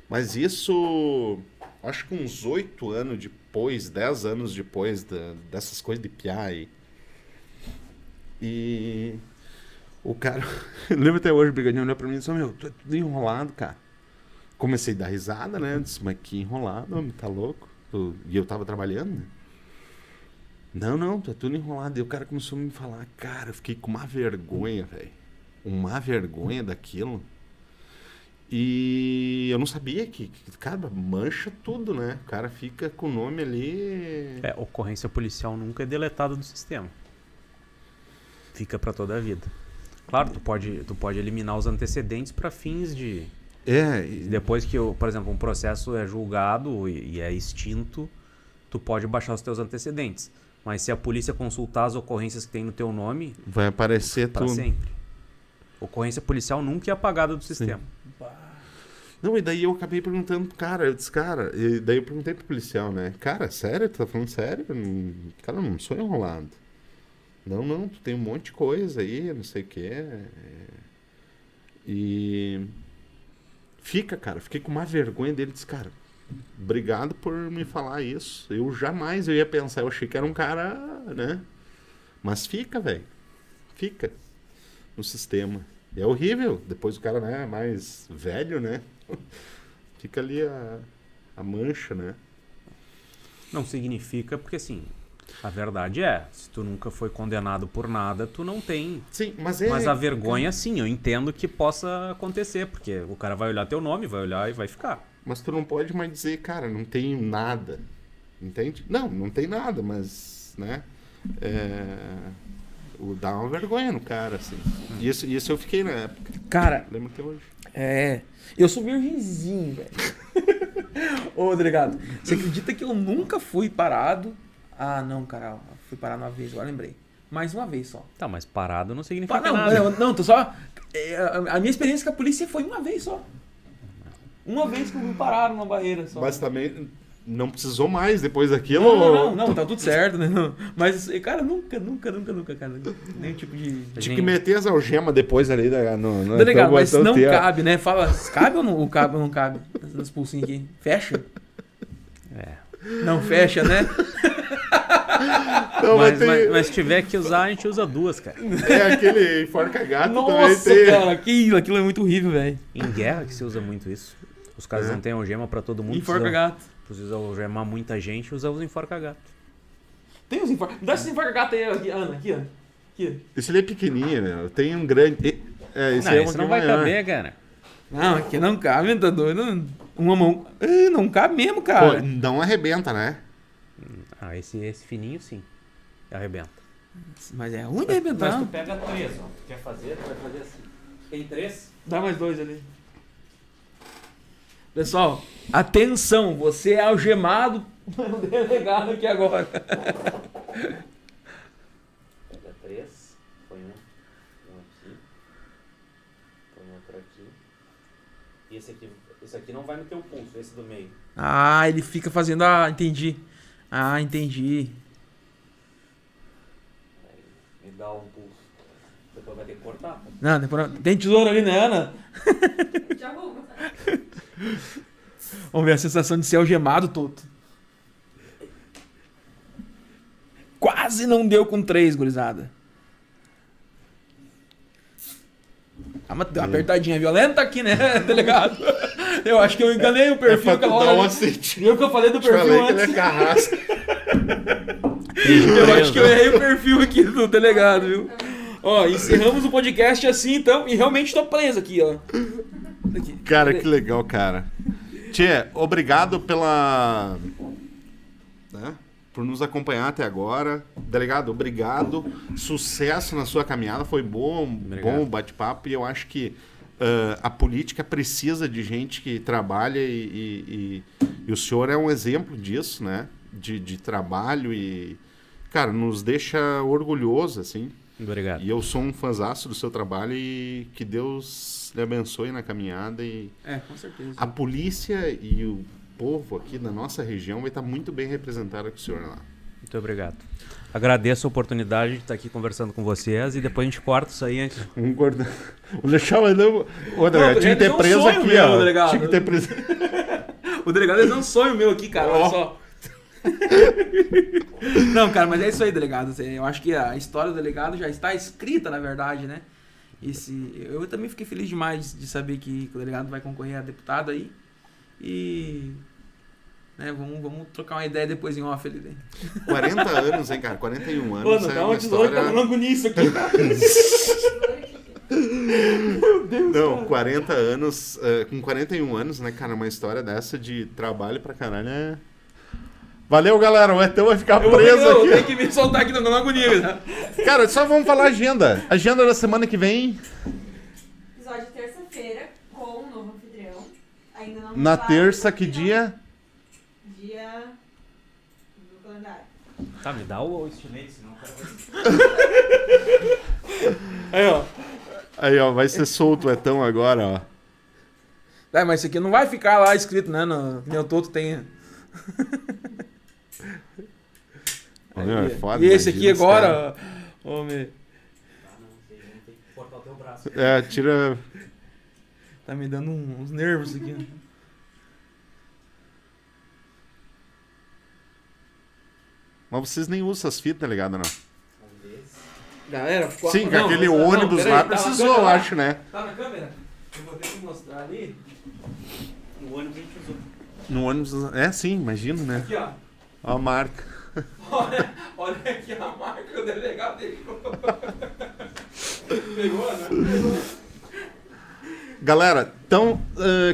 Speaker 2: Mas isso... Acho que uns 8 anos depois, 10 anos depois dessas coisas de piá aí. E O cara, eu lembro até hoje, o brigadinho olhou pra mim e disse, meu, tu é tudo enrolado, cara. Comecei a dar risada, né? Disse, mas que enrolado, homem, tá louco? E eu tava trabalhando, né? Não, tu é tudo enrolado. E o cara começou a me falar, cara, eu fiquei com uma vergonha, velho. Uma vergonha daquilo. E eu não sabia que, cara, mancha tudo, né? O cara fica com o nome ali...
Speaker 4: Ocorrência policial nunca é deletada do sistema. Fica pra toda a vida. Claro, tu pode eliminar os antecedentes para fins de... Depois que, por exemplo, um processo é julgado e é extinto, tu pode baixar os teus antecedentes. Mas se a polícia consultar as ocorrências que tem no teu nome...
Speaker 2: Vai aparecer
Speaker 4: para
Speaker 2: tudo.
Speaker 4: sempre. Ocorrência policial nunca é apagada do sistema.
Speaker 2: Não, e daí eu acabei perguntando pro cara, eu disse, cara... E daí eu perguntei pro policial, né? Cara, sério? Tu tá falando sério? Cara, eu não sou enrolado. Não, tu tem um monte de coisa aí, não sei o quê. E... Fiquei com uma vergonha dele. Disse, cara, obrigado por me falar isso. Eu jamais ia pensar, eu achei que era um cara, né? Mas fica, velho. Fica no sistema. E é horrível. Depois o cara, né, mais velho, né? Fica ali a mancha, né?
Speaker 4: Não significa, porque assim, a verdade é, se tu nunca foi condenado por nada, tu não tem.
Speaker 2: Sim, mas
Speaker 4: a vergonha, sim, eu entendo que possa acontecer, porque o cara vai olhar teu nome, vai olhar e vai ficar.
Speaker 2: Mas tu não pode mais dizer, cara, não tenho nada. Entende? Não tem nada, mas, né? Dá uma vergonha no cara, assim. E isso eu fiquei na época.
Speaker 1: Cara,
Speaker 2: lembro até hoje.
Speaker 1: Eu sou virgenzinho, velho. Ô, delegado, você acredita que eu nunca fui parado? Ah, não, cara, eu fui parado uma vez, agora lembrei. Mais uma vez só.
Speaker 4: Tá, mas parado não significa nada.
Speaker 1: Não, tô só... A minha experiência com a polícia foi uma vez só. Uma vez que me pararam na barreira só.
Speaker 2: Mas também não precisou mais depois daquilo?
Speaker 1: Não, tá tudo certo, né? Não. Mas, cara, nunca, cara. Nenhum tipo de...
Speaker 2: Tinha que meter as algemas depois ali no
Speaker 1: Delegado, mas não cabe, né? Fala, cabe ou não cabe? Ou não cabe? Nas pulsinhas aqui. Fecha? Não fecha, né?
Speaker 2: Não,
Speaker 4: mas se tiver que usar, a gente usa duas, cara.
Speaker 2: Aquele enforca-gato também
Speaker 1: Nossa,
Speaker 2: tem.
Speaker 1: cara, aquilo é muito horrível, velho.
Speaker 4: Em guerra que se usa muito isso. Os caras não têm algema pra todo mundo.
Speaker 1: Enforca-gato.
Speaker 4: Precisa algemar muita gente, usa os enforca-gato.
Speaker 1: Tem os enforca... Me dá esse enforca-gato aí, aqui, Ana, aqui, ó. Aqui.
Speaker 2: Esse ali é pequenininho, meu. Tem um grande...
Speaker 4: Esse não vai caber, cara.
Speaker 1: Não, aqui não cabe, tá doido? Uma mão... Não cabe mesmo, cara.
Speaker 2: Pô, não arrebenta, né?
Speaker 4: Esse fininho, sim. Arrebenta.
Speaker 1: Mas é ruim de arrebentar.
Speaker 4: Mas tu pega 3, ó. Tu quer fazer, tu vai fazer assim. Tem 3?
Speaker 1: Dá mais 2 ali. Pessoal, atenção, você é algemado pelo delegado aqui agora.
Speaker 4: Pega 3, põe um aqui, põe outro aqui. E esse aqui não vai no teu pulso, esse do meio.
Speaker 1: Ah, ele fica fazendo... entendi. Entendi.
Speaker 4: Me dá um pulso. Depois vai ter que cortar.
Speaker 1: Não, depois... Tem tesoura ali, né, Ana?
Speaker 3: Já vou.
Speaker 1: Vamos ver a sensação de ser algemado, Toto. Quase não deu com 3, gurizada. Mas deu uma apertadinha violenta aqui, né, delegado? Eu acho que eu enganei o perfil aquela hora. Eu que eu falei do perfil antes.
Speaker 2: Que ele é carrasco.
Speaker 1: Eu acho que eu errei o perfil aqui do delegado, viu? Ó, encerramos o podcast assim, então, e realmente tô preso aqui, ó. Aqui.
Speaker 2: Cara, que legal, cara. Tchê, obrigado pela... né, por nos acompanhar até agora. Delegado, obrigado. Sucesso na sua caminhada. Foi bom bate-papo. E eu acho que a política precisa de gente que trabalha e o senhor é um exemplo disso, né? De trabalho e... cara, nos deixa orgulhoso, assim.
Speaker 4: Obrigado.
Speaker 2: E eu sou um fãzaço do seu trabalho e que Deus lhe abençoe na caminhada.
Speaker 1: Com certeza.
Speaker 2: A polícia e o povo aqui da nossa região vai estar muito bem representado com o senhor lá.
Speaker 4: Muito obrigado. Agradeço a oportunidade de estar aqui conversando com vocês e depois a gente corta isso aí antes.
Speaker 2: Vamos deixar mais não. Tinha que ter preso aqui,
Speaker 1: meu,
Speaker 2: ó.
Speaker 1: Delegado.
Speaker 2: Tinha que ter preso.
Speaker 1: O delegado é um sonho meu aqui, cara. Olha só. Não, cara, mas é isso aí, delegado. Eu acho que a história do delegado já está escrita, na verdade, né? Eu também fiquei feliz demais de saber que o delegado vai concorrer a deputado aí. E... né, vamos trocar uma ideia depois em off ali. Né?
Speaker 2: 40 anos, hein, cara? 41 anos.
Speaker 1: Mano,
Speaker 2: é
Speaker 1: dá
Speaker 2: uma
Speaker 1: um tesouro que tá
Speaker 2: história...
Speaker 1: falando nisso aqui, cara. Meu Deus,
Speaker 2: Não,
Speaker 1: cara.
Speaker 2: 40 anos, com 41 anos, né, cara, uma história dessa de trabalho pra caralho é... Valeu, galera, o Etão vai ficar preso
Speaker 1: Eu tenho
Speaker 2: aqui.
Speaker 1: que me soltar aqui na agonia. Né?
Speaker 2: Cara, só vamos falar agenda. Agenda da semana que vem,
Speaker 3: Episódio terça-feira com um novo anfitrião. Ainda não
Speaker 2: na
Speaker 3: falaram
Speaker 2: terça,
Speaker 3: do
Speaker 2: que
Speaker 3: final.
Speaker 2: dia?
Speaker 3: Dia do calendário.
Speaker 4: Tá, me dá o estilete, senão o cara vai...
Speaker 1: Aí, ó.
Speaker 2: Aí, ó, vai ser solto o Etão agora, ó.
Speaker 1: É, mas isso aqui não vai ficar lá escrito, né? Que nem o Toto tem.
Speaker 2: Meu, é foda,
Speaker 1: E esse
Speaker 2: imagina
Speaker 1: aqui
Speaker 2: os caras.
Speaker 1: agora, ó. Homem,
Speaker 4: Ah, não, tem que cortar o teu braço.
Speaker 2: É, tira...
Speaker 1: tá me dando uns nervos isso aqui.
Speaker 2: Mas vocês nem usam essas fitas, tá ligado, não?
Speaker 1: Galera, ficou...
Speaker 2: Sim, com
Speaker 1: não,
Speaker 2: aquele
Speaker 1: não,
Speaker 2: ônibus
Speaker 1: peraí,
Speaker 2: lá
Speaker 1: tá na
Speaker 2: precisou,
Speaker 1: câmera
Speaker 2: eu
Speaker 1: lá?
Speaker 2: acho, né?
Speaker 1: Tá na câmera? Eu vou ter que mostrar ali.
Speaker 4: No ônibus a gente usou.
Speaker 2: No ônibus... É, sim, imagino, né?
Speaker 1: Aqui, ó.
Speaker 2: Ó a marca.
Speaker 1: Olha aqui a marca que o delegado dele. Pegou, né?
Speaker 2: Galera, então,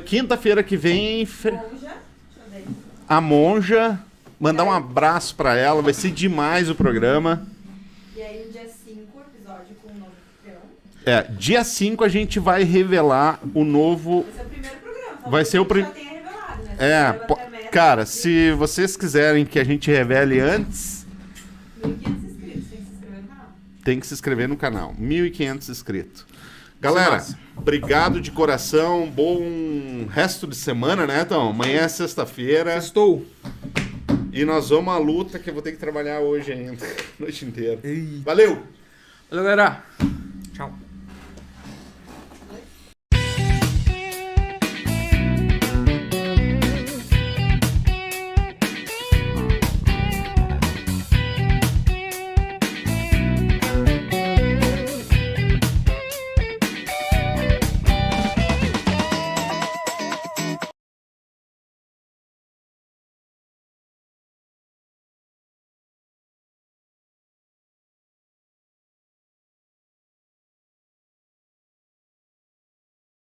Speaker 2: quinta-feira que vem,
Speaker 3: Monja, deixa eu ver.
Speaker 2: a Monja, mandar um abraço pra ela, vai ser demais o programa.
Speaker 3: E aí no dia 5, episódio com um novo anfitrião.
Speaker 2: Dia 5 a gente vai revelar o novo...
Speaker 3: Vai ser o primeiro programa.
Speaker 2: Vai ser o
Speaker 3: prim...
Speaker 2: prim-
Speaker 3: já tenha revelado, né?
Speaker 2: Cara, se vocês quiserem que a gente revele antes,
Speaker 3: 1.500 inscritos, tem que se inscrever no canal.
Speaker 2: tem que se inscrever no canal. 1.500 inscritos. Galera,
Speaker 1: Massa.
Speaker 2: obrigado de coração, bom resto de semana, né, então? Amanhã é sexta-feira
Speaker 1: Estou.
Speaker 2: e nós vamos à luta que eu vou ter que trabalhar hoje ainda, a noite inteira.
Speaker 1: Ei.
Speaker 2: Valeu!
Speaker 1: Valeu, galera.